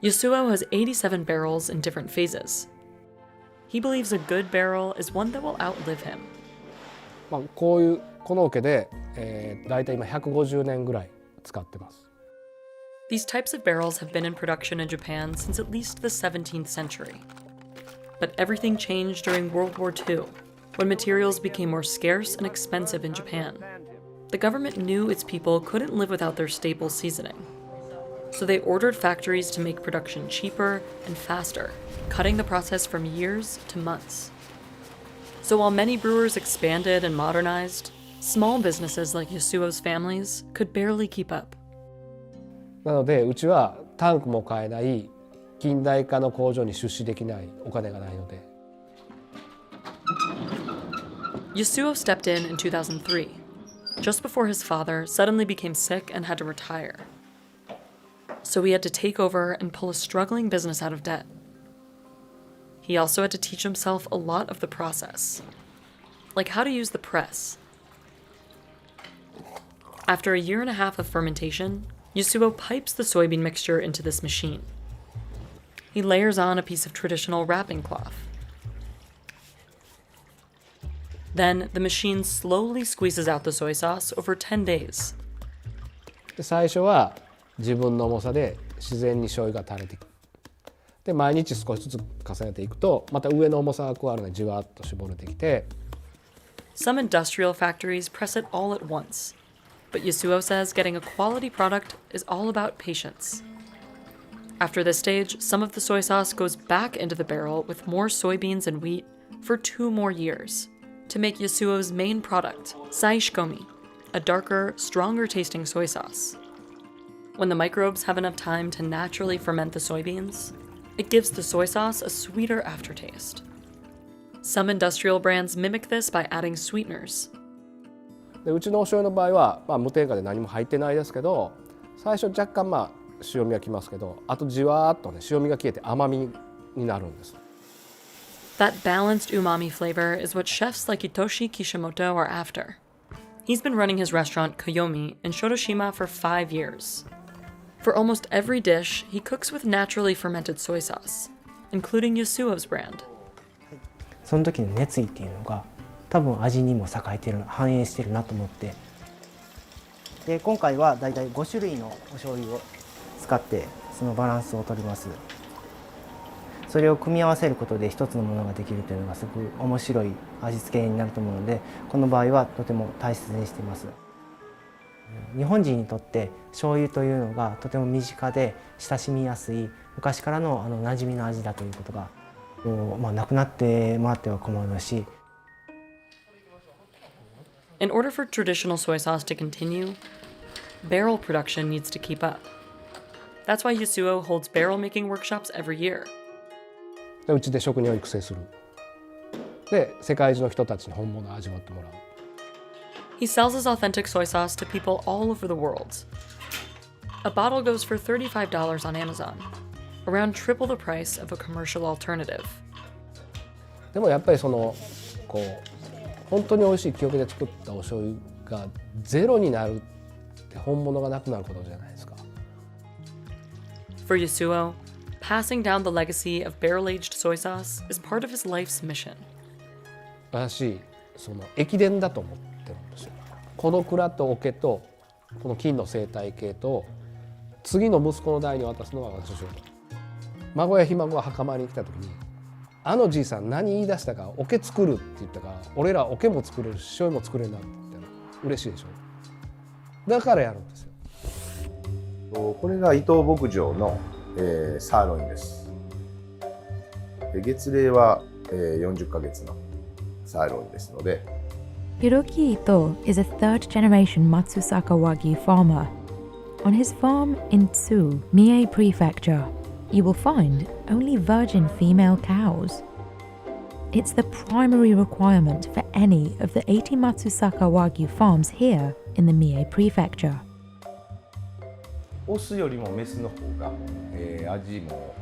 Yasuo has 87 barrels in different phases. He believes a good barrel is one that will outlive him. この桶で、だいたい今150年ぐらい使ってます。These types of barrels have been in production in Japan since at least the 17th century. But everything changed during World War II, when materials became more scarce and expensive in Japan. The government knew its people couldn't live without their staple seasoning. So they ordered factories to make production cheaper and faster, cutting the process from years to months. So while many brewers expanded and modernized, small businesses like Yasuo's families could barely keep up. なのでうちはタンクも買えない近代化の工場に出資できないお金がないので。Yasuo stepped in 2003, just before his father suddenly became sick and had to retire. So he had to take over and pull a struggling business out of debt. He also had to teach himself a lot of the process, like how to use the press. After a year and a half of fermentation, Yasuo pipes the soybean mixture into this machine. He layers on a piece of traditional wrapping cloth. Then the machine slowly squeezes out the soy sauce over 10 days. 最初は自分の重さで自然に醤油が垂れていく。で毎日少しずつ重ねていくとまた上の重さが加わるのでじわっと絞れてきて。Some industrial factories press it all at once, but Yasuo says getting a quality product is all about patience. After this stage, some of the soy sauce goes back into the barrel with more soybeans and wheat for 2 more years to make Yasuo's main product, saishikomi, a darker, stronger tasting soy sauce. When the microbes have enough time to naturally ferment the soybeans, it gives the soy sauce a sweeter aftertaste. Some industrial brands mimic this by adding sweeteners. でうちのお醤油の場合は、無添加で何も入ってないですけど、最初若干塩味がきますけど、あとじわーっとね塩味が消えて甘みになるんです。That balanced umami flavor is what chefs like Hitoshi Kishimoto are after. He's been running his restaurant Koyomi in Shotoshima for 5 years. For almost every dish, he cooks with naturally fermented soy sauce, including Yasuo's brand. その時の熱意っていうのが多分味にも栄えてる反映してるなと思って、で今回はだいたい5種類のお醤油を使ってそのバランスを取ります。それを組み合わせることで一つのものができるというのがすごく面白い味付けになると思うので、この場合はとても大切にしています。日本人にとって醤油というのがとても身近で親しみやすい昔からの馴染みの味だということがなくなってもらっては困るし。In order for traditional soy sauce to continue, barrel production needs to keep up. That's why Yasuo holds barrel making workshops every year. うちで職人を育成する。で、世界中の人たちに本物を味わってもらう。He sells his authentic soy sauce to people all over the world. A bottle goes for $35 on Amazon, around triple the price of a commercial alternative. でもやっぱりこう本当に美味しい清家で作ったお醤油がゼロになるって本物がなくなることじゃないですか。For Yasuo, passing down the legacy of barrel-aged soy sauce is part of his life's mission. 私駅伝だと思ってるんですよ。この蔵と桶とこの金の生態系と次の息子の代に渡すのが私の仕事。孫やひ孫が袴に来た時にあのじいさん何言い出したか桶作るって言ったから俺ら桶も作れるし醤油も作れるなって言ったら嬉しいでしょ。だからやるんですよ。これが伊藤牧場の、サーロインです。月齢は、40ヶ月のサーロインですので。Hiroki Ito is a third-generation Matsusaka Wagyu farmer. On his farm in Tsu, Mie Prefecture, you will find only virgin female cows. It's the primary requirement for any of the 80 Matsusaka Wagyu farms here in the Mie Prefecture. オスよりもメスの方が、味も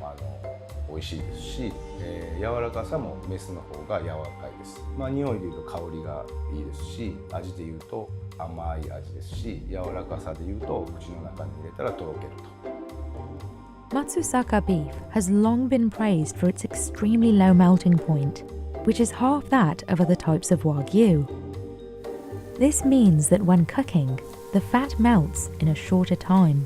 美味しいですし、柔らかさもメスの方が柔らかいです。匂いでいうと香りがいいですし、味でいうと甘い味ですし、柔らかさでいうと口の中に入れたらとろけると。Matsusaka beef has long been praised for its extremely low melting point, which is half that of other types of Wagyu. This means that when cooking, the fat melts in a shorter time.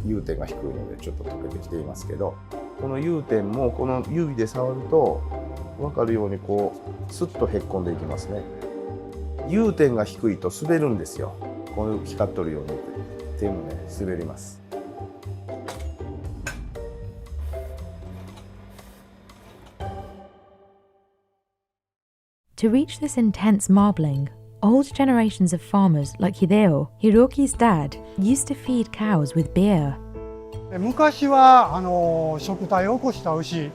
融点が低いのでちょっと溶けてきていますけど、この融点もこの指で触ると分かるようにこうスッとへっこんでいきますね。融点が低いと滑るんですよ。こういう光っとるように手もね滑ります。To reach this intense marbling, old generations of farmers like Hideo, Hiroki's dad, used to feed cows with beer. 昔は食体を起こした牛、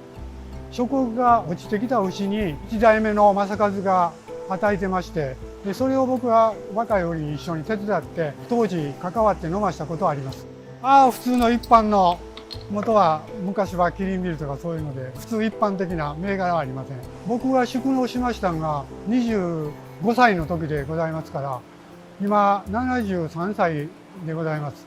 食が落ちてきた牛に1代目の正和が与えてまして、でそれを僕は若い折に一緒に手伝って当時関わって飲ましたことはあります。普通の一般の元は昔はキリンビールとかそういうので普通一般的な銘柄はありません。僕が宿農しましたのが25歳の時でございますから、今73歳でございます。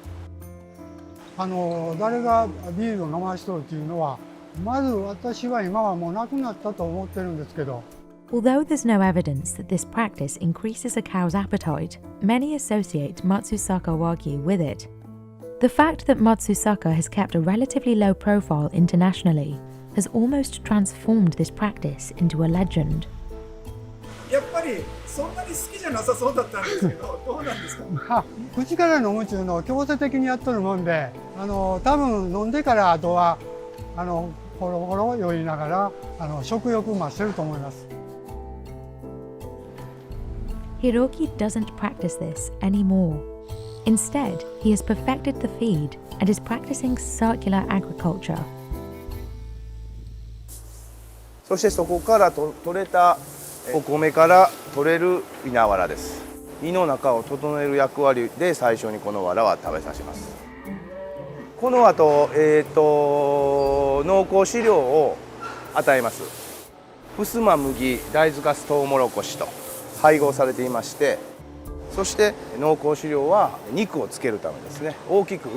誰がビールを飲ましとるっていうのは、まず私は今はもうなくなったと思ってるんですけど。Although there's no evidence that this practice increases a cow's appetite, many associate Matsusaka Wagyu with it. The fact that Matsusaka has kept a relatively low profile internationally has almost transformed this practice into a legend. やっぱりそんなに好きじゃなさそうだったんですけど、どうなんですか？口から飲むっていうのを強制的にやっとるもんで、多分飲んでからあとはほろほろ酔いながら食欲増してると思います。Hiroki doesn't practice this anymore. Instead, he has perfected the feed and is practicing circular agriculture. そしてそこから取れたお米から取れる稲わらです。胃の中を整える役割で最初にこのわらは食べさせます。この後、濃厚飼料を与えます。ふすま麦大豆ガストウモロコシと配合されていまして、そして濃厚飼料は肉をつけるためですね。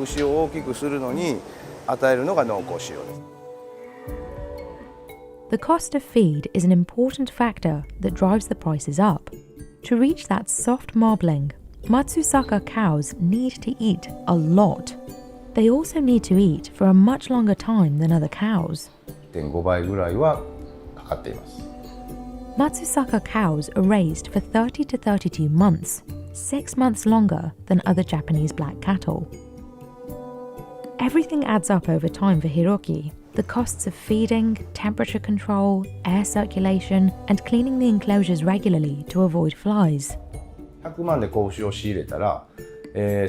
牛を大きくするのに与えるのが濃厚飼料です。The cost of feed is an important factor that drives the prices up. To reach that soft marbling, Matsusaka cows need to eat a lot. They also need to eat for a much longer time than other cows. 1.5 倍ぐらいはかかっています。Matsusaka cows are raised for 30 to 32 months, 6 months longer than other Japanese black cattle. Everything adds up over time for Hiroki. The costs of feeding, temperature control, air circulation, and cleaning the enclosures regularly to avoid flies. 100万で子牛を仕入れたら、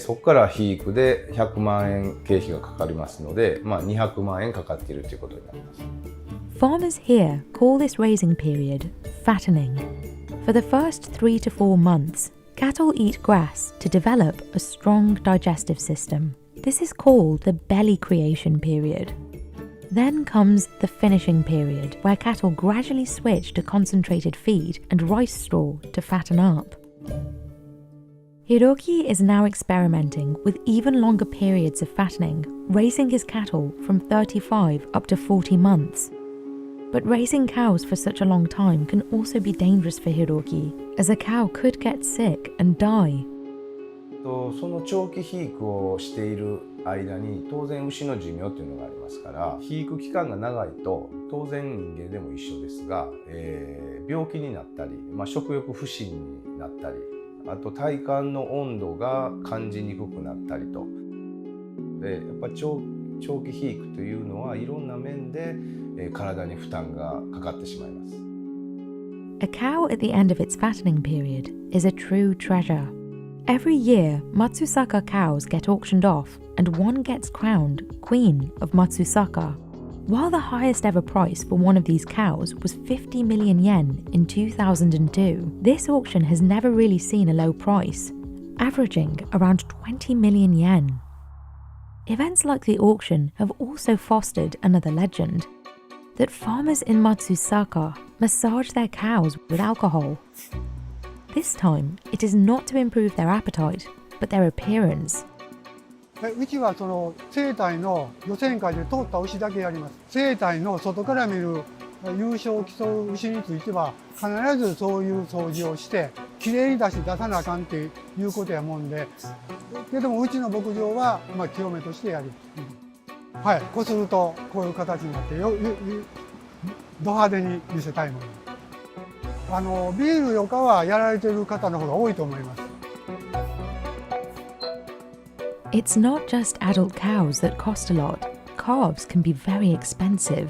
そこから肥育で100万円経費がかかりますので、200万円かかっているということになります。Farmers here call this raising period fattening. For the first 3 to 4 months, cattle eat grass to develop a strong digestive system. This is called the belly creation period. Then comes the finishing period, where cattle gradually switch to concentrated feed and rice straw to fatten up. Hiroki is now experimenting with even longer periods of fattening, raising his cattle from 35 up to 40 months. But raising cows for such a long time can also be dangerous for Hiroki, as a cow could get sick and die. その長期肥育をしている間に当然牛の寿命というのがありますから、肥育期間が長いと当然人間でも一緒ですが、病気になったり、食欲不振になったり、あと体幹の温度が感じにくくなったりと。でやっぱ長期肥育というのはいろんな面で体に負担がかかってしまいます。A cow at the end of its fattening period is a true treasure. Every year, Matsusaka cows get auctioned off and one gets crowned Queen of Matsusaka. While the highest ever price for one of these cows was 50 million yen in 2002, this auction has never really seen a low price, averaging around 20 million yen. Events like the auction have also fostered another legend, that farmers in Matsusaka massage their cows with alcohol. This time, it is not to improve their appetite, but their appearance. うちはその生体の予選会で通った牛だけやります。生体の外から見る優勝を競う牛については必ずそういう掃除をしてきれいに出さなあかんっていうことやもんで、けどもうちの牧場は清めとしてやります。はい、こうするとこういう形になってド派手に見せたいもの。ビールよかはやられてる方の方が多いと思います。It's not just adult cows that cost a lot. Calves can be very expensive.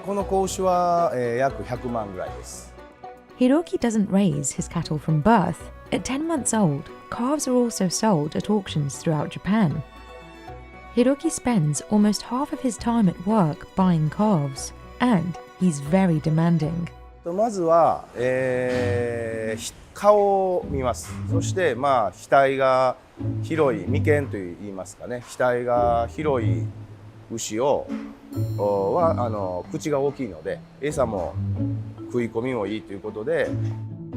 この子牛は約100万ぐらいです。Hiroki doesn't raise his cattle from birth. At 10 months old, calves are also sold at auctions throughout Japan. Hiroki spends almost half of his time at work buying calves, and he's very demanding. まずは、顔を見ます。そして額が広い眉間といいますかね、額が広い牛は口が大きいので餌も食い込みもいいということで、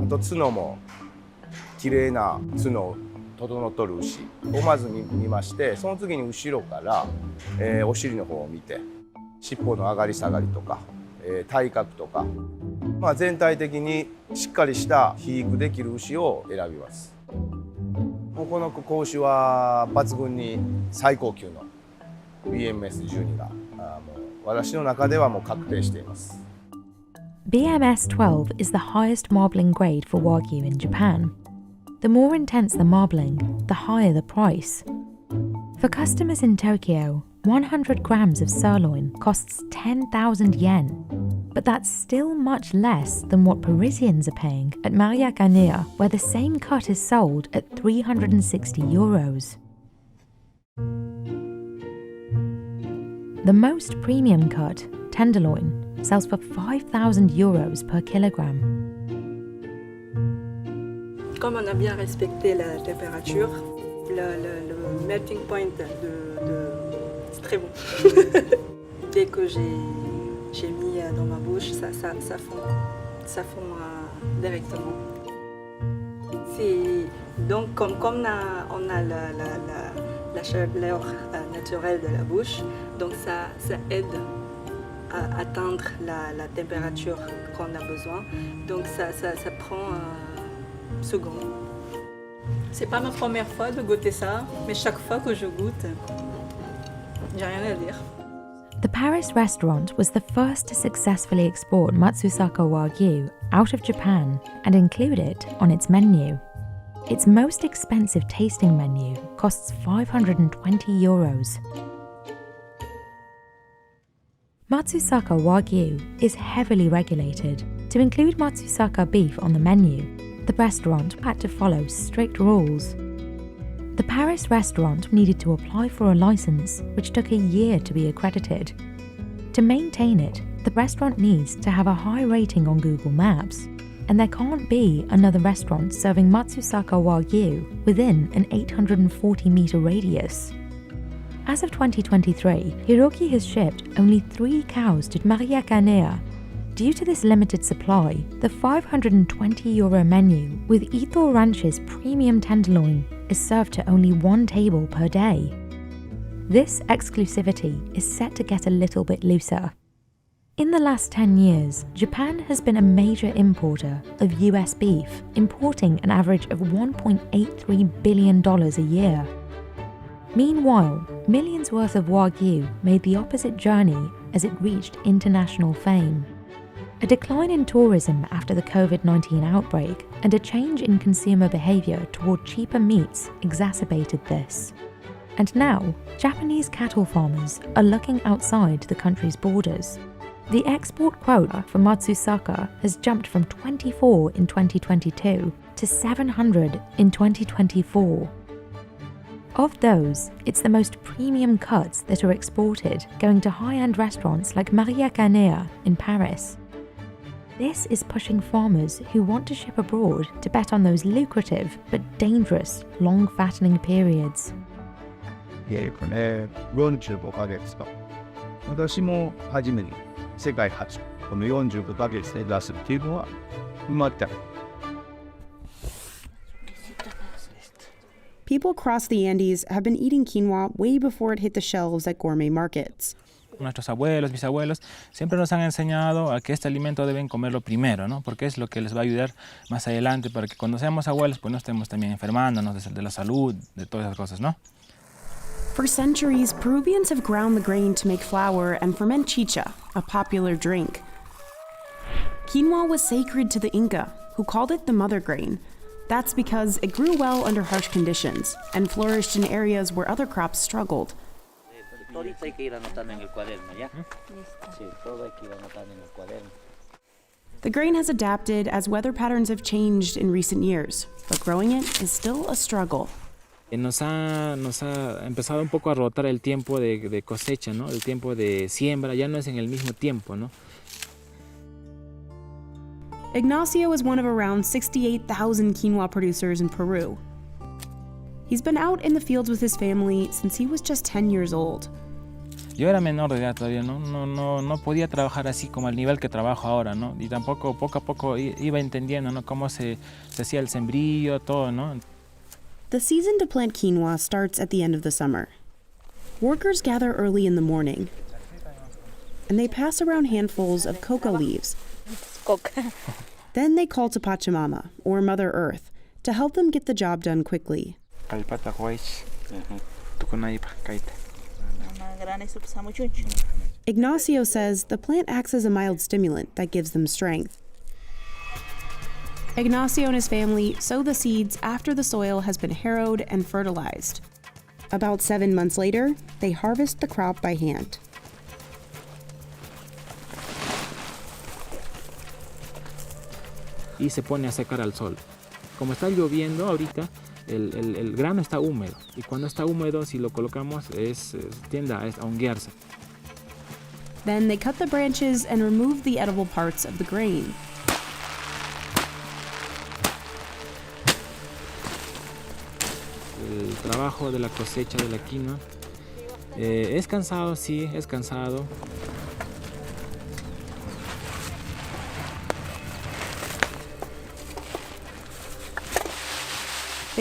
あと角も綺麗な角を整っとる牛をまず見まして、その次に後ろから、お尻の方を見て尻尾の上がり下がりとか、体格とか、全体的にしっかりした肥育できる牛を選びます。この子牛は抜群に最高級の BMS12 が私の中ではもう確定しています。BMS12 is the highest marbling grade for Wagyu in Japan. The more intense the marbling, the higher the price. For customers in Tokyo, 100 grams of sirloin costs 10,000 yen, but that's still much less than what Parisians are paying at Mariac Anea, where the same cut is sold at 360 euros. The most premium cut, tenderloin, sells for 5,000 euros per kilogram. Comme on a bien respecté la température, le melting point c'est très bon. Dès que j'ai j'ai mis dans ma bouche, ça fond directement. Donc comme on a la chaleur naturelle de la bouche, donc ça aide à atteindre la température qu'on a besoin. Donc ça prend secondes. C'est pas ma première fois de goûter ça, mais chaque fois que je goûte, j'ai rien à dire. The Paris restaurant was the first to successfully export Matsusaka Wagyu out of Japan and include it on its menu. Its most expensive tasting menu costs €520. Matsusaka Wagyu is heavily regulated. To include Matsusaka beef on the menu, the restaurant had to follow strict rules. The Paris restaurant needed to apply for a license, which took a year to be accredited. To maintain it, the restaurant needs to have a high rating on Google Maps, and there can't be another restaurant serving Matsusaka Wagyu within an 840-meter radius. As of 2023, Hiroki has shipped only 3 cows to Maria Canea. Due to this limited supply, the €520 menu with Ito Ranch's premium tenderloin is served to only 1 table per day. This exclusivity is set to get a little bit looser. In the last 10 years, Japan has been a major importer of US beef, importing an average of $1.83 billion a year. Meanwhile, millions worth of Wagyu made the opposite journey as it reached international fame. A decline in tourism after the COVID-19 outbreak and a change in consumer behaviour toward cheaper meats exacerbated this. And now, Japanese cattle farmers are looking outside the country's borders. The export quota for Matsusaka has jumped from 24 in 2022 to 700 in 2024. Of those, it's the most premium cuts that are exported, going to high-end restaurants like Maria Canea in Paris. This is pushing farmers who want to ship abroad to bet on those lucrative but dangerous long fattening periods. 45ヶ月と、私も初めに世界初この45ヶ月で出すっていうのは生まれた。People across the Andes have been eating quinoa way before it hit the shelves at gourmet markets. Nuestros abuelos, bisabuelos, siempre nos han enseñado a que este alimento deben comerlo primero, ¿no? Porque es lo que les va a ayudar más adelante para que cuando seamos abuelos pues no estemos también enfermándonos de la salud, de todas esas cosas, ¿no? For centuries, Peruvians have ground the grain to make flour and ferment chicha, a popular drink. Quinoa was sacred to the Inca, who called it the mother grain. That's because it grew well under harsh conditions and flourished in areas where other crops struggled. The grain has adapted as weather patterns have changed in recent years, but growing it is still a struggle. Nos ha empezado un poco a rotar el tiempo de cosecha, ¿no? El tiempo de siembra ya no es en el mismo tiempo, ¿no? Ignacio is one of around 68,000 quinoa producers in Peru. He's been out in the fields with his family since he was just 10 years old. Yo era menor de edad todavía, no podía trabajar así como al nivel que trabajo ahora, ¿no? Y tampoco poco a poco iba entendiendo, ¿no? Cómo se hacía el sembrío, todo, ¿no? The season to plant quinoa starts at the end of the summer. Workers gather early in the morning, and they pass around handfuls of coca leaves. Then they call to Pachamama, or Mother Earth, to help them get the job done quickly. Ignacio says the plant acts as a mild stimulant that gives them strength. Ignacio and his family sow the seeds after the soil has been harrowed and fertilized. About 7 months later, they harvest the crop by hand. Y se pone a secar al sol. Como está lloviendo ahorita, el grano está húmedo. Y cuando está húmedo, si lo colocamos, tiende a honguearse. Then they cut the branches and remove the edible parts of the grain. El trabajo de la cosecha de la quinoa es cansado, sí, es cansado.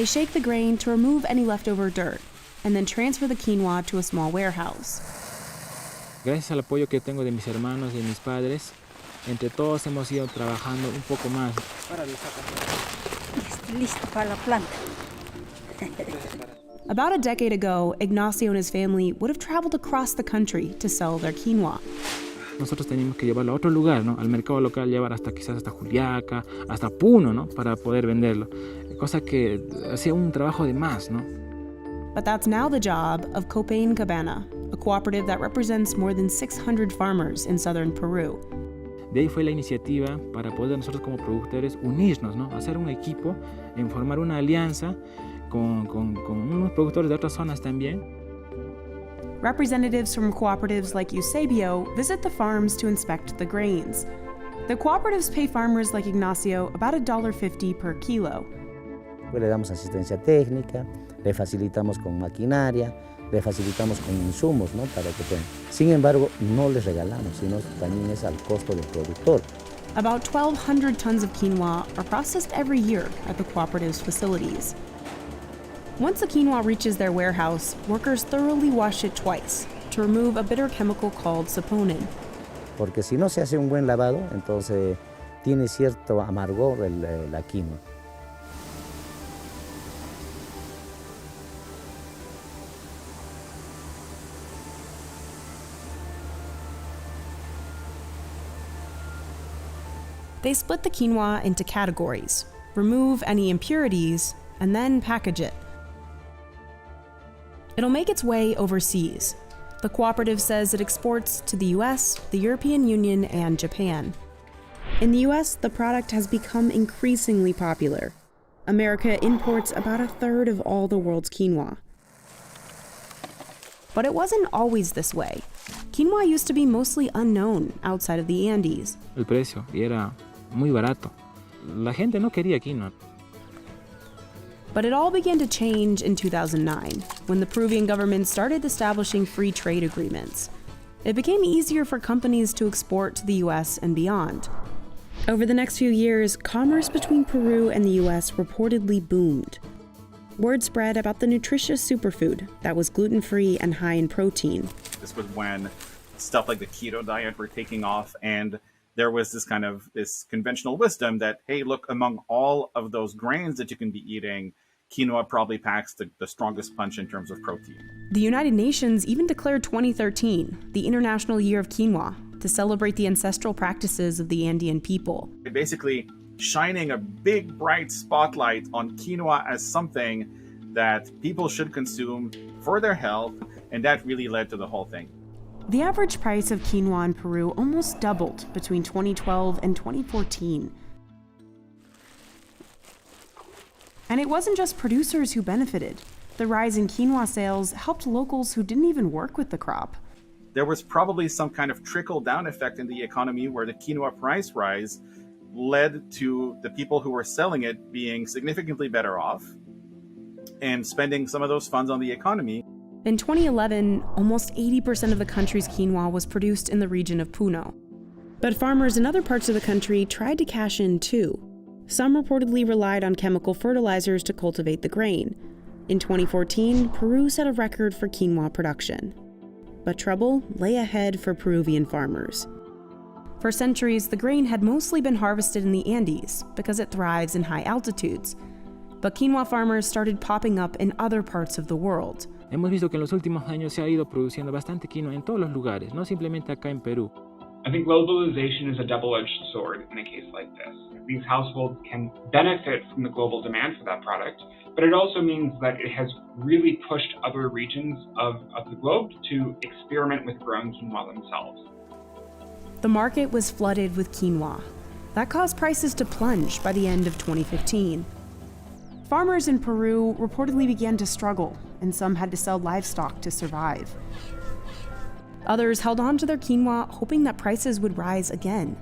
They shake the grain to remove any leftover dirt and then transfer the quinoa to a small warehouse. Gracias al apoyo que tengo de mis hermanos y de mis padres, entre todos hemos ido trabajando un poco más. Listo para la planta. About a decade ago, Ignacio and his family would have traveled across the country to sell their quinoa. Nosotros teníamos que llevarlo a otro lugar, ¿no? Al mercado local, llevar quizás hasta Juliaca, hasta Puno, ¿no? Para poder venderlo. Cosa que hacía un trabajo de más, ¿no? But that's now the job of Copain Cabana, a cooperative that represents more than 600 farmers in southern Peru. De ahí fue la iniciativa para poder nosotros como productores unirnos, ¿no? Hacer un equipo, en formar una alianza con unos productores de otras zonas también. Representatives from cooperatives like Eusebio visit the farms to inspect the grains. The cooperatives pay farmers like Ignacio about $1.50 per kilo. Le damos asistencia técnica, le facilitamos con maquinaria, le facilitamos con insumos, ¿no? Para que puedan. Sin embargo, no les regalamos, sino también es al costo del productor. About 1,200 tons of quinoa are processed every year at the cooperative's facilities. Once the quinoa reaches their warehouse, workers thoroughly wash it twice to remove a bitter chemical called saponin. Porque si no se hace un buen lavado, entonces tiene cierto amargor la quinoa. They split the quinoa into categories, remove any impurities, and then package it. It'll make its way overseas. The cooperative says it exports to the US, the European Union, and Japan. In the US, the product has become increasingly popular. America imports about a third of all the world's quinoa. But it wasn't always this way. Quinoa used to be mostly unknown outside of the Andes. El precio era muy barato. La gente no quería quinoa. But it all began to change in 2009, when the Peruvian government started establishing free trade agreements. It became easier for companies to export to the US and beyond. Over the next few years, commerce between Peru and the US reportedly boomed. Word spread about the nutritious superfood that was gluten-free and high in protein. This was when stuff like the keto diet were taking off, and there was this conventional wisdom that, hey, look, among all of those grains that you can be eating, quinoa probably packs the strongest punch in terms of protein. The United Nations even declared 2013 the International Year of Quinoa to celebrate the ancestral practices of the Andean people. Basically, shining a big, bright spotlight on quinoa as something that people should consume for their health, and that really led to the whole thing. The average price of quinoa in Peru almost doubled between 2012 and 2014. And it wasn't just producers who benefited. The rise in quinoa sales helped locals who didn't even work with the crop. There was probably some kind of trickle-down effect in the economy where the quinoa price rise led to the people who were selling it being significantly better off and spending some of those funds on the economy. In 2011, almost 80% of the country's quinoa was produced in the region of Puno. But farmers in other parts of the country tried to cash in too. Some reportedly relied on chemical fertilizers to cultivate the grain. In 2014, Peru set a record for quinoa production. But trouble lay ahead for Peruvian farmers. For centuries, the grain had mostly been harvested in the Andes because it thrives in high altitudes. But quinoa farmers started popping up in other parts of the world. Hemos visto que en los últimos años se ha ido produciendo bastante quinoa en todos los lugares, no simplemente acá en Perú. I think globalization is a double-edged sword in a case like this. These households can benefit from the global demand for that product, but it also means that it has really pushed other regions of the globe to experiment with growing quinoa themselves. The market was flooded with quinoa. That caused prices to plunge by the end of 2015. Farmers in Peru reportedly began to struggle, and some had to sell livestock to survive. Others held on to their quinoa, hoping that prices would rise again.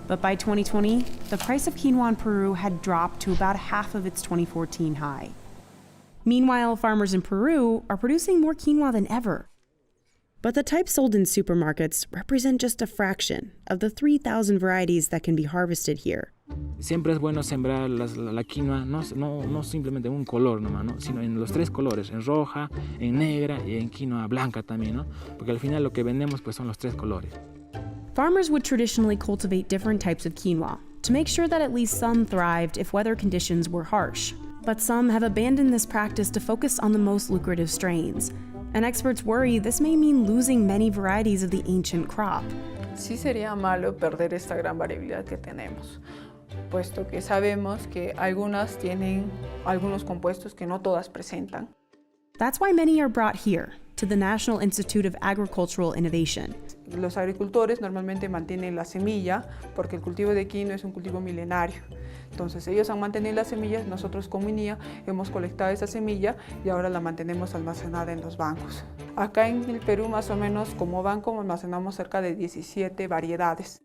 But by 2020, the price of quinoa in Peru had dropped to about half of its 2014 high. Meanwhile, farmers in Peru are producing more quinoa than ever. But the types sold in supermarkets represent just a fraction of the 3,000 varieties that can be harvested here. Siempre es bueno sembrar la quinoa, no simplemente en un color nomás, ¿no? Sino en los tres colores, en roja, en negra y en quinoa blanca también, ¿no? Porque al final lo que vendemos pues son los tres colores. Farmers would traditionally cultivate different types of quinoa to make sure that at least some thrived if weather conditions were harsh. But some have abandoned this practice to focus on the most lucrative strains. And experts worry this may mean losing many varieties of the ancient crop. Sí sería malo perder esta gran variabilidad que tenemos, puesto que sabemos que algunas tienen algunos compuestos que no todas presentan. That's why many are brought here, to the National Institute of Agricultural Innovation. Los agricultores normalmente mantienen la semilla porque el cultivo de quinoa es un cultivo milenario. Entonces ellos han mantenido las semillas, nosotros como INIA hemos colectado esa semilla y ahora la mantenemos almacenada en los bancos. Acá en el Perú más o menos como banco almacenamos cerca de 17 variedades.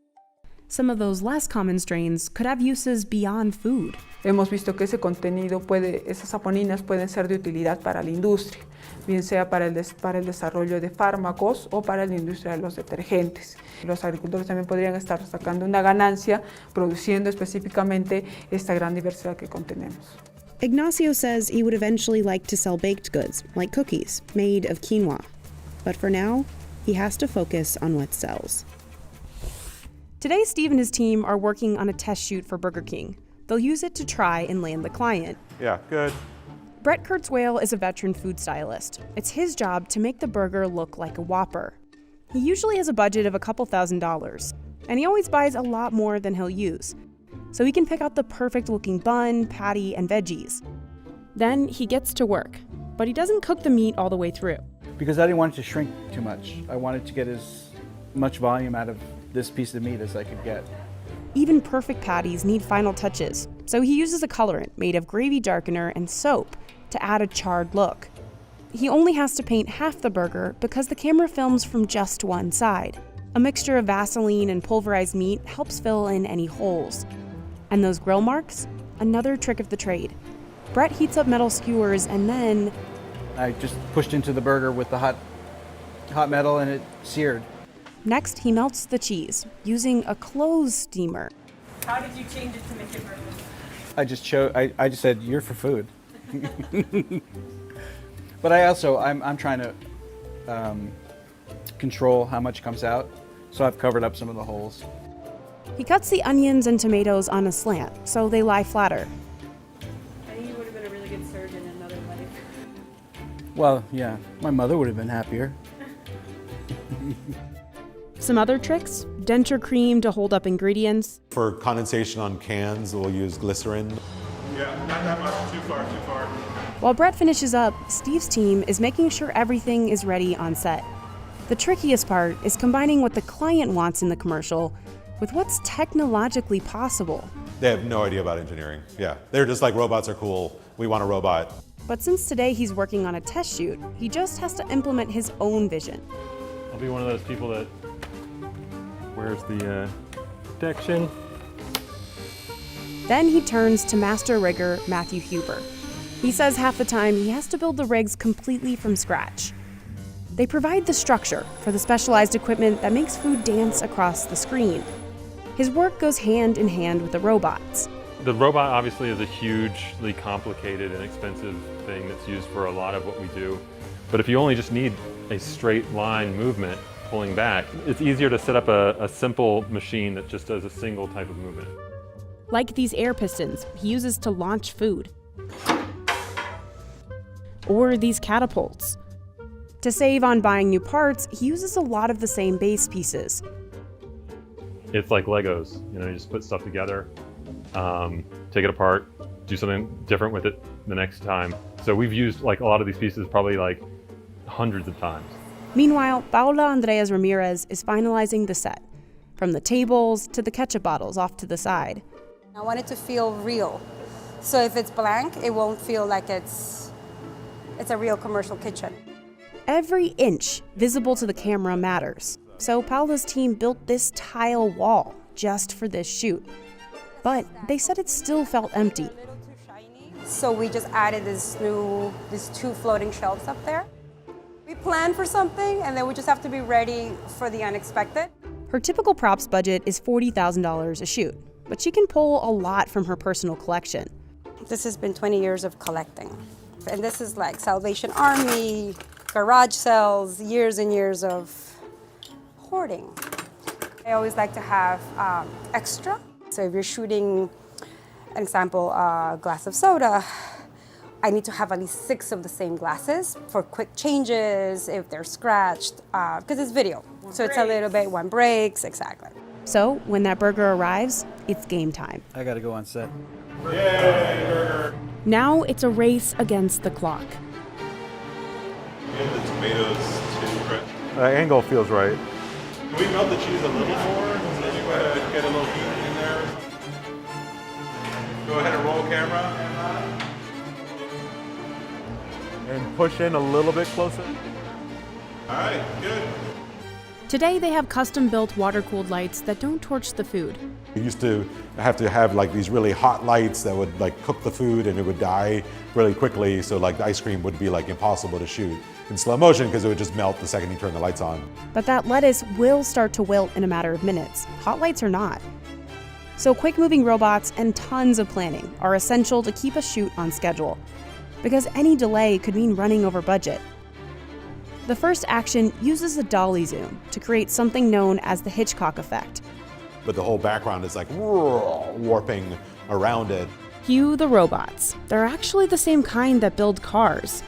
Some of those less common strains could have uses beyond food. Hemos visto que ese contenido esas saponinas pueden ser de utilidad para la industria, bien sea para el desarrollo de fármacos o para la industria de los detergentes. Los agricultores también podrían estar sacando una ganancia produciendo específicamente esta gran diversidad que contenemos. Ignacio says he would eventually like to sell baked goods, like cookies, made of quinoa. But for now, he has to focus on what sells. Today, Steve and his team are working on a test shoot for Burger King. They'll use it to try and land the client. Yeah, good. Brett Kurtzweiler is a veteran food stylist. It's his job to make the burger look like a Whopper. He usually has a budget of a couple $1,000s, and he always buys a lot more than he'll use, so he can pick out the perfect-looking bun, patty, and veggies. Then he gets to work, but he doesn't cook the meat all the way through. Because I didn't want it to shrink too much. I wanted to get as much volume out of this piece of meat as I could get. Even perfect patties need final touches, so he uses a colorant made of gravy darkener and soap to add a charred look. He only has to paint half the burger because the camera films from just one side. A mixture of Vaseline and pulverized meat helps fill in any holes. And those grill marks? Another trick of the trade. Brett heats up metal skewers and then... I just pushed into the burger with the hot metal and it seared. Next, he melts the cheese using a clothes steamer. How did you change it to make it burger? I just said, you're for food. But I'm trying to control how much comes out, so I've covered up some of the holes. He cuts the onions and tomatoes on a slant, so they lie flatter. I think you would have been a really good surgeon in another life. Well, yeah, my mother would have been happier. Some other tricks? Denture cream to hold up ingredients. For condensation on cans, we'll use glycerin. Yeah, not that much. Too far. While Brett finishes up, Steve's team is making sure everything is ready on set. The trickiest part is combining what the client wants in the commercial with what's technologically possible. They have no idea about engineering. Yeah, they're just like, robots are cool. We want a robot. But since today he's working on a test shoot, he just has to implement his own vision. I'll be one of those people that wears the protection. Then he turns to master rigger Matthew Huber. He says half the time he has to build the rigs completely from scratch. They provide the structure for the specialized equipment that makes food dance across the screen. His work goes hand in hand with the robots. The robot obviously is a hugely complicated and expensive thing that's used for a lot of what we do. But if you only just need a straight line movement pulling back, it's easier to set up a simple machine that just does a single type of movement. Like these air pistons he uses to launch food. Or these catapults. To save on buying new parts, he uses a lot of the same base pieces. It's like Legos, you just put stuff together, take it apart, do something different with it the next time. So we've used a lot of these pieces probably hundreds of times. Meanwhile, Paula Andreas Ramirez is finalizing the set, from the tables to the ketchup bottles off to the side. I want it to feel real. So if it's blank, it won't feel like it's a real commercial kitchen. Every inch visible to the camera matters. So Paula's team built this tile wall just for this shoot. But they said it still felt empty. So we just added these two floating shelves up there. We planned for something and then we just have to be ready for the unexpected. Her typical props budget is $40,000 a shoot. but she can pull a lot from her personal collection. This has been 20 years of collecting. And this is like Salvation Army, garage sales, years and years of hoarding. I always like to have extra. So if you're shooting, an example, a glass of soda, I need to have at least 6 of the same glasses for quick changes if they're scratched, because it's video. So it's a little bit, one breaks, exactly. So when that burger arrives, it's game time. I gotta go on set. Yay, burger. Now it's a race against the clock. Get the tomatoes too, right? Angle feels right. Can we melt the cheese a little more so you gotta get a little heat in there? Go ahead and roll camera. And push in a little bit closer. All right, good. Today they have custom-built water-cooled lights that don't torch the food. We used to have like these really hot lights that would like cook the food and it would die really quickly. So like the ice cream would be like impossible to shoot in slow motion because it would just melt the second you turn the lights on. But that lettuce will start to wilt in a matter of minutes. Hot lights are not. So quick-moving robots and tons of planning are essential to keep a shoot on schedule, because any delay could mean running over budget. The first action uses a dolly zoom to create something known as the Hitchcock effect. But the whole background is like warping around it. Cue the robots. They're actually the same kind that build cars.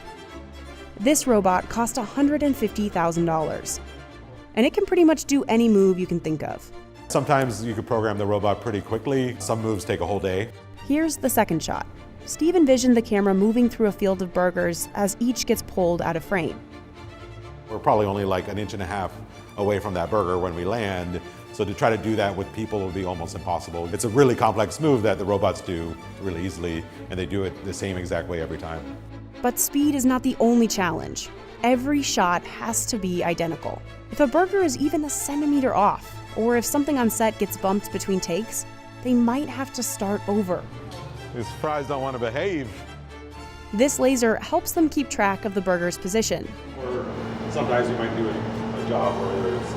This robot cost $150,000, and it can pretty much do any move you can think of. Sometimes you could program the robot pretty quickly. Some moves take a whole day. Here's the second shot. Steve envisioned the camera moving through a field of burgers as each gets pulled out of frame. We're probably only like 1.5 inches away from that burger when we land. So to try to do that with people would be almost impossible. It's a really complex move that the robots do really easily, and they do it the same exact way every time. But speed is not the only challenge. Every shot has to be identical. If a burger is even a centimeter off, or if something on set gets bumped between takes, they might have to start over. These fries don't want to behave. This laser helps them keep track of the burger's position. Or sometimes you might do a job where there's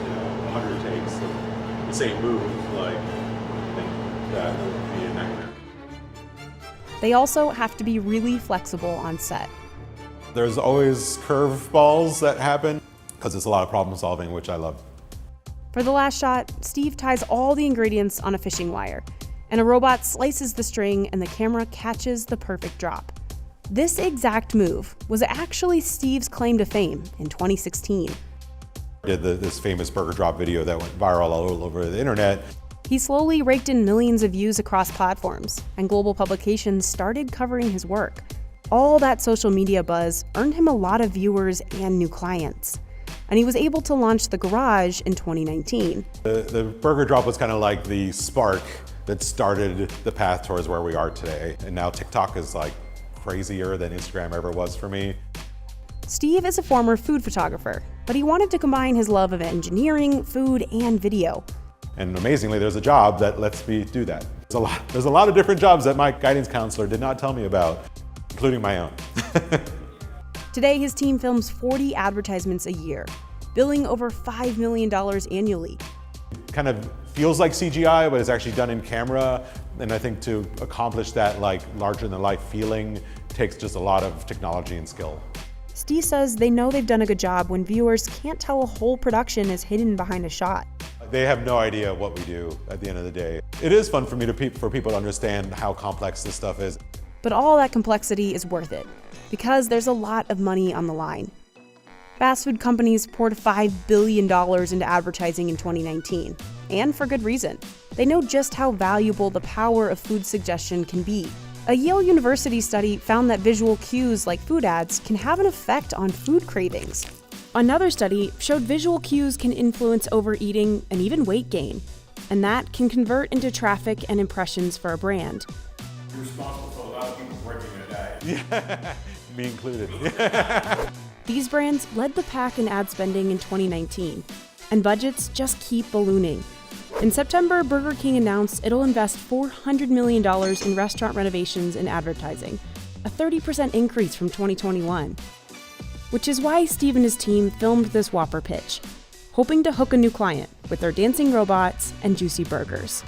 100 takes of the same move, like I think that would be a nightmare. They also have to be really flexible on set. There's always curveballs that happen because it's a lot of problem solving, which I love. For the last shot, Steve ties all the ingredients on a fishing wire, and a robot slices the string and the camera catches the perfect drop. This exact move was actually Steve's claim to fame in 2016. I did this famous burger drop video that went viral all over the internet. He slowly raked in millions of views across platforms, and global publications started covering his work. All that social media buzz earned him a lot of viewers and new clients, and he was able to launch The Garage in 2019. The burger drop was kind of like the spark that started the path towards where we are today. And now TikTok is like crazier than Instagram ever was for me. Steve is a former food photographer, but he wanted to combine his love of engineering, food, and video. And amazingly, there's a job that lets me do that. There's a lot of different jobs that my guidance counselor did not tell me about, including my own. Today, his team films 40 advertisements a year, billing over $5 million annually. Kind of feels like CGI, but it's actually done in camera. And I think to accomplish that like larger than life feeling takes just a lot of technology and skill. Steve says they know they've done a good job when viewers can't tell a whole production is hidden behind a shot. They have no idea what we do at the end of the day. It is fun for me for people to understand how complex this stuff is. But all that complexity is worth it, because there's a lot of money on the line. Fast food companies poured $5 billion into advertising in 2019, and for good reason. They know just how valuable the power of food suggestion can be. A Yale University study found that visual cues like food ads can have an effect on food cravings. Another study showed visual cues can influence overeating and even weight gain, and that can convert into traffic and impressions for a brand. You're responsible for a lot of people breaking their diet. Yeah, me included. These brands led the pack in ad spending in 2019, and budgets just keep ballooning. In September, Burger King announced it'll invest $400 million in restaurant renovations and advertising, a 30% increase from 2021. Which is why Steve and his team filmed this Whopper pitch, hoping to hook a new client with their dancing robots and juicy burgers.